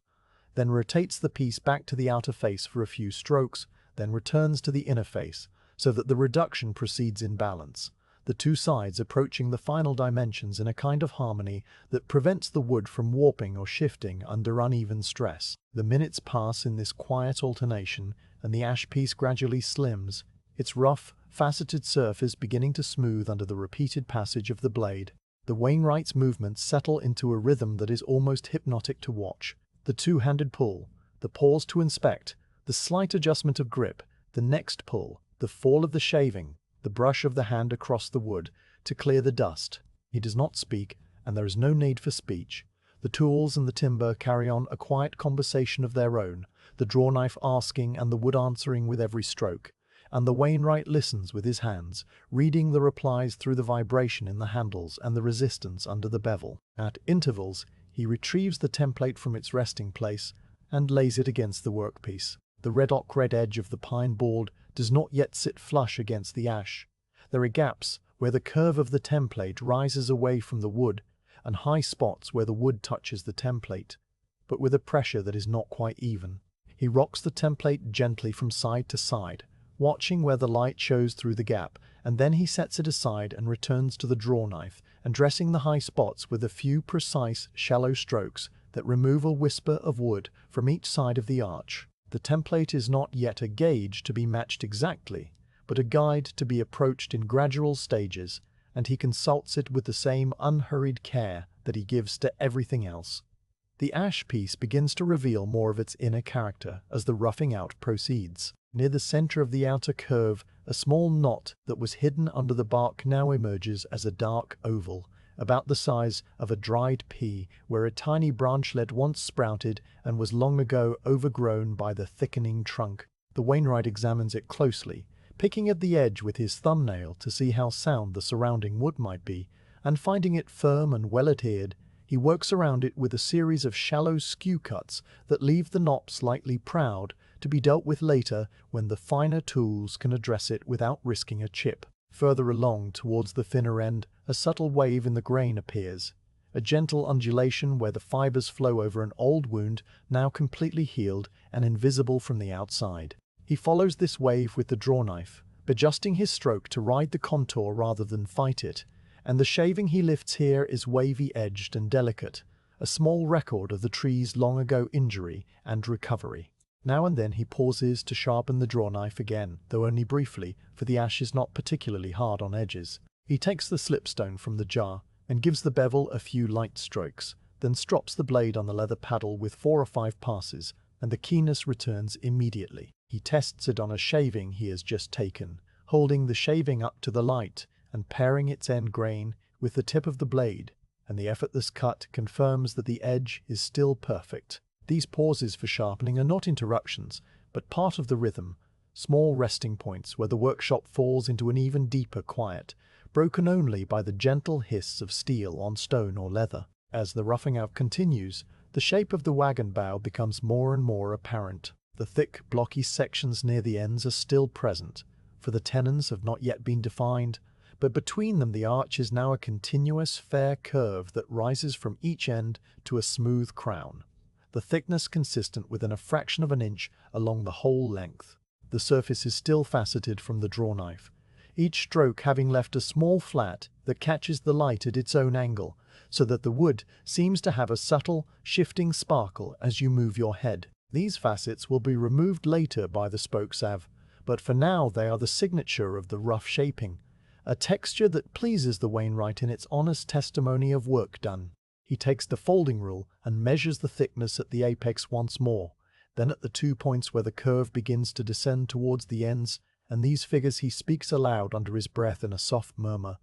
then rotates the piece back to the outer face for a few strokes, then returns to the inner face, so that the reduction proceeds in balance, the two sides approaching the final dimensions in a kind of harmony that prevents the wood from warping or shifting under uneven stress. The minutes pass in this quiet alternation, and the ash piece gradually slims, its rough, faceted surface beginning to smooth under the repeated passage of the blade. The wainwright's movements settle into a rhythm that is almost hypnotic to watch. The two-handed pull, the pause to inspect, the slight adjustment of grip, the next pull, the fall of the shaving, the brush of the hand across the wood to clear the dust. He does not speak, and there is no need for speech. The tools and the timber carry on a quiet conversation of their own, the drawknife asking and the wood answering with every stroke, and the wainwright listens with his hands, reading the replies through the vibration in the handles and the resistance under the bevel. At intervals, he retrieves the template from its resting place and lays it against the workpiece. The red edge of the pine board does not yet sit flush against the ash. There are gaps where the curve of the template rises away from the wood, and high spots where the wood touches the template, but with a pressure that is not quite even. He rocks the template gently from side to side, watching where the light shows through the gap, and then he sets it aside and returns to the drawknife, addressing the high spots with a few precise, shallow strokes that remove a whisper of wood from each side of the arch. The template is not yet a gauge to be matched exactly, but a guide to be approached in gradual stages, and he consults it with the same unhurried care that he gives to everything else. The ash piece begins to reveal more of its inner character as the roughing out proceeds. Near the center of the outer curve, a small knot that was hidden under the bark now emerges as a dark oval, about the size of a dried pea, where a tiny branchlet once sprouted and was long ago overgrown by the thickening trunk. The wainwright examines it closely, picking at the edge with his thumbnail to see how sound the surrounding wood might be, and finding it firm and well adhered, he works around it with a series of shallow skew cuts that leave the knot slightly proud, to be dealt with later when the finer tools can address it without risking a chip. Further along towards the thinner end, a subtle wave in the grain appears, a gentle undulation where the fibers flow over an old wound now completely healed and invisible from the outside. He follows this wave with the drawknife, adjusting his stroke to ride the contour rather than fight it, and the shaving he lifts here is wavy-edged and delicate, a small record of the tree's long-ago injury and recovery. Now and then he pauses to sharpen the drawknife again, though only briefly, for the ash is not particularly hard on edges. He takes the slipstone from the jar and gives the bevel a few light strokes, then strops the blade on the leather paddle with 4 or 5 passes, and the keenness returns immediately. He tests it on a shaving he has just taken, holding the shaving up to the light and paring its end grain with the tip of the blade, and the effortless cut confirms that the edge is still perfect. These pauses for sharpening are not interruptions, but part of the rhythm, small resting points where the workshop falls into an even deeper quiet, broken only by the gentle hiss of steel on stone or leather. As the roughing out continues, the shape of the wagon bow becomes more and more apparent. The thick, blocky sections near the ends are still present, for the tenons have not yet been defined, but between them the arch is now a continuous, fair curve that rises from each end to a smooth crown, the thickness consistent within a fraction of an inch along the whole length. The surface is still faceted from the drawknife, each stroke having left a small flat that catches the light at its own angle, so that the wood seems to have a subtle, shifting sparkle as you move your head. These facets will be removed later by the spokeshave, but for now they are the signature of the rough shaping, a texture that pleases the wainwright in its honest testimony of work done. He takes the folding rule and measures the thickness at the apex once more, Then at the 2 points where the curve begins to descend towards the ends, and these figures he speaks aloud under his breath in a soft murmur.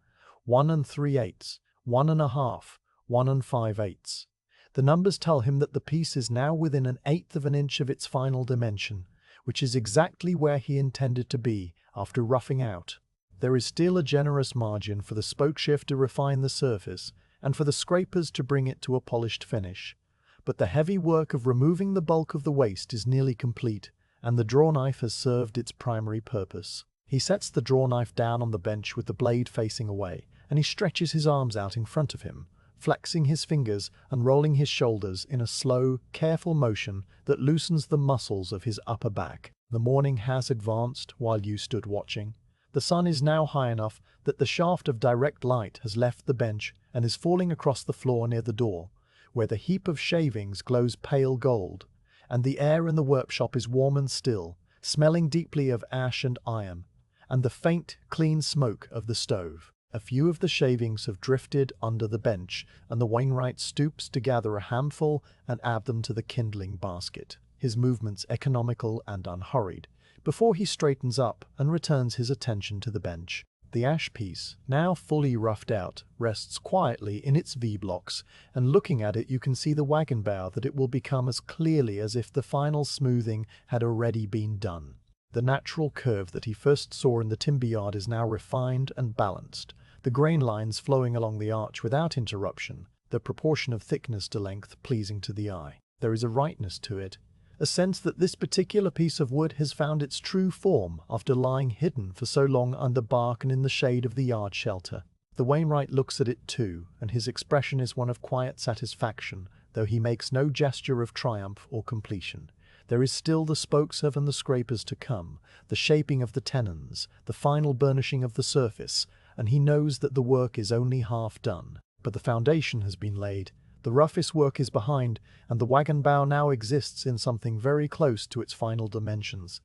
1 3/8, 1 1/2, 1 5/8. The numbers tell him that the piece is now within 1/8 of an inch of its final dimension, which is exactly where he intended to be after roughing out. There is still a generous margin for the spokeshave to refine the surface and for the scrapers to bring it to a polished finish. But the heavy work of removing the bulk of the waste is nearly complete, and the drawknife has served its primary purpose. He sets the drawknife down on the bench with the blade facing away, and he stretches his arms out in front of him, flexing his fingers and rolling his shoulders in a slow, careful motion that loosens the muscles of his upper back. The morning has advanced while you stood watching. The sun is now high enough that the shaft of direct light has left the bench and is falling across the floor near the door, where the heap of shavings glows pale gold, and the air in the workshop is warm and still, smelling deeply of ash and iron, and the faint, clean smoke of the stove. A few of the shavings have drifted under the bench, and the wainwright stoops to gather a handful and add them to the kindling basket, his movements economical and unhurried, before he straightens up and returns his attention to the bench. The ash piece, now fully roughed out, rests quietly in its V-blocks, and looking at it you can see the wagon bow that it will become as clearly as if the final smoothing had already been done. The natural curve that he first saw in the timber yard is now refined and balanced, the grain lines flowing along the arch without interruption, the proportion of thickness to length pleasing to the eye. There is a rightness to it, a sense that this particular piece of wood has found its true form after lying hidden for so long under bark and in the shade of the yard shelter. The wainwright looks at it too, and his expression is one of quiet satisfaction, though he makes no gesture of triumph or completion. There is still the spokeshave and the scrapers to come, the shaping of the tenons, the final burnishing of the surface, and he knows that the work is only half done. But the foundation has been laid, the roughest work is behind, and the wagon bow now exists in something very close to its final dimensions.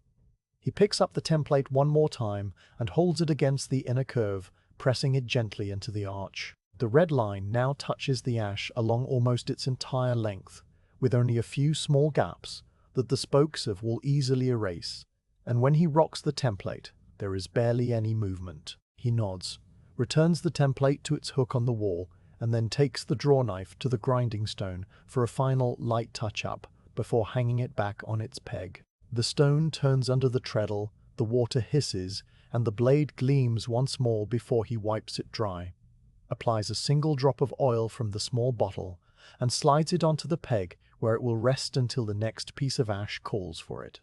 He picks up the template one more time and holds it against the inner curve, pressing it gently into the arch. The red line now touches the ash along almost its entire length, with only a few small gaps that the spokeshave will easily erase, and when he rocks the template, there is barely any movement. He nods, returns the template to its hook on the wall, and then takes the drawknife to the grinding stone for a final light touch-up before hanging it back on its peg. The stone turns under the treadle, the water hisses, and the blade gleams once more before he wipes it dry, applies a single drop of oil from the small bottle, and slides it onto the peg where it will rest until the next piece of ash calls for it.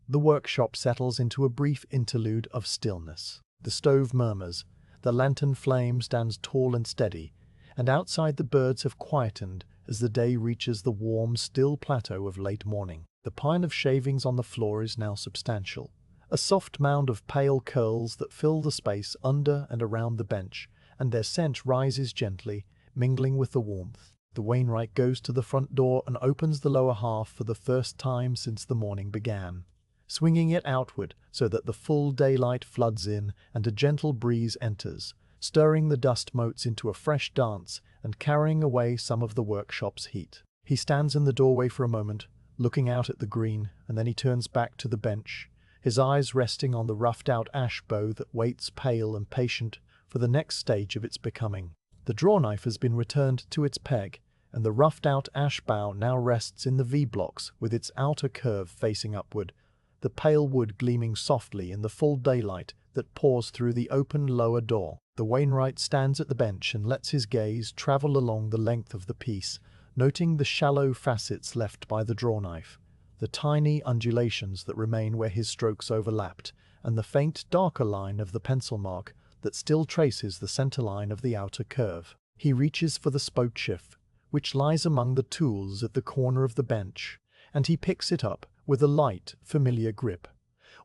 The workshop settles into a brief interlude of stillness. The stove murmurs, the lantern flame stands tall and steady, and outside the birds have quietened as the day reaches the warm, still plateau of late morning. The pile of shavings on the floor is now substantial, a soft mound of pale curls that fill the space under and around the bench, and their scent rises gently, mingling with the warmth. The wainwright goes to the front door and opens the lower half for the first time since the morning began, swinging it outward so that the full daylight floods in and a gentle breeze enters, stirring the dust motes into a fresh dance and carrying away some of the workshop's heat. He stands in the doorway for a moment, looking out at the green, and then he turns back to the bench, his eyes resting on the roughed-out ash bow that waits pale and patient for the next stage of its becoming. The drawknife has been returned to its peg, and the roughed-out ash bow now rests in the V-blocks with its outer curve facing upward, the pale wood gleaming softly in the full daylight that pours through the open lower door. The wainwright stands at the bench and lets his gaze travel along the length of the piece, noting the shallow facets left by the drawknife, the tiny undulations that remain where his strokes overlapped, and the faint darker line of the pencil mark that still traces the center line of the outer curve. He reaches for the spokeshave, which lies among the tools at the corner of the bench, and he picks it up with a light, familiar grip.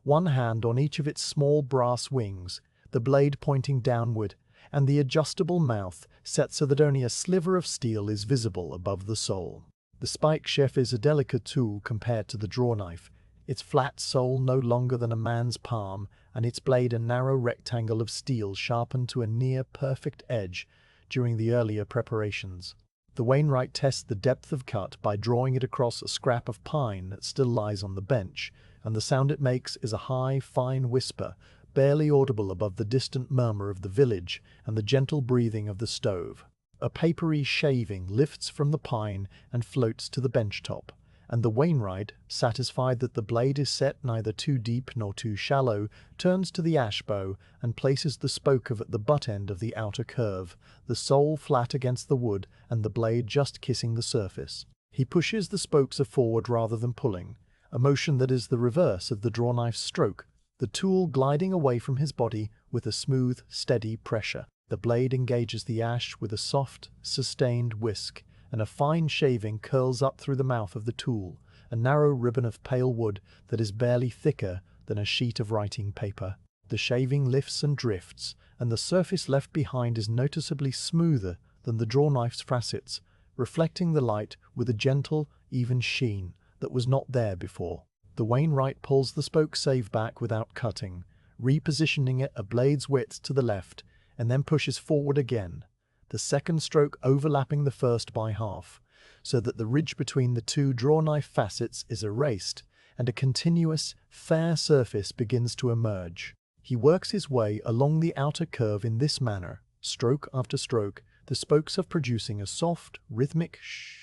One hand on each of its small brass wings, the blade pointing downward, and the adjustable mouth set so that only a sliver of steel is visible above the sole. The spokeshave is a delicate tool compared to the drawknife, its flat sole no longer than a man's palm, and its blade a narrow rectangle of steel sharpened to a near-perfect edge during the earlier preparations. The wainwright tests the depth of cut by drawing it across a scrap of pine that still lies on the bench, and the sound it makes is a high, fine whisper, barely audible above the distant murmur of the village and the gentle breathing of the stove. A papery shaving lifts from the pine and floats to the bench top, and the wainwright, satisfied that the blade is set neither too deep nor too shallow, turns to the ash bow and places the spokeshave at the butt end of the outer curve, the sole flat against the wood and the blade just kissing the surface. He pushes the spokeshave forward rather than pulling, a motion that is the reverse of the drawknife's stroke, the tool gliding away from his body with a smooth, steady pressure. The blade engages the ash with a soft, sustained whisk, and a fine shaving curls up through the mouth of the tool, a narrow ribbon of pale wood that is barely thicker than a sheet of writing paper. The shaving lifts and drifts, and the surface left behind is noticeably smoother than the drawknife's facets, reflecting the light with a gentle, even sheen that was not there before. The wainwright pulls the spokeshave back without cutting, repositioning it a blade's width to the left, and then pushes forward again, the second stroke overlapping the first by half, so that the ridge between the two drawknife facets is erased, and a continuous, fair surface begins to emerge. He works his way along the outer curve in this manner, stroke after stroke, the spokeshave producing a soft, rhythmic shh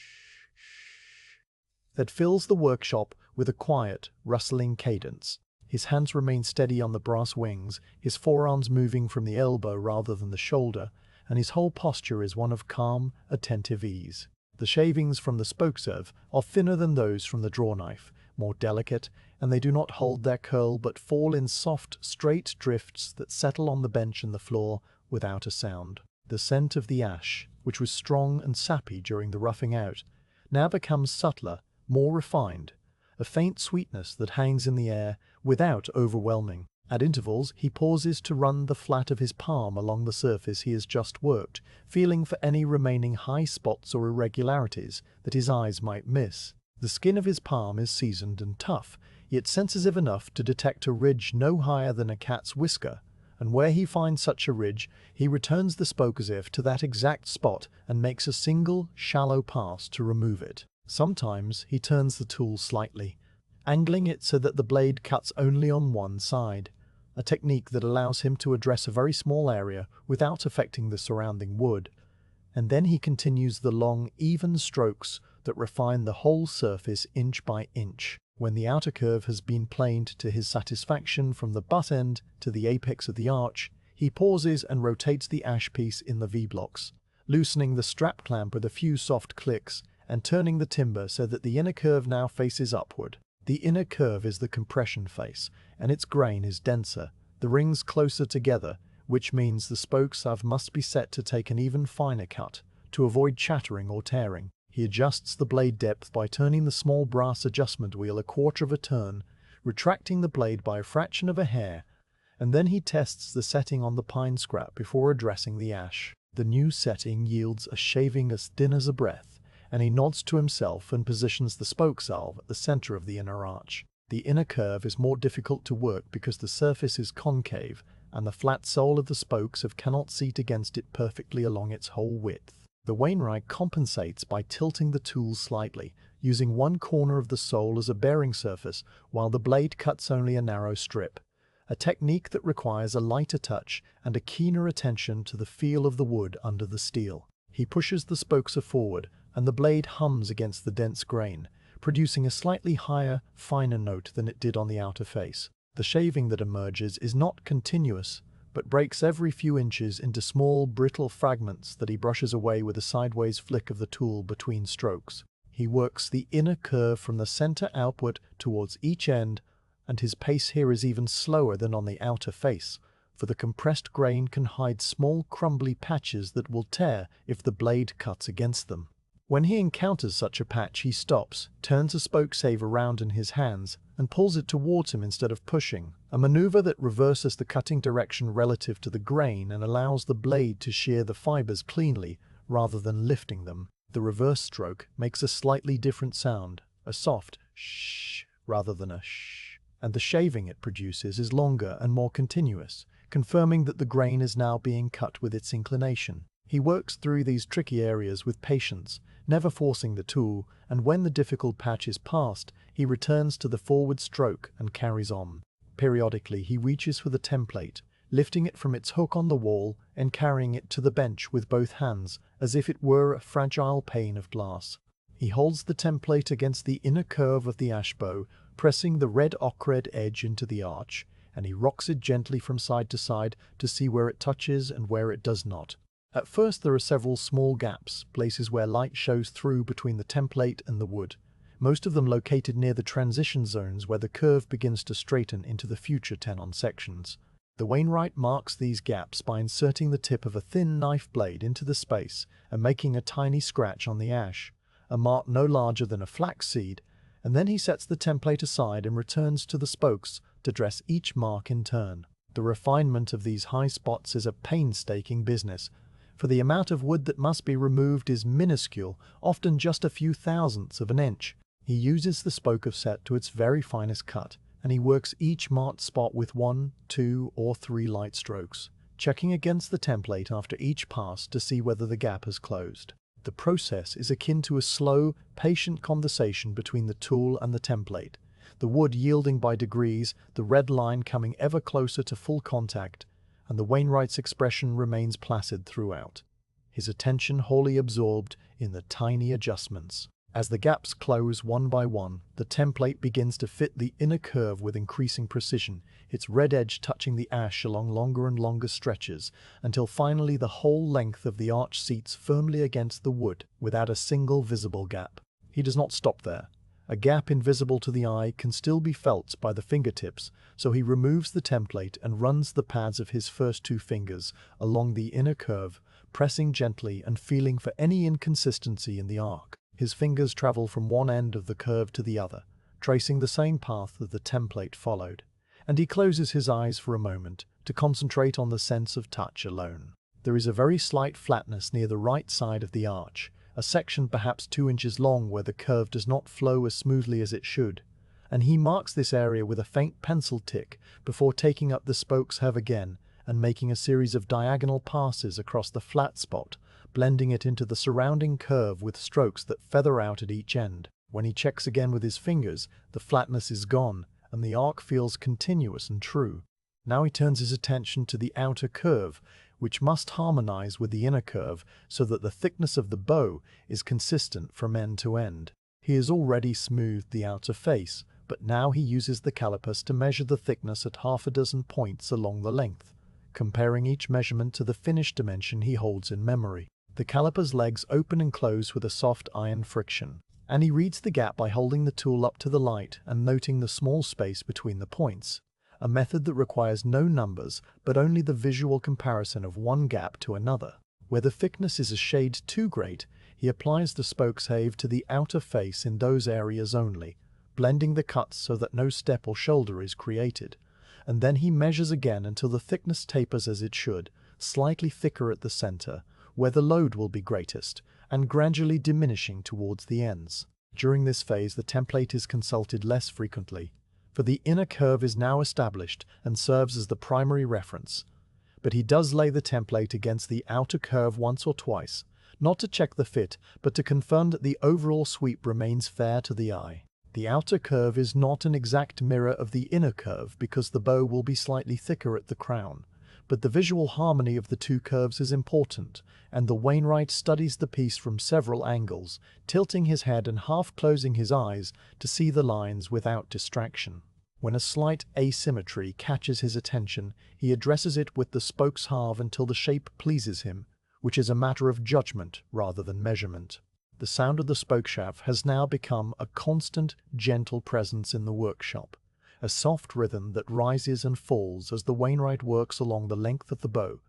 that fills the workshop with a quiet, rustling cadence. His hands remain steady on the brass wings, his forearms moving from the elbow rather than the shoulder, and his whole posture is one of calm, attentive ease. The shavings from the spokeshave are thinner than those from the drawknife, more delicate, and they do not hold their curl but fall in soft, straight drifts that settle on the bench and the floor without a sound. The scent of the ash, which was strong and sappy during the roughing out, now becomes subtler, more refined, a faint sweetness that hangs in the air without overwhelming. At intervals, he pauses to run the flat of his palm along the surface he has just worked, feeling for any remaining high spots or irregularities that his eyes might miss. The skin of his palm is seasoned and tough, yet sensitive enough to detect a ridge no higher than a cat's whisker, and where he finds such a ridge, he returns the spokeshave to that exact spot and makes a single, shallow pass to remove it. Sometimes he turns the tool slightly, angling it so that the blade cuts only on one side, a technique that allows him to address a very small area without affecting the surrounding wood. And then he continues the long, even strokes that refine the whole surface inch by inch. When the outer curve has been planed to his satisfaction from the butt end to the apex of the arch, he pauses and rotates the ash piece in the V-blocks, loosening the strap clamp with a few soft clicks and turning the timber so that the inner curve now faces upward. The inner curve is the compression face, and its grain is denser, the rings closer together, which means the spokeshave must be set to take an even finer cut, to avoid chattering or tearing. He adjusts the blade depth by turning the small brass adjustment wheel a quarter of a turn, retracting the blade by a fraction of a hair, and then he tests the setting on the pine scrap before addressing the ash. The new setting yields a shaving as thin as a breath, and he nods to himself and positions the spokeshave at the center of the inner arch. The inner curve is more difficult to work because the surface is concave, and the flat sole of the spokeshave cannot seat against it perfectly along its whole width. The wainwright compensates by tilting the tool slightly, using one corner of the sole as a bearing surface, while the blade cuts only a narrow strip, a technique that requires a lighter touch and a keener attention to the feel of the wood under the steel. He pushes the spokeshave forward, and the blade hums against the dense grain, producing a slightly higher, finer note than it did on the outer face. The shaving that emerges is not continuous, but breaks every few inches into small, brittle fragments that he brushes away with a sideways flick of the tool between strokes. He works the inner curve from the center outward towards each end, and his pace here is even slower than on the outer face, for the compressed grain can hide small, crumbly patches that will tear if the blade cuts against them. When he encounters such a patch, he stops, turns a spokeshave around in his hands, and pulls it towards him instead of pushing, a maneuver that reverses the cutting direction relative to the grain and allows the blade to shear the fibers cleanly rather than lifting them. The reverse stroke makes a slightly different sound, a soft shh rather than a shh, and the shaving it produces is longer and more continuous, confirming that the grain is now being cut with its inclination. He works through these tricky areas with patience, never forcing the tool, and when the difficult patch is passed, he returns to the forward stroke and carries on. Periodically, he reaches for the template, lifting it from its hook on the wall and carrying it to the bench with both hands, as if it were a fragile pane of glass. He holds the template against the inner curve of the ash bow, pressing the red ochre edge into the arch, and he rocks it gently from side to side to see where it touches and where it does not. At first there are several small gaps, places where light shows through between the template and the wood, most of them located near the transition zones where the curve begins to straighten into the future tenon sections. The wainwright marks these gaps by inserting the tip of a thin knife blade into the space and making a tiny scratch on the ash, a mark no larger than a flax seed, and then he sets the template aside and returns to the spokes to dress each mark in turn. The refinement of these high spots is a painstaking business, for the amount of wood that must be removed is minuscule, often just a few thousandths of an inch. He uses the spoke set to its very finest cut, and he works each marked spot with 1, 2, or 3 light strokes, checking against the template after each pass to see whether the gap has closed. The process is akin to a slow, patient conversation between the tool and the template, the wood yielding by degrees, the red line coming ever closer to full contact, and the wainwright's expression remains placid throughout, his attention wholly absorbed in the tiny adjustments. As the gaps close one by one, the template begins to fit the inner curve with increasing precision, its red edge touching the ash along longer and longer stretches, until finally the whole length of the arch seats firmly against the wood without a single visible gap. He does not stop there. A gap invisible to the eye can still be felt by the fingertips, so he removes the template and runs the pads of his first 2 fingers along the inner curve, pressing gently and feeling for any inconsistency in the arc. His fingers travel from one end of the curve to the other, tracing the same path that the template followed, and he closes his eyes for a moment to concentrate on the sense of touch alone. There is a very slight flatness near the right side of the arch, a section perhaps 2 inches long where the curve does not flow as smoothly as it should, and he marks this area with a faint pencil tick before taking up the spokeshave again and making a series of diagonal passes across the flat spot, blending it into the surrounding curve with strokes that feather out at each end. When he checks again with his fingers, the flatness is gone, and the arc feels continuous and true. Now he turns his attention to the outer curve, which must harmonize with the inner curve so that the thickness of the bow is consistent from end to end. He has already smoothed the outer face, but now he uses the calipers to measure the thickness at 6 points along the length, comparing each measurement to the finished dimension he holds in memory. The caliper's legs open and close with a soft iron friction, and he reads the gap by holding the tool up to the light and noting the small space between the points, a method that requires no numbers but only the visual comparison of one gap to another. Where the thickness is a shade too great, he applies the spokeshave to the outer face in those areas only, blending the cuts so that no step or shoulder is created, and then he measures again until the thickness tapers as it should, slightly thicker at the center, where the load will be greatest, and gradually diminishing towards the ends. During this phase, the template is consulted less frequently, for the inner curve is now established and serves as the primary reference. But he does lay the template against the outer curve once or twice, not to check the fit, but to confirm that the overall sweep remains fair to the eye. The outer curve is not an exact mirror of the inner curve because the bow will be slightly thicker at the crown, but the visual harmony of the 2 curves is important, and the wainwright studies the piece from several angles, tilting his head and half closing his eyes to see the lines without distraction. When a slight asymmetry catches his attention, he addresses it with the spokeshave until the shape pleases him, which is a matter of judgment rather than measurement. The sound of the spokeshave has now become a constant, gentle presence in the workshop, a soft rhythm that rises and falls as the wainwright works along the length of the bow,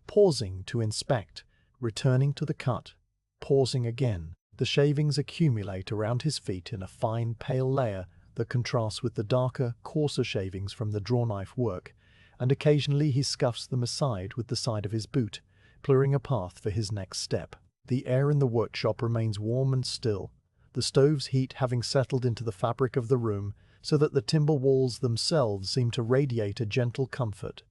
pausing to inspect, returning to the cut, pausing again. The shavings accumulate around his feet in a fine pale layer that contrasts with the darker, coarser shavings from the drawknife work, and occasionally he scuffs them aside with the side of his boot, clearing a path for his next step. The air in the workshop remains warm and still, the stove's heat having settled into the fabric of the room so that the timber walls themselves seem to radiate a gentle comfort,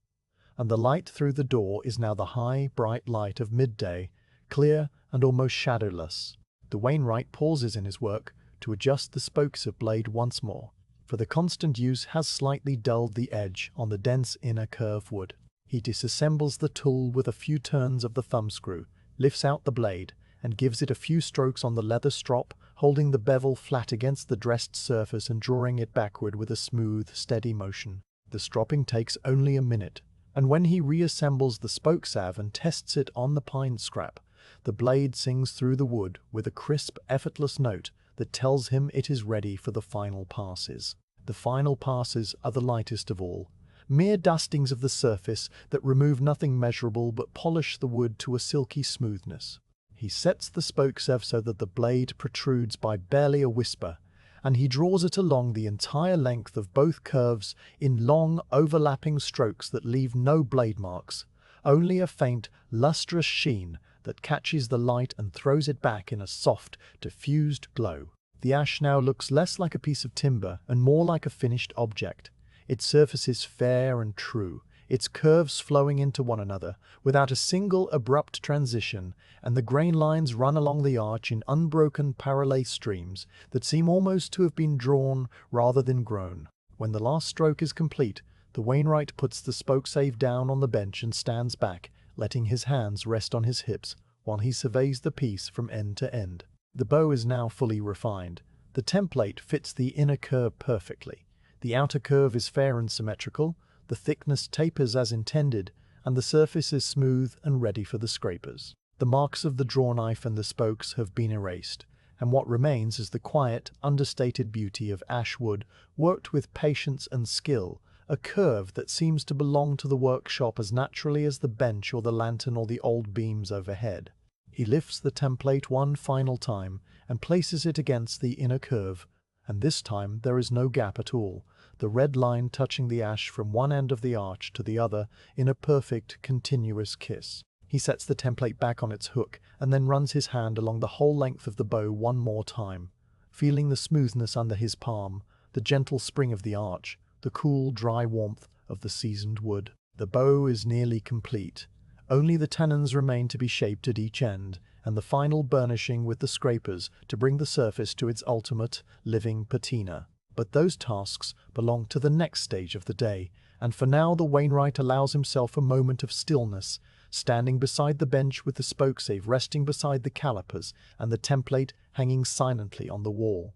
and the light through the door is now the high, bright light of midday clear and almost shadowless. The wainwright pauses in his work to adjust the spokes of blade once more, for the constant use has slightly dulled the edge on the dense inner curve wood. He disassembles the tool with a few turns of the thumbscrew, lifts out the blade, and gives it a few strokes on the leather strop, holding the bevel flat against the dressed surface and drawing it backward with a smooth, steady motion. The stropping takes only a minute, and when he reassembles the spokeshave and tests it on the pine scrap, the blade sings through the wood with a crisp, effortless note that tells him it is ready for the final passes. The final passes are the lightest of all, mere dustings of the surface that remove nothing measurable but polish the wood to a silky smoothness. He sets the spokeshave so that the blade protrudes by barely a whisper, and he draws it along the entire length of both curves in long, overlapping strokes that leave no blade marks, only a faint, lustrous sheen that catches the light and throws it back in a soft, diffused glow. The ash now looks less like a piece of timber and more like a finished object. Its surface is fair and true, its curves flowing into one another without a single abrupt transition, and the grain lines run along the arch in unbroken parallel streams that seem almost to have been drawn rather than grown. When the last stroke is complete, the wainwright puts the spokeshave down on the bench and stands back, letting his hands rest on his hips while he surveys the piece from end to end. The bow is now fully refined. The template fits the inner curve perfectly. The outer curve is fair and symmetrical, the thickness tapers as intended, and the surface is smooth and ready for the scrapers. The marks of the drawknife and the spokes have been erased, and what remains is the quiet, understated beauty of ash wood worked with patience and skill, a curve that seems to belong to the workshop as naturally as the bench or the lantern or the old beams overhead. He lifts the template one final time and places it against the inner curve, and this time there is no gap at all, the red line touching the ash from one end of the arch to the other in a perfect, continuous kiss. He sets the template back on its hook and then runs his hand along the whole length of the bow one more time, feeling the smoothness under his palm, the gentle spring of the arch, the cool, dry warmth of the seasoned wood. The bow is nearly complete. Only the tenons remain to be shaped at each end, and the final burnishing with the scrapers to bring the surface to its ultimate, living patina. But those tasks belong to the next stage of the day, and for now the wainwright allows himself a moment of stillness, standing beside the bench with the spokeshave resting beside the calipers and the template hanging silently on the wall.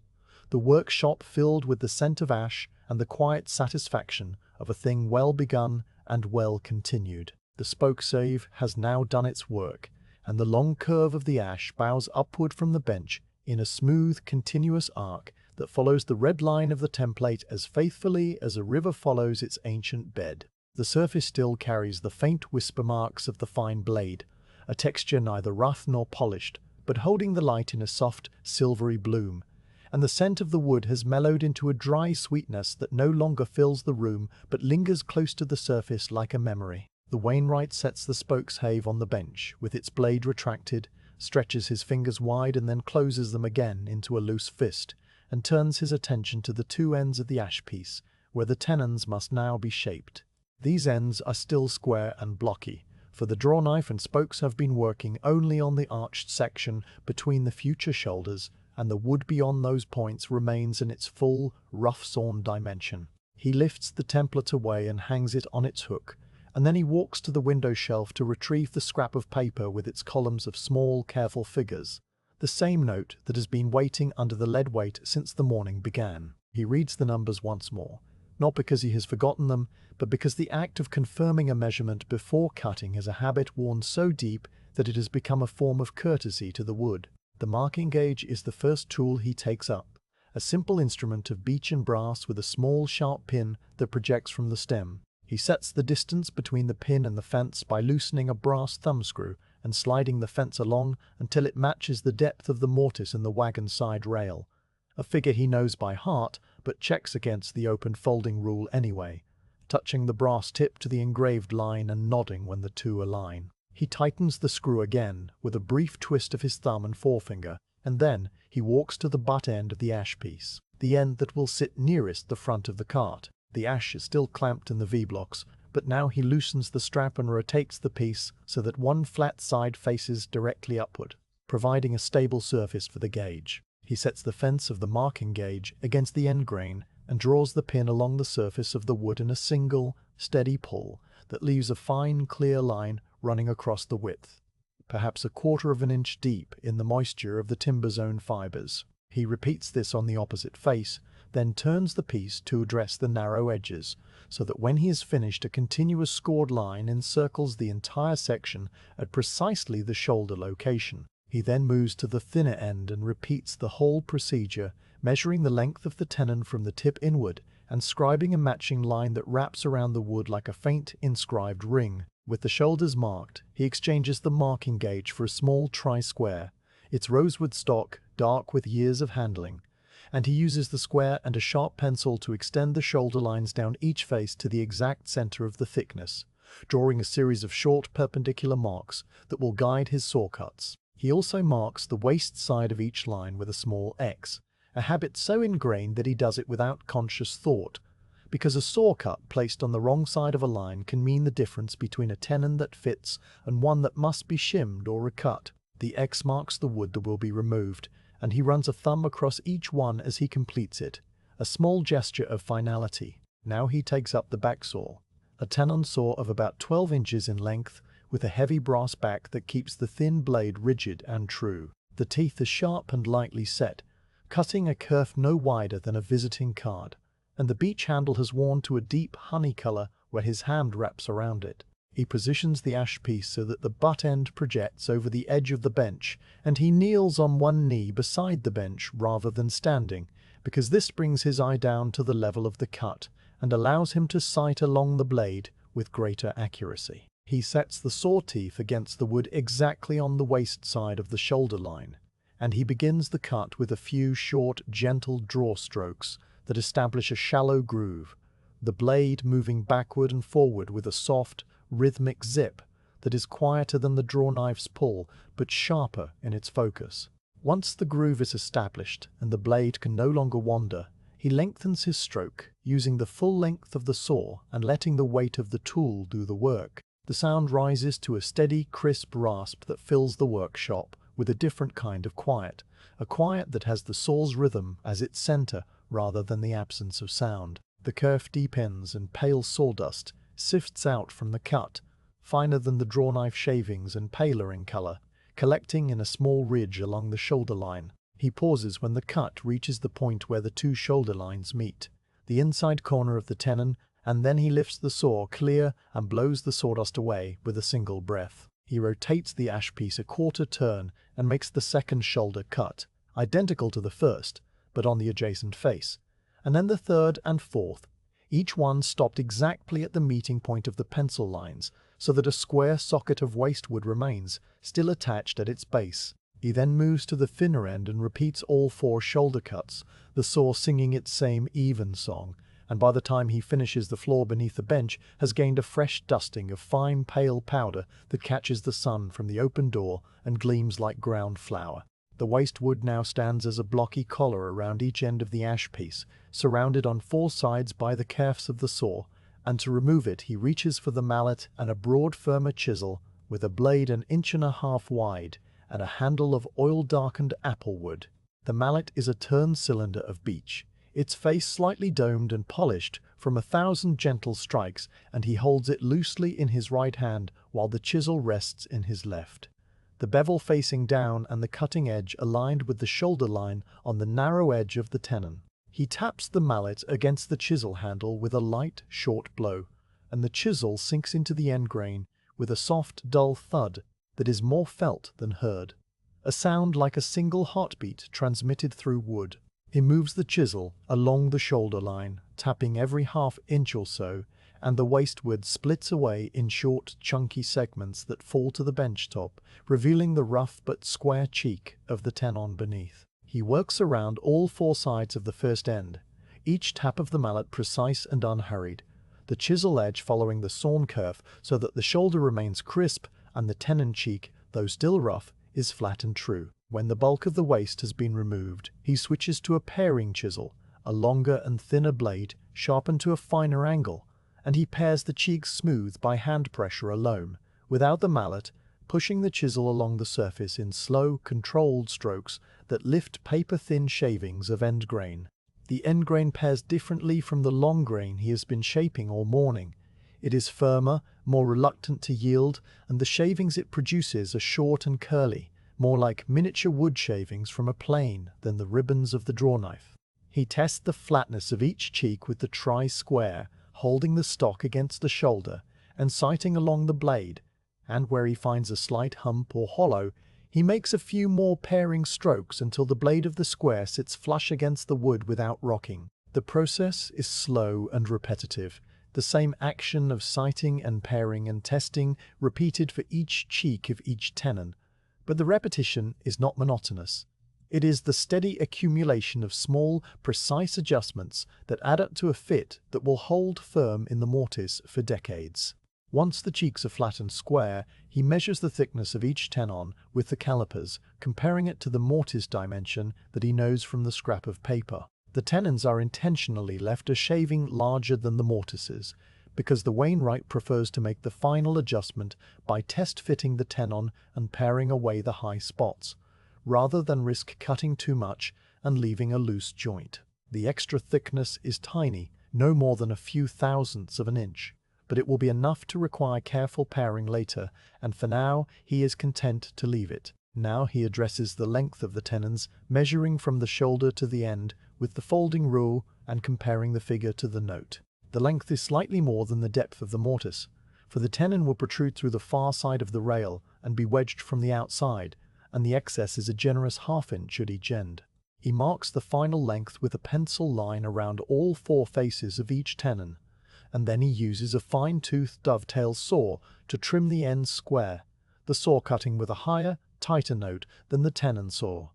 The workshop filled with the scent of ash and the quiet satisfaction of a thing well begun and well continued. The spokeshave has now done its work, and the long curve of the ash bows upward from the bench in a smooth, continuous arc that follows the red line of the template as faithfully as a river follows its ancient bed. The surface still carries the faint whisper marks of the fine blade, a texture neither rough nor polished, but holding the light in a soft, silvery bloom, and the scent of the wood has mellowed into a dry sweetness that no longer fills the room but lingers close to the surface like a memory. The wainwright sets the spokeshave on the bench, with its blade retracted, stretches his fingers wide and then closes them again into a loose fist, and turns his attention to the two ends of the ash piece, where the tenons must now be shaped. These ends are still square and blocky, for the drawknife and spokes have been working only on the arched section between the future shoulders, and the wood beyond those points remains in its full, rough-sawn dimension. He lifts the template away and hangs it on its hook, and then he walks to the window shelf to retrieve the scrap of paper with its columns of small, careful figures, the same note that has been waiting under the lead weight since the morning began. He reads the numbers once more, not because he has forgotten them, but because the act of confirming a measurement before cutting is a habit worn so deep that it has become a form of courtesy to the wood. The marking gauge is the first tool he takes up, a simple instrument of beech and brass with a small sharp pin that projects from the stem. He sets the distance between the pin and the fence by loosening a brass thumbscrew and sliding the fence along until it matches the depth of the mortise in the wagon side rail, a figure he knows by heart but checks against the open folding rule anyway, touching the brass tip to the engraved line and nodding when the two align. He tightens the screw again with a brief twist of his thumb and forefinger, and then he walks to the butt end of the ash piece, the end that will sit nearest the front of the cart. The ash is still clamped in the V-blocks, but now he loosens the strap and rotates the piece so that one flat side faces directly upward, providing a stable surface for the gauge. He sets the fence of the marking gauge against the end grain and draws the pin along the surface of the wood in a single, steady pull that leaves a fine, clear line running across the width, perhaps a quarter of an inch deep in the moisture of the timber zone fibers. He repeats this on the opposite face, then turns the piece to address the narrow edges, so that when he has finished, a continuous scored line encircles the entire section at precisely the shoulder location. He then moves to the thinner end and repeats the whole procedure, measuring the length of the tenon from the tip inward and scribing a matching line that wraps around the wood like a faint inscribed ring. With the shoulders marked, he exchanges the marking gauge for a small tri-square, its rosewood stock dark with years of handling, and he uses the square and a sharp pencil to extend the shoulder lines down each face to the exact center of the thickness, drawing a series of short perpendicular marks that will guide his saw cuts. He also marks the waist side of each line with a small X, a habit so ingrained that he does it without conscious thought, because a saw cut placed on the wrong side of a line can mean the difference between a tenon that fits and one that must be shimmed or recut. The X marks the wood that will be removed, and he runs a thumb across each one as he completes it, a small gesture of finality. Now he takes up the back saw, a tenon saw of about 12 inches in length, with a heavy brass back that keeps the thin blade rigid and true. The teeth are sharp and lightly set, cutting a kerf no wider than a visiting card, and the beech handle has worn to a deep honey color where his hand wraps around it. He positions the ash piece so that the butt end projects over the edge of the bench, and he kneels on one knee beside the bench rather than standing, because this brings his eye down to the level of the cut and allows him to sight along the blade with greater accuracy. He sets the saw teeth against the wood exactly on the waist side of the shoulder line, and he begins the cut with a few short, gentle draw strokes that establish a shallow groove, the blade moving backward and forward with a soft, rhythmic zip that is quieter than the drawknife's pull but sharper in its focus. Once the groove is established and the blade can no longer wander, he lengthens his stroke, using the full length of the saw and letting the weight of the tool do the work. The sound rises to a steady, crisp rasp that fills the workshop with a different kind of quiet, a quiet that has the saw's rhythm as its center rather than the absence of sound. The kerf deepens and pale sawdust sifts out from the cut, finer than the drawknife shavings and paler in color, collecting in a small ridge along the shoulder line. He pauses when the cut reaches the point where the two shoulder lines meet, the inside corner of the tenon, and then he lifts the saw clear and blows the sawdust away with a single breath. He rotates the ash piece a quarter turn and makes the second shoulder cut, identical to the first, but on the adjacent face, and then the third and fourth, each one stopped exactly at the meeting point of the pencil lines, so that a square socket of wastewood remains, still attached at its base. He then moves to the thinner end and repeats all 4 shoulder cuts, the saw singing its same even song, and by the time he finishes, the floor beneath the bench has gained a fresh dusting of fine pale powder that catches the sun from the open door and gleams like ground flour. The wastewood now stands as a blocky collar around each end of the ash piece, surrounded on 4 sides by the kerfs of the saw, and to remove it he reaches for the mallet and a broad, firmer chisel with a blade 1.5 inches wide and a handle of oil-darkened applewood. The mallet is a turned cylinder of beech, its face slightly domed and polished from 1,000 gentle strikes, and he holds it loosely in his right hand while the chisel rests in his left, the bevel facing down and the cutting edge aligned with the shoulder line on the narrow edge of the tenon. He taps the mallet against the chisel handle with a light, short blow, and the chisel sinks into the end grain with a soft, dull thud that is more felt than heard, a sound like a single heartbeat transmitted through wood. He moves the chisel along the shoulder line, tapping every half inch or so, and the wastewood splits away in short, chunky segments that fall to the bench top, revealing the rough but square cheek of the tenon beneath. He works around all 4 sides of the first end, each tap of the mallet precise and unhurried, the chisel edge following the sawn kerf so that the shoulder remains crisp and the tenon cheek, though still rough, is flat and true. When the bulk of the waste has been removed, he switches to a paring chisel, a longer and thinner blade sharpened to a finer angle, and he pares the cheeks smooth by hand pressure alone, without the mallet, pushing the chisel along the surface in slow, controlled strokes that lift paper-thin shavings of end grain. The end grain pairs differently from the long grain he has been shaping all morning. It is firmer, more reluctant to yield, and the shavings it produces are short and curly, more like miniature wood shavings from a plane than the ribbons of the drawknife. He tests the flatness of each cheek with the tri-square, holding the stock against the shoulder and sighting along the blade, and where he finds a slight hump or hollow, he makes a few more pairing strokes until the blade of the square sits flush against the wood without rocking. The process is slow and repetitive, the same action of sighting and pairing and testing repeated for each cheek of each tenon, but the repetition is not monotonous. It is the steady accumulation of small, precise adjustments that add up to a fit that will hold firm in the mortise for decades. Once the cheeks are flat and square, he measures the thickness of each tenon with the calipers, comparing it to the mortise dimension that he knows from the scrap of paper. The tenons are intentionally left a shaving larger than the mortises, because the wainwright prefers to make the final adjustment by test-fitting the tenon and paring away the high spots, rather than risk cutting too much and leaving a loose joint. The extra thickness is tiny, no more than a few thousandths of an inch, but it will be enough to require careful paring later, and for now he is content to leave it. Now he addresses the length of the tenons, measuring from the shoulder to the end with the folding rule and comparing the figure to the note. The length is slightly more than the depth of the mortise, for the tenon will protrude through the far side of the rail and be wedged from the outside, and the excess is a generous half-inch at each end. He marks the final length with a pencil line around all four faces of each tenon, and then he uses a fine-toothed dovetail saw to trim the ends square, the saw cutting with a higher, tighter note than the tenon saw,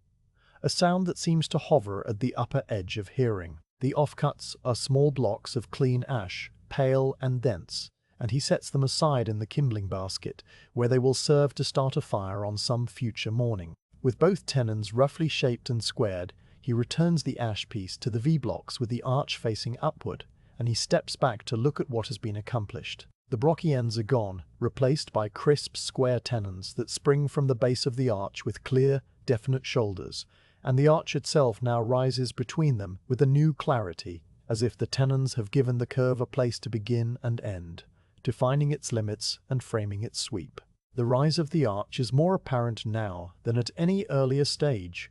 a sound that seems to hover at the upper edge of hearing. The offcuts are small blocks of clean ash, pale and dense, and he sets them aside in the kindling basket, where they will serve to start a fire on some future morning. With both tenons roughly shaped and squared, he returns the ash piece to the V-blocks with the arch facing upward, and he steps back to look at what has been accomplished. The brocky ends are gone, replaced by crisp square tenons that spring from the base of the arch with clear, definite shoulders, and the arch itself now rises between them with a new clarity, as if the tenons have given the curve a place to begin and end, defining its limits and framing its sweep. The rise of the arch is more apparent now than at any earlier stage.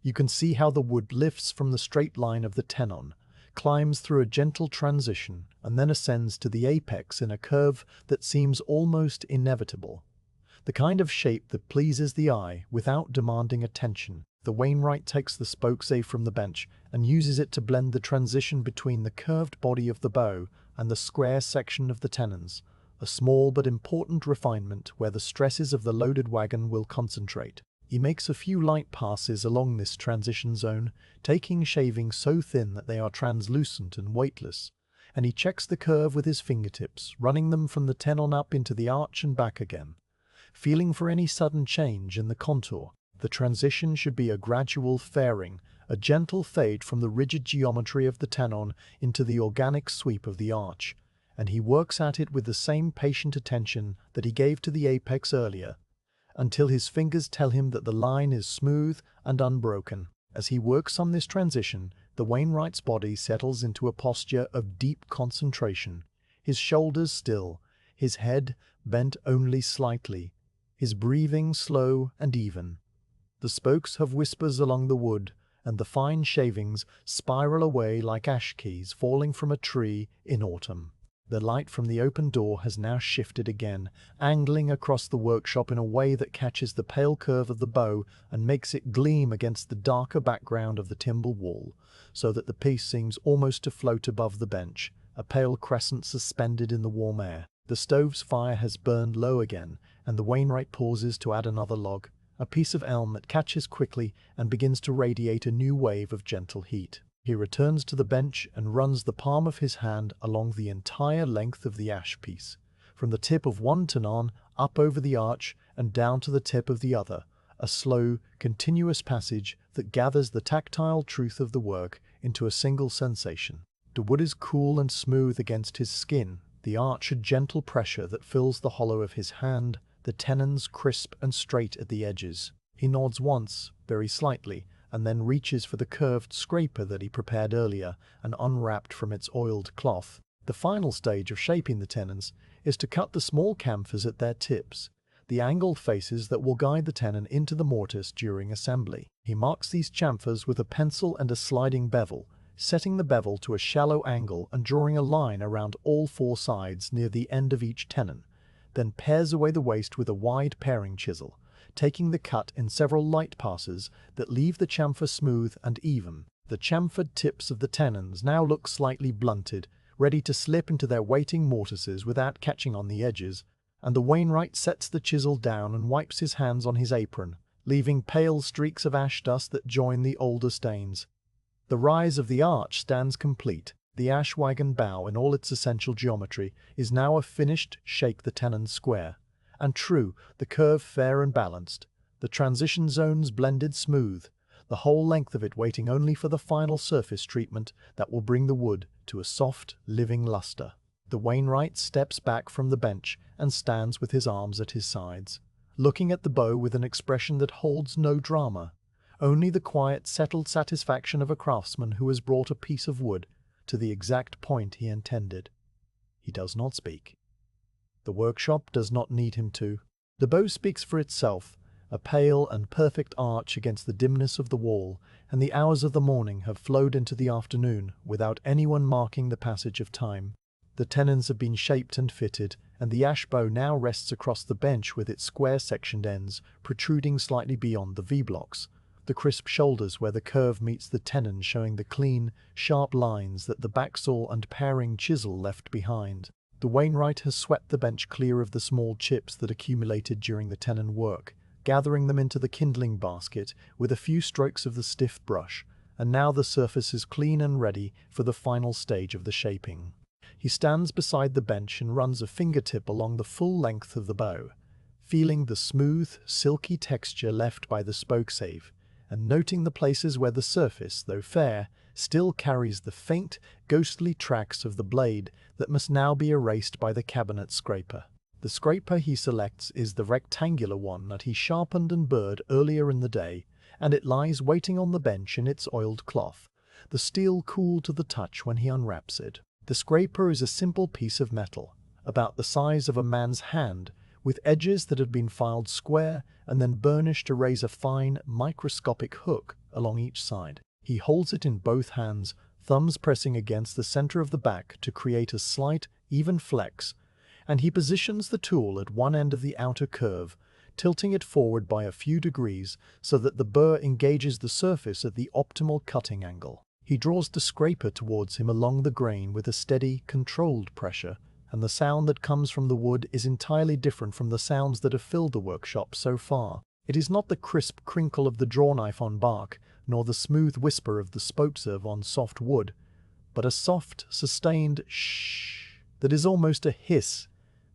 You can see how the wood lifts from the straight line of the tenon, climbs through a gentle transition, and then ascends to the apex in a curve that seems almost inevitable. The kind of shape that pleases the eye without demanding attention. The wainwright takes the spokeshave from the bench and uses it to blend the transition between the curved body of the bow and the square section of the tenons, a small but important refinement where the stresses of the loaded wagon will concentrate. He makes a few light passes along this transition zone, taking shavings so thin that they are translucent and weightless, and he checks the curve with his fingertips, running them from the tenon up into the arch and back again, feeling for any sudden change in the contour. The transition should be a gradual fairing, a gentle fade from the rigid geometry of the tenon into the organic sweep of the arch, and he works at it with the same patient attention that he gave to the apex earlier, until his fingers tell him that the line is smooth and unbroken. As he works on this transition, the wainwright's body settles into a posture of deep concentration, his shoulders still, his head bent only slightly, his breathing slow and even. The spokes have whispers along the wood, and the fine shavings spiral away like ash keys falling from a tree in autumn. The light from the open door has now shifted again, angling across the workshop in a way that catches the pale curve of the bow and makes it gleam against the darker background of the timber wall, so that the piece seems almost to float above the bench, a pale crescent suspended in the warm air. The stove's fire has burned low again, and the wainwright pauses to add another log, a piece of elm that catches quickly and begins to radiate a new wave of gentle heat. He returns to the bench and runs the palm of his hand along the entire length of the ash piece, from the tip of one tenon up over the arch and down to the tip of the other, a slow, continuous passage that gathers the tactile truth of the work into a single sensation. The wood is cool and smooth against his skin, the arch a gentle pressure that fills the hollow of his hand, the tenons crisp and straight at the edges. He nods once, very slightly, and then reaches for the curved scraper that he prepared earlier and unwrapped from its oiled cloth. The final stage of shaping the tenons is to cut the small chamfers at their tips, the angled faces that will guide the tenon into the mortise during assembly. He marks these chamfers with a pencil and a sliding bevel, setting the bevel to a shallow angle and drawing a line around all four sides near the end of each tenon, then pares away the waste with a wide paring chisel, taking the cut in several light passes that leave the chamfer smooth and even. The chamfered tips of the tenons now look slightly blunted, ready to slip into their waiting mortises without catching on the edges, and the wainwright sets the chisel down and wipes his hands on his apron, leaving pale streaks of ash dust that join the older stains. The rise of the arch stands complete. The ash wagon bow in all its essential geometry is now a finished shake the tenon square. And true, the curve fair and balanced, the transition zones blended smooth, the whole length of it waiting only for the final surface treatment that will bring the wood to a soft, living luster. The wainwright steps back from the bench and stands with his arms at his sides, looking at the bow with an expression that holds no drama, only the quiet, settled satisfaction of a craftsman who has brought a piece of wood to the exact point he intended. He does not speak. The workshop does not need him to. The bow speaks for itself, a pale and perfect arch against the dimness of the wall, and the hours of the morning have flowed into the afternoon without anyone marking the passage of time. The tenons have been shaped and fitted, and the ash bow now rests across the bench with its square-sectioned ends protruding slightly beyond the V-blocks, the crisp shoulders where the curve meets the tenon showing the clean, sharp lines that the backsaw and paring chisel left behind. The wainwright has swept the bench clear of the small chips that accumulated during the tenon work, gathering them into the kindling basket with a few strokes of the stiff brush, and now the surface is clean and ready for the final stage of the shaping. He stands beside the bench and runs a fingertip along the full length of the bow, feeling the smooth, silky texture left by the spokeshave, and noting the places where the surface, though fair, still carries the faint, ghostly tracks of the blade that must now be erased by the cabinet scraper. The scraper he selects is the rectangular one that he sharpened and burred earlier in the day, and it lies waiting on the bench in its oiled cloth, the steel cool to the touch when he unwraps it. The scraper is a simple piece of metal, about the size of a man's hand, with edges that have been filed square and then burnished to raise a fine, microscopic hook along each side. He holds it in both hands, thumbs pressing against the center of the back to create a slight, even flex, and he positions the tool at one end of the outer curve, tilting it forward by a few degrees so that the burr engages the surface at the optimal cutting angle. He draws the scraper towards him along the grain with a steady, controlled pressure, and the sound that comes from the wood is entirely different from the sounds that have filled the workshop so far. It is not the crisp crinkle of the drawknife on bark, nor the smooth whisper of the spokeshave on soft wood, but a soft, sustained shh that is almost a hiss,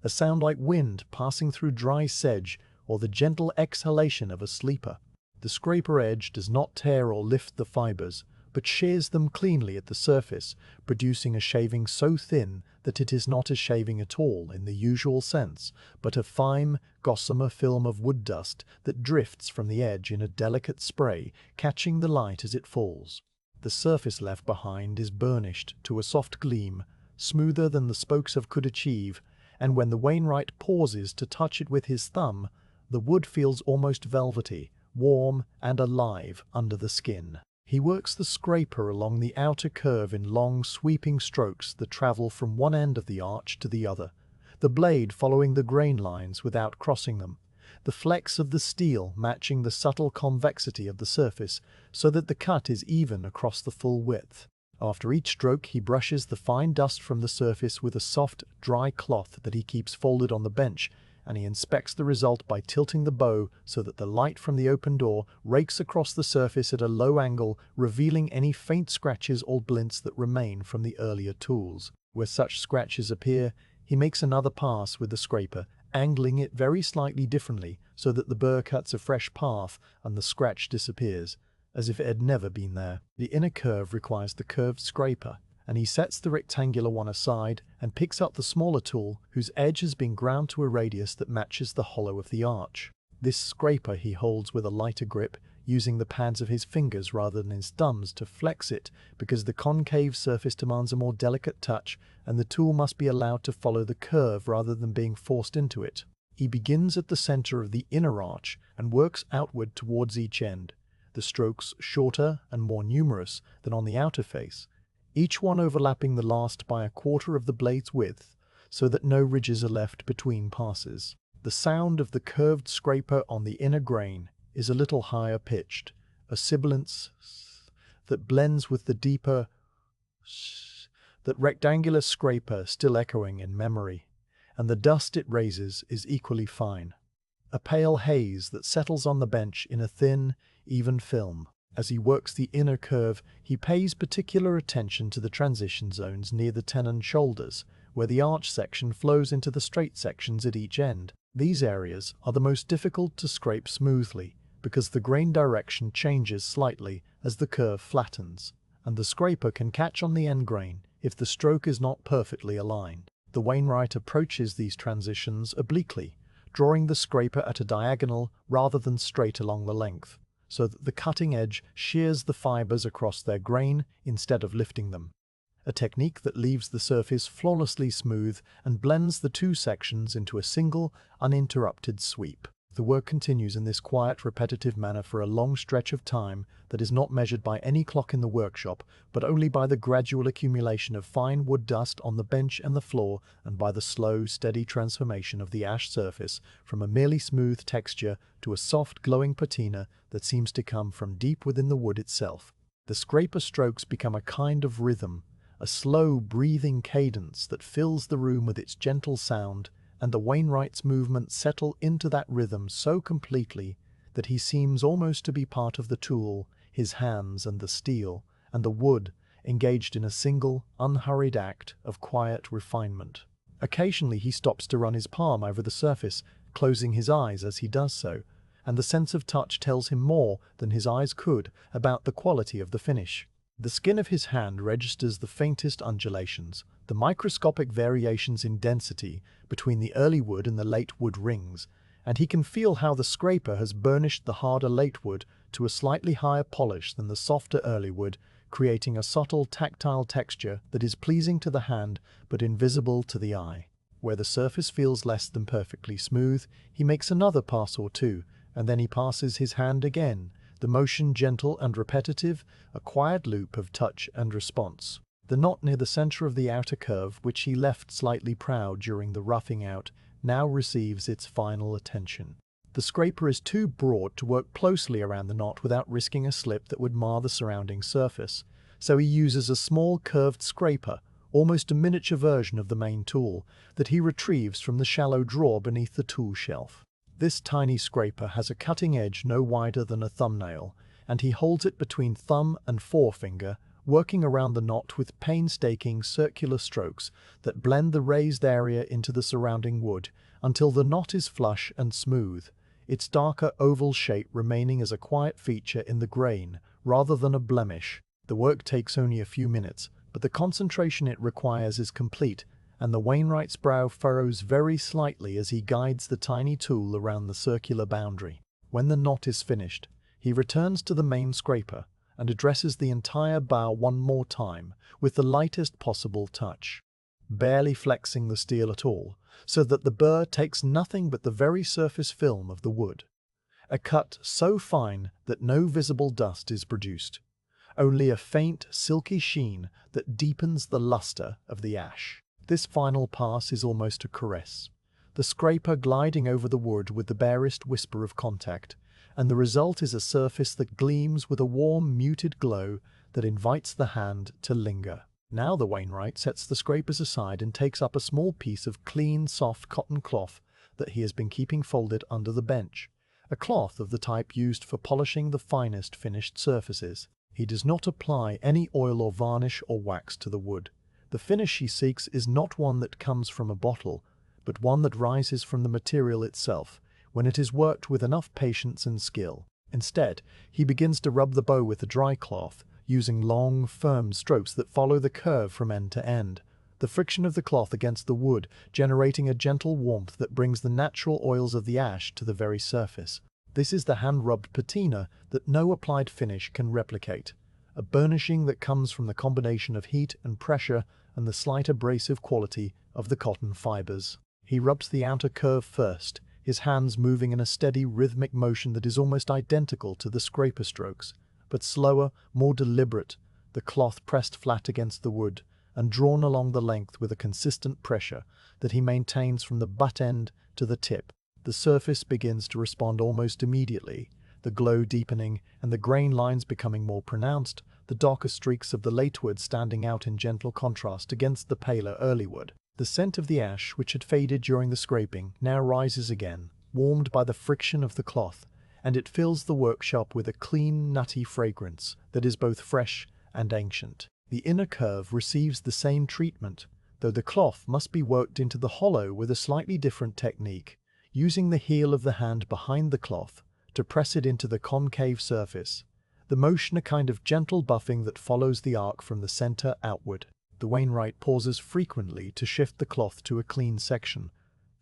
a sound like wind passing through dry sedge or the gentle exhalation of a sleeper. The scraper edge does not tear or lift the fibers, but shears them cleanly at the surface, producing a shaving so thin that it is not a shaving at all in the usual sense, but a fine, gossamer film of wood dust that drifts from the edge in a delicate spray, catching the light as it falls. The surface left behind is burnished to a soft gleam, smoother than the spokeshave could achieve, and when the wainwright pauses to touch it with his thumb, the wood feels almost velvety, warm and alive under the skin. He works the scraper along the outer curve in long, sweeping strokes that travel from one end of the arch to the other, the blade following the grain lines without crossing them, the flex of the steel matching the subtle convexity of the surface so that the cut is even across the full width. After each stroke, he brushes the fine dust from the surface with a soft, dry cloth that he keeps folded on the bench, and he inspects the result by tilting the bow so that the light from the open door rakes across the surface at a low angle, revealing any faint scratches or glints that remain from the earlier tools. Where such scratches appear, he makes another pass with the scraper, angling it very slightly differently so that the burr cuts a fresh path and the scratch disappears, as if it had never been there. The inner curve requires the curved scraper, and he sets the rectangular one aside and picks up the smaller tool whose edge has been ground to a radius that matches the hollow of the arch. This scraper he holds with a lighter grip, using the pads of his fingers rather than his thumbs to flex it, because the concave surface demands a more delicate touch and the tool must be allowed to follow the curve rather than being forced into it. He begins at the center of the inner arch and works outward towards each end, the strokes shorter and more numerous than on the outer face, each one overlapping the last by a quarter of the blade's width, so that no ridges are left between passes. The sound of the curved scraper on the inner grain is a little higher pitched, a sibilant that blends with the deeper that rectangular scraper still echoing in memory, and the dust it raises is equally fine, a pale haze that settles on the bench in a thin, even film. As he works the inner curve, he pays particular attention to the transition zones near the tenon shoulders, where the arch section flows into the straight sections at each end. These areas are the most difficult to scrape smoothly, because the grain direction changes slightly as the curve flattens, and the scraper can catch on the end grain if the stroke is not perfectly aligned. The wainwright approaches these transitions obliquely, drawing the scraper at a diagonal rather than straight along the length, so that the cutting edge shears the fibers across their grain instead of lifting them, a technique that leaves the surface flawlessly smooth and blends the two sections into a single, uninterrupted sweep. The work continues in this quiet, repetitive manner for a long stretch of time that is not measured by any clock in the workshop, but only by the gradual accumulation of fine wood dust on the bench and the floor, and by the slow, steady transformation of the ash surface from a merely smooth texture to a soft, glowing patina that seems to come from deep within the wood itself. The scraper strokes become a kind of rhythm, a slow, breathing cadence that fills the room with its gentle sound, and the wainwright's movements settle into that rhythm so completely that he seems almost to be part of the tool, his hands and the steel, and the wood, engaged in a single, unhurried act of quiet refinement. Occasionally he stops to run his palm over the surface, closing his eyes as he does so, and the sense of touch tells him more than his eyes could about the quality of the finish. The skin of his hand registers the faintest undulations, the microscopic variations in density between the early wood and the late wood rings, and he can feel how the scraper has burnished the harder late wood to a slightly higher polish than the softer early wood, creating a subtle tactile texture that is pleasing to the hand but invisible to the eye. Where the surface feels less than perfectly smooth, he makes another pass or two, and then he passes his hand again, the motion gentle and repetitive, a quiet loop of touch and response. The knot near the center of the outer curve, which he left slightly proud during the roughing out, now receives its final attention. The scraper is too broad to work closely around the knot without risking a slip that would mar the surrounding surface, so he uses a small curved scraper, almost a miniature version of the main tool, that he retrieves from the shallow drawer beneath the tool shelf. This tiny scraper has a cutting edge no wider than a thumbnail, and he holds it between thumb and forefinger, working around the knot with painstaking circular strokes that blend the raised area into the surrounding wood until the knot is flush and smooth, its darker oval shape remaining as a quiet feature in the grain rather than a blemish. The work takes only a few minutes, but the concentration it requires is complete, and the wainwright's brow furrows very slightly as he guides the tiny tool around the circular boundary. When the knot is finished, he returns to the main scraper and addresses the entire bow one more time with the lightest possible touch, barely flexing the steel at all, so that the burr takes nothing but the very surface film of the wood. A cut so fine that no visible dust is produced, only a faint, silky sheen that deepens the luster of the ash. This final pass is almost a caress, the scraper gliding over the wood with the barest whisper of contact, and the result is a surface that gleams with a warm, muted glow that invites the hand to linger. Now the wainwright sets the scrapers aside and takes up a small piece of clean, soft cotton cloth that he has been keeping folded under the bench, a cloth of the type used for polishing the finest finished surfaces. He does not apply any oil or varnish or wax to the wood. The finish he seeks is not one that comes from a bottle, but one that rises from the material itself, when it is worked with enough patience and skill. Instead, he begins to rub the bow with a dry cloth, using long, firm strokes that follow the curve from end to end. The friction of the cloth against the wood generating a gentle warmth that brings the natural oils of the ash to the very surface. This is the hand-rubbed patina that no applied finish can replicate, a burnishing that comes from the combination of heat and pressure and the slight abrasive quality of the cotton fibers. He rubs the outer curve first, his hands moving in a steady rhythmic motion that is almost identical to the scraper strokes, but slower, more deliberate, the cloth pressed flat against the wood and drawn along the length with a consistent pressure that he maintains from the butt end to the tip. The surface begins to respond almost immediately, the glow deepening and the grain lines becoming more pronounced, the darker streaks of the late wood standing out in gentle contrast against the paler early wood. The scent of the ash, which had faded during the scraping, now rises again, warmed by the friction of the cloth, and it fills the workshop with a clean, nutty fragrance that is both fresh and ancient. The inner curve receives the same treatment, though the cloth must be worked into the hollow with a slightly different technique, using the heel of the hand behind the cloth to press it into the concave surface, the motion a kind of gentle buffing that follows the arc from the center outward. The wainwright pauses frequently to shift the cloth to a clean section,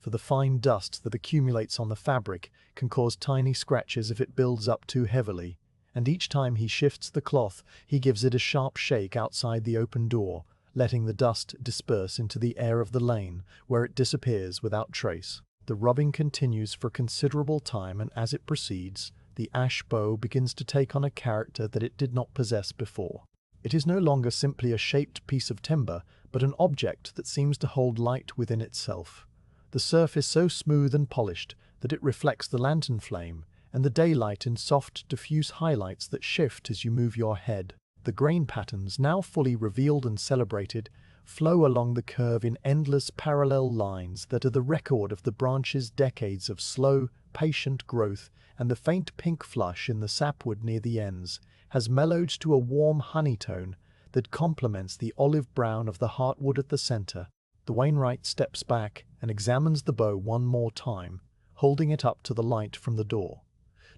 for the fine dust that accumulates on the fabric can cause tiny scratches if it builds up too heavily, and each time he shifts the cloth, he gives it a sharp shake outside the open door, letting the dust disperse into the air of the lane, where it disappears without trace. The rubbing continues for considerable time, and as it proceeds, the ash bow begins to take on a character that it did not possess before. It is no longer simply a shaped piece of timber, but an object that seems to hold light within itself. The surface so smooth and polished that it reflects the lantern flame and the daylight in soft, diffuse highlights that shift as you move your head. The grain patterns, now fully revealed and celebrated, flow along the curve in endless parallel lines that are the record of the branch's decades of slow, patient growth, and the faint pink flush in the sapwood near the ends has mellowed to a warm honey tone that complements the olive brown of the heartwood at the center. The wainwright steps back and examines the bow one more time, holding it up to the light from the door,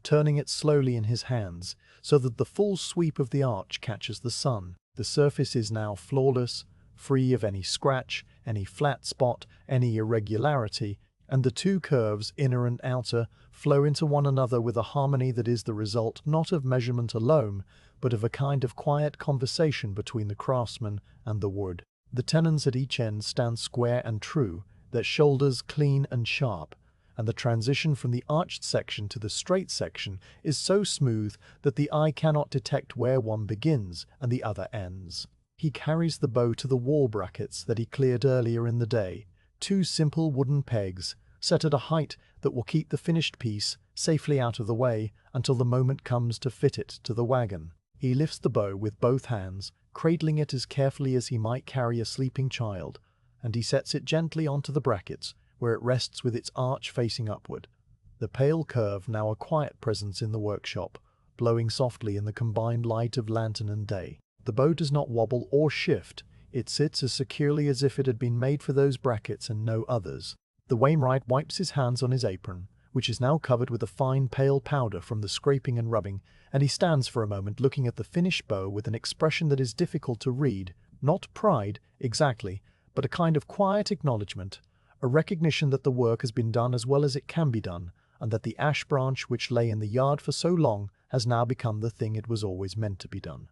turning it slowly in his hands so that the full sweep of the arch catches the sun. The surface is now flawless, free of any scratch, any flat spot, any irregularity, and the two curves, inner and outer, flow into one another with a harmony that is the result not of measurement alone, but of a kind of quiet conversation between the craftsman and the wood. The tenons at each end stand square and true, their shoulders clean and sharp, and the transition from the arched section to the straight section is so smooth that the eye cannot detect where one begins and the other ends. He carries the bow to the wall brackets that he cleared earlier in the day, two simple wooden pegs, set at a height that will keep the finished piece safely out of the way until the moment comes to fit it to the wagon. He lifts the bow with both hands, cradling it as carefully as he might carry a sleeping child, and he sets it gently onto the brackets, where it rests with its arch facing upward. The pale curve now a quiet presence in the workshop, blowing softly in the combined light of lantern and day. The bow does not wobble or shift, it sits as securely as if it had been made for those brackets and no others. The wainwright wipes his hands on his apron, which is now covered with a fine pale powder from the scraping and rubbing, and he stands for a moment looking at the finished bow with an expression that is difficult to read, not pride, exactly, but a kind of quiet acknowledgement, a recognition that the work has been done as well as it can be done, and that the ash branch which lay in the yard for so long has now become the thing it was always meant to be done.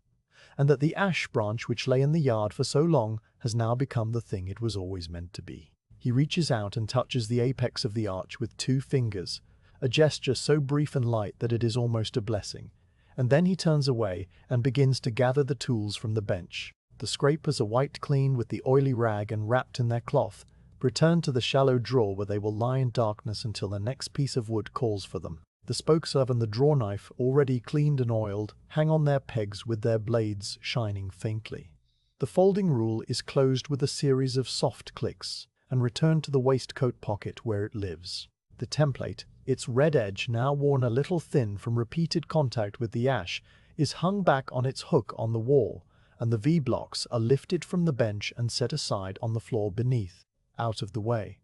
And that the ash branch which lay in the yard for so long has now become the thing it was always meant to be. He reaches out and touches the apex of the arch with 2 fingers, a gesture so brief and light that it is almost a blessing, and then he turns away and begins to gather the tools from the bench. The scrapers are wiped clean with the oily rag and wrapped in their cloth, returned to the shallow drawer where they will lie in darkness until the next piece of wood calls for them. The spokeshave and the drawknife, already cleaned and oiled, hang on their pegs with their blades shining faintly. The folding rule is closed with a series of soft clicks, and returned to the waistcoat pocket where it lives. The template, its red edge now worn a little thin from repeated contact with the ash, is hung back on its hook on the wall, and the V-blocks are lifted from the bench and set aside on the floor beneath, out of the way.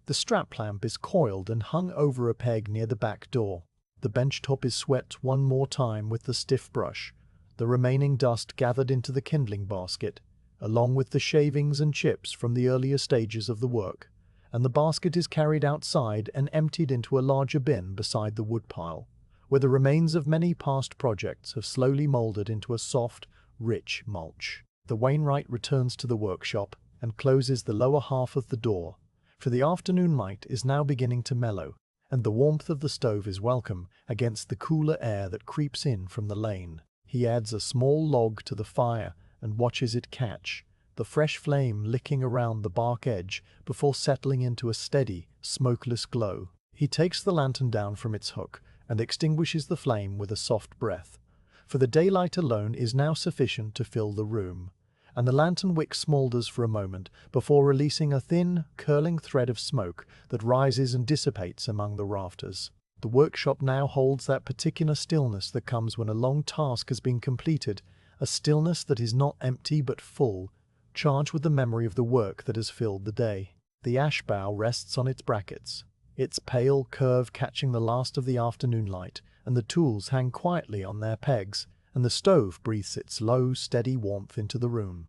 The strap lamp is coiled and hung over a peg near the back door. The bench top is swept one more time with the stiff brush. the remaining dust gathered into the kindling basket, along with the shavings and chips from the earlier stages of the work, and the basket is carried outside and emptied into a larger bin beside the woodpile, where the remains of many past projects have slowly molded into a soft, rich mulch. The wainwright returns to the workshop and closes the lower half of the door, for the afternoon light is now beginning to mellow, and the warmth of the stove is welcome against the cooler air that creeps in from the lane. He adds a small log to the fire and watches it catch, the fresh flame licking around the bark edge before settling into a steady, smokeless glow. He takes the lantern down from its hook and extinguishes the flame with a soft breath, for the daylight alone is now sufficient to fill the room, and the lantern wick smoulders for a moment before releasing a thin, curling thread of smoke that rises and dissipates among the rafters. The workshop now holds that particular stillness that comes when a long task has been completed, a stillness that is not empty but full, charged with the memory of the work that has filled the day. The ash bough rests on its brackets, its pale curve catching the last of the afternoon light, and the tools hang quietly on their pegs, and the stove breathes its low, steady warmth into the room.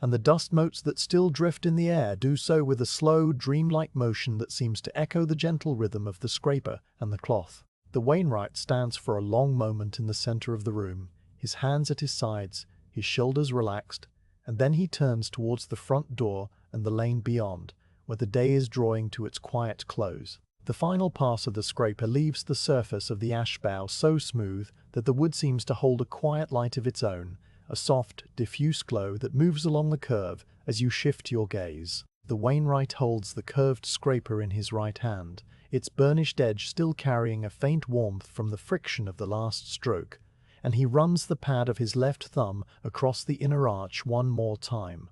And the dust motes that still drift in the air do so with a slow, dreamlike motion that seems to echo the gentle rhythm of the scraper and the cloth. The wainwright stands for a long moment in the center of the room, his hands at his sides, his shoulders relaxed, and then he turns towards the front door and the lane beyond, where the day is drawing to its quiet close. The final pass of the scraper leaves the surface of the ash bough so smooth that the wood seems to hold a quiet light of its own, a soft, diffuse glow that moves along the curve as you shift your gaze. The wainwright holds the curved scraper in his right hand, its burnished edge still carrying a faint warmth from the friction of the last stroke, and he runs the pad of his left thumb across the inner arch one more time,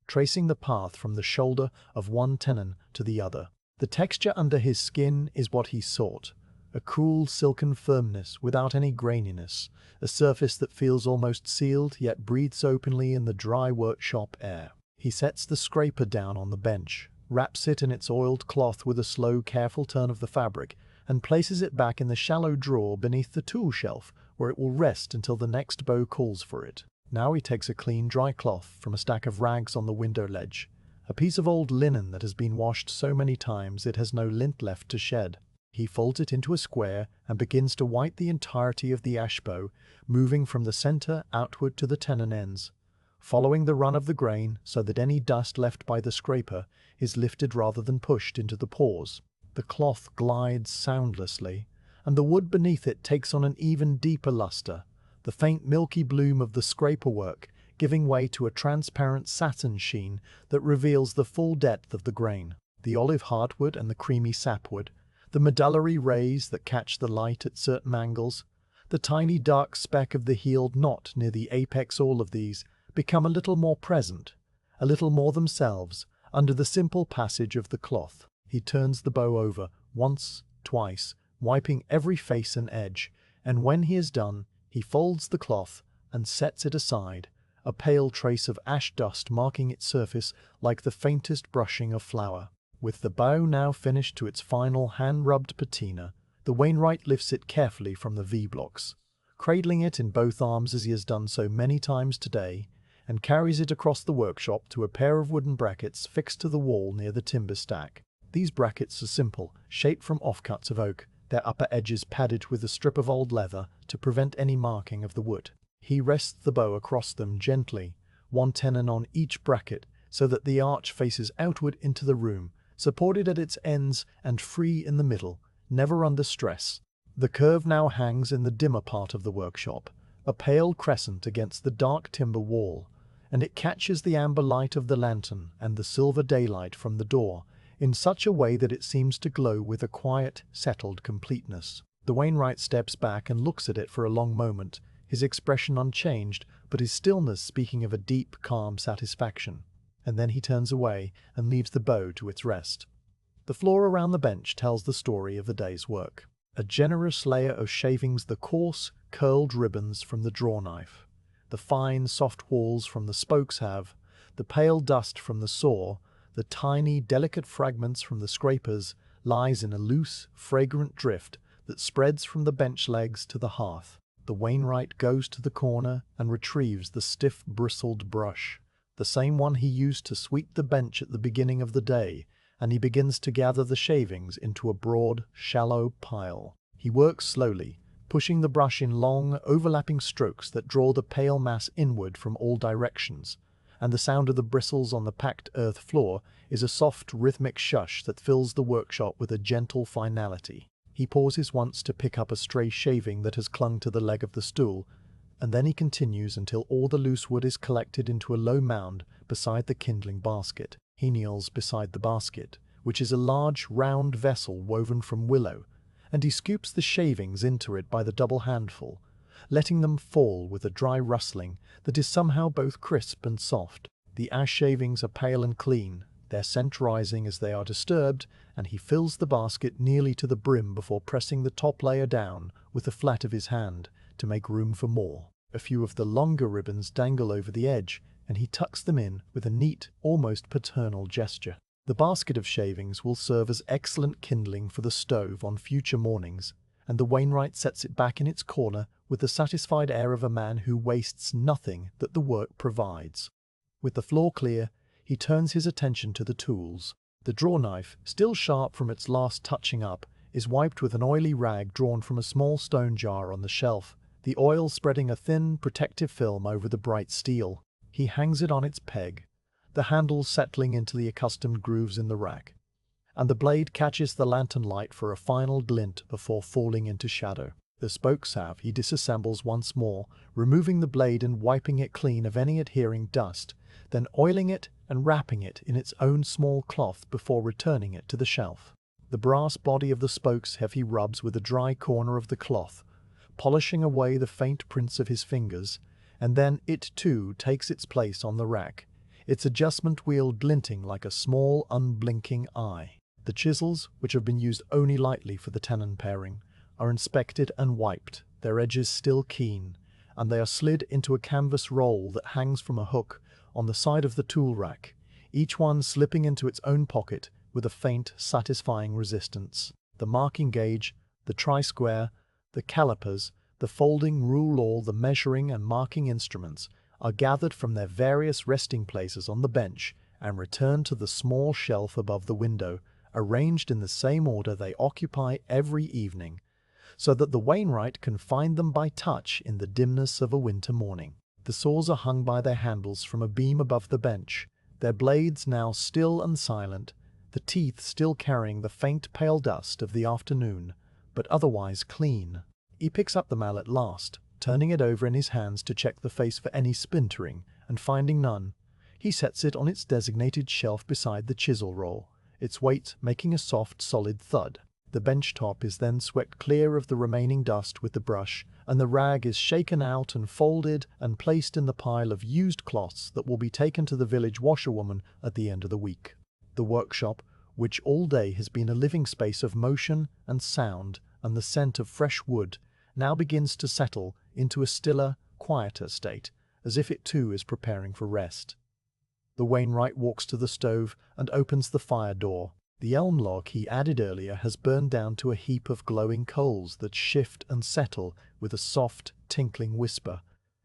tracing the path from the shoulder of one tenon to the other. The texture under his skin is what he sought, a cool, silken firmness without any graininess, a surface that feels almost sealed yet breathes openly in the dry workshop air. He sets the scraper down on the bench, wraps it in its oiled cloth with a slow, careful turn of the fabric, and places it back in the shallow drawer beneath the tool shelf, where it will rest until the next bow calls for it. Now he takes a clean, dry cloth from a stack of rags on the window ledge, a piece of old linen that has been washed so many times it has no lint left to shed. He folds it into a square and begins to wipe the entirety of the ash bow, moving from the center outward to the tenon ends, following the run of the grain so that any dust left by the scraper is lifted rather than pushed into the pores. The cloth glides soundlessly, and the wood beneath it takes on an even deeper luster, the faint milky bloom of the scraper work giving way to a transparent satin sheen that reveals the full depth of the grain. The olive heartwood and the creamy sapwood, the medullary rays that catch the light at certain angles, the tiny dark speck of the healed knot near the apex, all of these become a little more present, a little more themselves, under the simple passage of the cloth. He turns the bow over once, twice, wiping every face and edge, and when he is done, he folds the cloth and sets it aside, a pale trace of ash dust marking its surface like the faintest brushing of flour. With the bow now finished to its final hand-rubbed patina, the wainwright lifts it carefully from the V-blocks, cradling it in both arms as he has done so many times today, and carries it across the workshop to a pair of wooden brackets fixed to the wall near the timber stack. These brackets are simple, shaped from offcuts of oak, their upper edges padded with a strip of old leather to prevent any marking of the wood. He rests the bow across them gently, one tenon on each bracket, so that the arch faces outward into the room, supported at its ends and free in the middle, never under stress. The curve now hangs in the dimmer part of the workshop, a pale crescent against the dark timber wall, and it catches the amber light of the lantern and the silver daylight from the door in such a way that it seems to glow with a quiet, settled completeness. The wainwright steps back and looks at it for a long moment, his expression unchanged, but his stillness speaking of a deep, calm satisfaction. And then he turns away and leaves the bow to its rest. The floor around the bench tells the story of the day's work. A generous layer of shavings, the coarse, curled ribbons from the drawknife, the fine, soft walls from the spokeshave, the pale dust from the saw, the tiny, delicate fragments from the scrapers, lies in a loose, fragrant drift that spreads from the bench legs to the hearth. The wainwright goes to the corner and retrieves the stiff bristled brush, the same one he used to sweep the bench at the beginning of the day, and he begins to gather the shavings into a broad, shallow pile. He works slowly, pushing the brush in long, overlapping strokes that draw the pale mass inward from all directions, and the sound of the bristles on the packed earth floor is a soft, rhythmic shush that fills the workshop with a gentle finality. He pauses once to pick up a stray shaving that has clung to the leg of the stool, and then he continues until all the loose wood is collected into a low mound beside the kindling basket. He kneels beside the basket, which is a large, round vessel woven from willow, and he scoops the shavings into it by the double handful, letting them fall with a dry rustling that is somehow both crisp and soft. The ash shavings are pale and clean, their scent rising as they are disturbed, and he fills the basket nearly to the brim before pressing the top layer down with the flat of his hand to make room for more. A few of the longer ribbons dangle over the edge, and he tucks them in with a neat, almost paternal gesture. The basket of shavings will serve as excellent kindling for the stove on future mornings, and the wainwright sets it back in its corner with the satisfied air of a man who wastes nothing that the work provides. With the floor clear, he turns his attention to the tools. The drawknife, still sharp from its last touching up, is wiped with an oily rag drawn from a small stone jar on the shelf, the oil spreading a thin, protective film over the bright steel. He hangs it on its peg, the handle settling into the accustomed grooves in the rack, and the blade catches the lantern light for a final glint before falling into shadow. The spokeshave he disassembles once more, removing the blade and wiping it clean of any adhering dust, then oiling it and wrapping it in its own small cloth before returning it to the shelf. The brass body of the spokeshave he rubs with a dry corner of the cloth, polishing away the faint prints of his fingers, and then it too takes its place on the rack, its adjustment wheel glinting like a small, unblinking eye. The chisels, which have been used only lightly for the tenon paring, are inspected and wiped, their edges still keen, and they are slid into a canvas roll that hangs from a hook on the side of the tool rack, each one slipping into its own pocket with a faint, satisfying resistance. The marking gauge, the tri-square, the calipers, the folding rule awl, the measuring and marking instruments are gathered from their various resting places on the bench and returned to the small shelf above the window, arranged in the same order they occupy every evening, so that the wainwright can find them by touch in the dimness of a winter morning. The saws are hung by their handles from a beam above the bench, their blades now still and silent, the teeth still carrying the faint pale dust of the afternoon, but otherwise clean. He picks up the mallet last, turning it over in his hands to check the face for any splintering, and finding none, he sets it on its designated shelf beside the chisel roll, its weight making a soft, solid thud. The bench top is then swept clear of the remaining dust with the brush, and the rag is shaken out and folded and placed in the pile of used cloths that will be taken to the village washerwoman at the end of the week. The workshop, which all day has been a living space of motion and sound and the scent of fresh wood, now begins to settle into a stiller, quieter state, as if it too is preparing for rest. The wainwright walks to the stove and opens the fire door. The elm log he added earlier has burned down to a heap of glowing coals that shift and settle with a soft, tinkling whisper,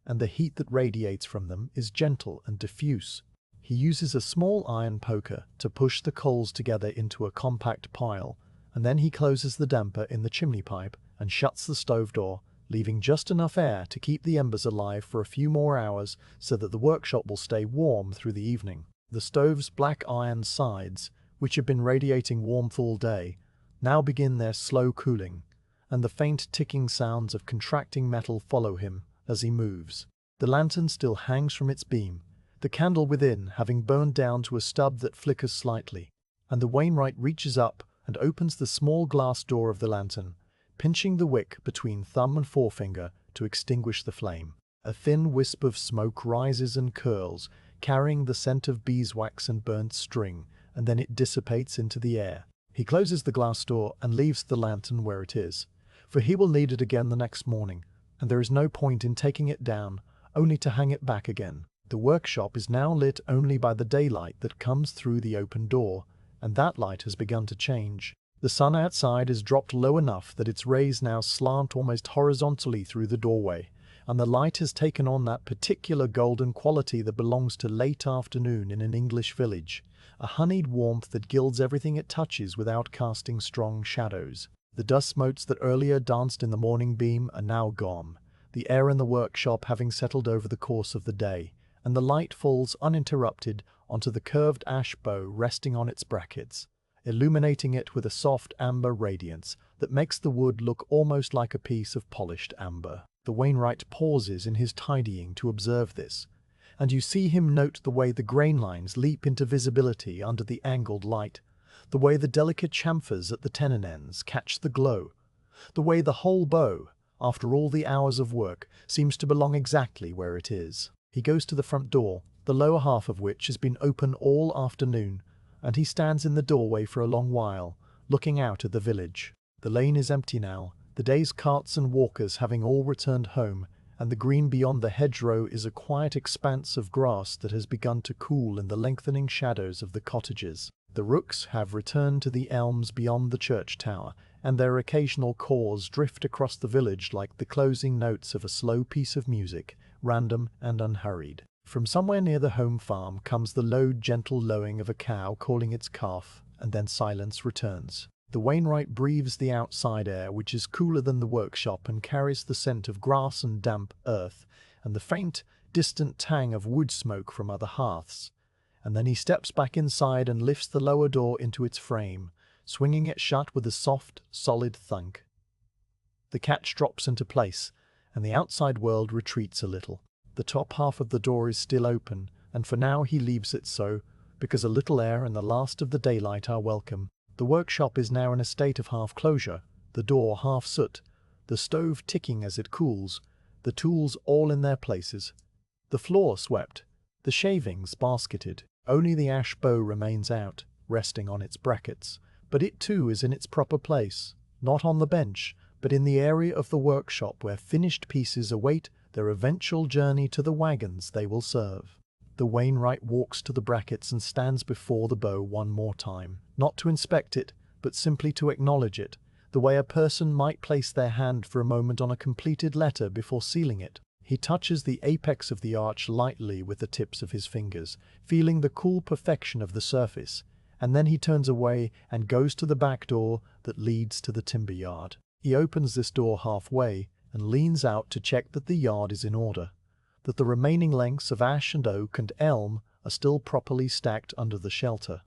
and the heat that radiates from them is gentle and diffuse. He uses a small iron poker to push the coals together into a compact pile, and then he closes the damper in the chimney pipe and shuts the stove door, leaving just enough air to keep the embers alive for a few more hours so that the workshop will stay warm through the evening. The stove's black iron sides, which have been radiating warmth all day, now begin their slow cooling, and the faint ticking sounds of contracting metal follow him as he moves. The lantern still hangs from its beam, the candle within having burned down to a stub that flickers slightly, and the wainwright reaches up and opens the small glass door of the lantern, pinching the wick between thumb and forefinger to extinguish the flame. A thin wisp of smoke rises and curls, carrying the scent of beeswax and burnt string, and then it dissipates into the air. He closes the glass door and leaves the lantern where it is, for he will need it again the next morning, and there is no point in taking it down, only to hang it back again. The workshop is now lit only by the daylight that comes through the open door, and that light has begun to change. The sun outside is dropped low enough that its rays now slant almost horizontally through the doorway, and the light has taken on that particular golden quality that belongs to late afternoon in an English village, a honeyed warmth that gilds everything it touches without casting strong shadows. The dust motes that earlier danced in the morning beam are now gone, the air in the workshop having settled over the course of the day, and the light falls uninterrupted onto the curved ash bow resting on its brackets, illuminating it with a soft amber radiance that makes the wood look almost like a piece of polished amber. The wainwright pauses in his tidying to observe this, and you see him note the way the grain lines leap into visibility under the angled light, the way the delicate chamfers at the tenon ends catch the glow, the way the whole bow, after all the hours of work, seems to belong exactly where it is. He goes to the front door, the lower half of which has been open all afternoon, and he stands in the doorway for a long while, looking out at the village. The lane is empty now, the day's carts and walkers having all returned home, and the green beyond the hedgerow is a quiet expanse of grass that has begun to cool in the lengthening shadows of the cottages. The rooks have returned to the elms beyond the church tower, and their occasional caws drift across the village like the closing notes of a slow piece of music, random and unhurried. From somewhere near the home farm comes the low, gentle lowing of a cow calling its calf, and then silence returns. The wainwright breathes the outside air, which is cooler than the workshop and carries the scent of grass and damp earth, and the faint, distant tang of wood smoke from other hearths. And then he steps back inside and lifts the lower door into its frame, swinging it shut with a soft, solid thunk. The catch drops into place, and the outside world retreats a little. The top half of the door is still open, and for now he leaves it so, because a little air and the last of the daylight are welcome. The workshop is now in a state of half-closure, the door half-soot, the stove ticking as it cools, the tools all in their places, the floor swept, the shavings basketed. Only the ash bow remains out, resting on its brackets, but it too is in its proper place, not on the bench, but in the area of the workshop where finished pieces await their eventual journey to the wagons they will serve. The wainwright walks to the brackets and stands before the bow one more time, not to inspect it, but simply to acknowledge it, the way a person might place their hand for a moment on a completed letter before sealing it. He touches the apex of the arch lightly with the tips of his fingers, feeling the cool perfection of the surface, and then he turns away and goes to the back door that leads to the timber yard. He opens this door halfway and leans out to check that the yard is in order, that the remaining lengths of ash and oak and elm are still properly stacked under the shelter,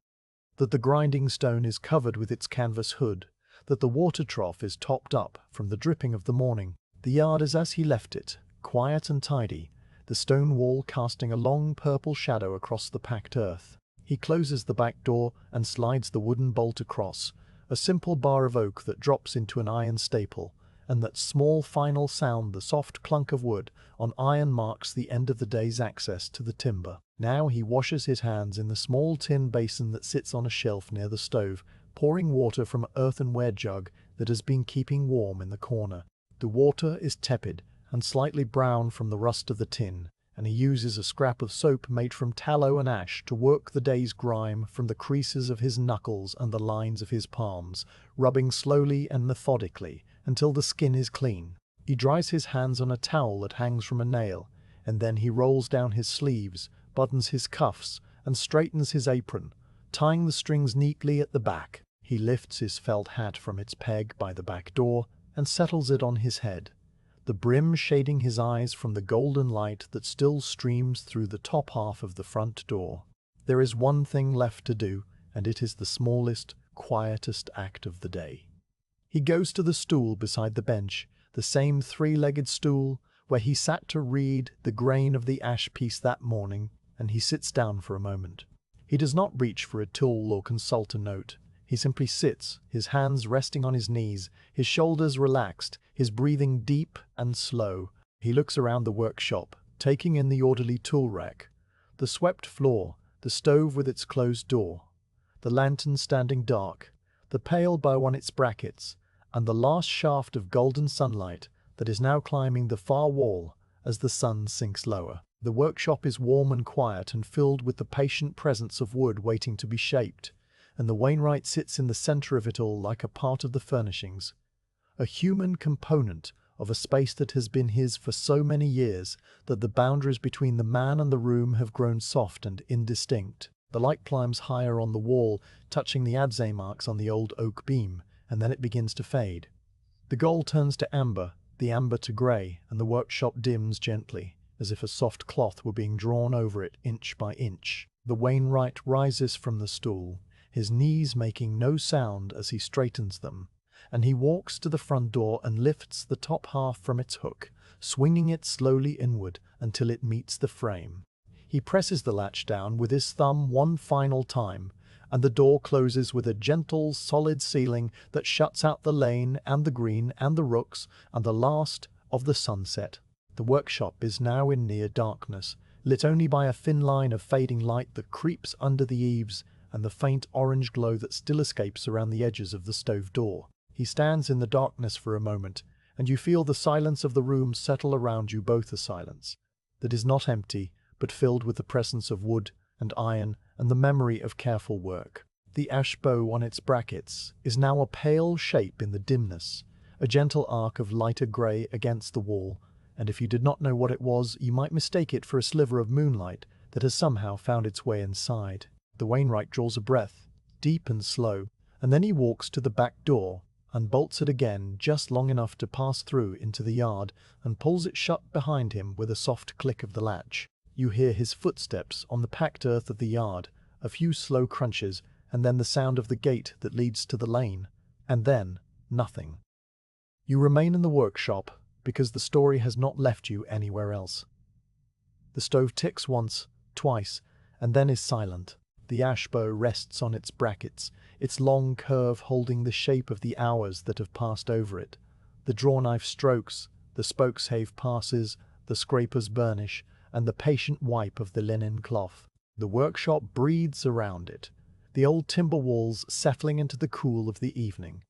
that the grinding stone is covered with its canvas hood, that the water trough is topped up from the dripping of the morning. The yard is as he left it, quiet and tidy, the stone wall casting a long purple shadow across the packed earth. He closes the back door and slides the wooden bolt across, a simple bar of oak that drops into an iron staple, and that small final sound, the soft clunk of wood on iron, marks the end of the day's access to the timber. Now he washes his hands in the small tin basin that sits on a shelf near the stove, pouring water from an earthenware jug that has been keeping warm in the corner. The water is tepid and slightly brown from the rust of the tin, and he uses a scrap of soap made from tallow and ash to work the day's grime from the creases of his knuckles and the lines of his palms, rubbing slowly and methodically until the skin is clean. He dries his hands on a towel that hangs from a nail, and then he rolls down his sleeves, buttons his cuffs, and straightens his apron, tying the strings neatly at the back. He lifts his felt hat from its peg by the back door and settles it on his head, the brim shading his eyes from the golden light that still streams through the top half of the front door. There is one thing left to do, and it is the smallest, quietest act of the day. He goes to the stool beside the bench, the same three-legged stool where he sat to read the grain of the ash piece that morning, and he sits down for a moment. He does not reach for a tool or consult a note. He simply sits, his hands resting on his knees, his shoulders relaxed, his breathing deep and slow. He looks around the workshop, taking in the orderly tool rack, the swept floor, the stove with its closed door, the lantern standing dark, the pale bow on its brackets, and the last shaft of golden sunlight that is now climbing the far wall as the sun sinks lower. The workshop is warm and quiet and filled with the patient presence of wood waiting to be shaped, and the wainwright sits in the center of it all like a part of the furnishings, a human component of a space that has been his for so many years that the boundaries between the man and the room have grown soft and indistinct. The light climbs higher on the wall, touching the adze marks on the old oak beam, and then it begins to fade. The gold turns to amber, the amber to grey, and the workshop dims gently, as if a soft cloth were being drawn over it inch by inch. The wainwright rises from the stool, his knees making no sound as he straightens them, and he walks to the front door and lifts the top half from its hook, swinging it slowly inward until it meets the frame. He presses the latch down with his thumb one final time, and the door closes with a gentle, solid sealing that shuts out the lane and the green and the rooks and the last of the sunset. The workshop is now in near darkness, lit only by a thin line of fading light that creeps under the eaves and the faint orange glow that still escapes around the edges of the stove door. He stands in the darkness for a moment, and you feel the silence of the room settle around you, both a silence that is not empty, but filled with the presence of wood and iron and the memory of careful work. The ash bow on its brackets is now a pale shape in the dimness, a gentle arc of lighter grey against the wall, and if you did not know what it was, you might mistake it for a sliver of moonlight that has somehow found its way inside. The wainwright draws a breath, deep and slow, and then he walks to the back door and bolts it again just long enough to pass through into the yard and pulls it shut behind him with a soft click of the latch. You hear his footsteps on the packed earth of the yard, a few slow crunches, and then the sound of the gate that leads to the lane, and then nothing. You remain in the workshop because the story has not left you anywhere else. The stove ticks once, twice, and then is silent. The ash bow rests on its brackets, its long curve holding the shape of the hours that have passed over it. The drawknife strokes, the spokeshave passes, the scrapers burnish, and the patient wipe of the linen cloth. The workshop breathes around it, the old timber walls settling into the cool of the evening,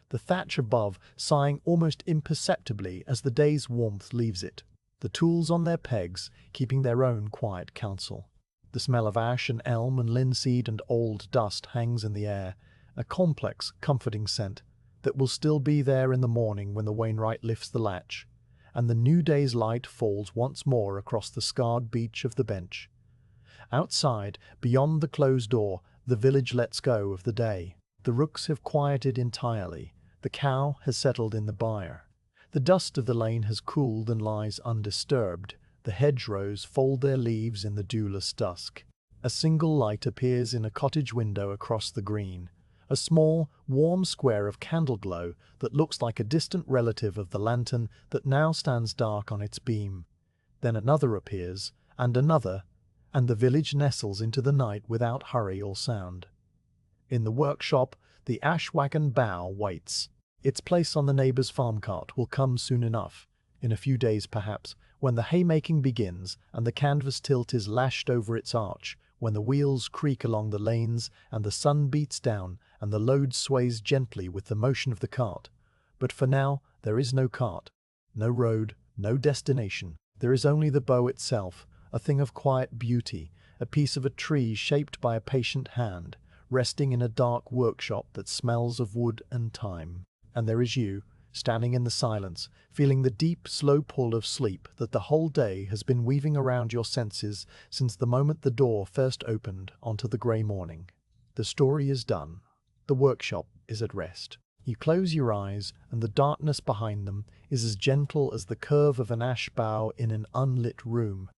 the thatch above sighing almost imperceptibly as the day's warmth leaves it, the tools on their pegs keeping their own quiet counsel. The smell of ash and elm and linseed and old dust hangs in the air, a complex, comforting scent that will still be there in the morning when the wainwright lifts the latch, and the new day's light falls once more across the scarred beach of the bench. Outside, beyond the closed door, the village lets go of the day. The rooks have quieted entirely. The cow has settled in the byre. The dust of the lane has cooled and lies undisturbed. The hedgerows fold their leaves in the dewless dusk. A single light appears in a cottage window across the green, a small, warm square of candle glow that looks like a distant relative of the lantern that now stands dark on its beam. Then another appears, and another, and the village nestles into the night without hurry or sound. In the workshop, the ash wagon bow waits. Its place on the neighbour's farm cart will come soon enough, in a few days perhaps, when the haymaking begins and the canvas tilt is lashed over its arch, when the wheels creak along the lanes and the sun beats down and the load sways gently with the motion of the cart. But for now there is no cart, no road, no destination. There is only the bow itself, a thing of quiet beauty, a piece of a tree shaped by a patient hand, resting in a dark workshop that smells of wood and time. And there is you, standing in the silence, feeling the deep, slow pull of sleep that the whole day has been weaving around your senses since the moment the door first opened onto the grey morning. The story is done. The workshop is at rest. You close your eyes, and the darkness behind them is as gentle as the curve of an ash bough in an unlit room.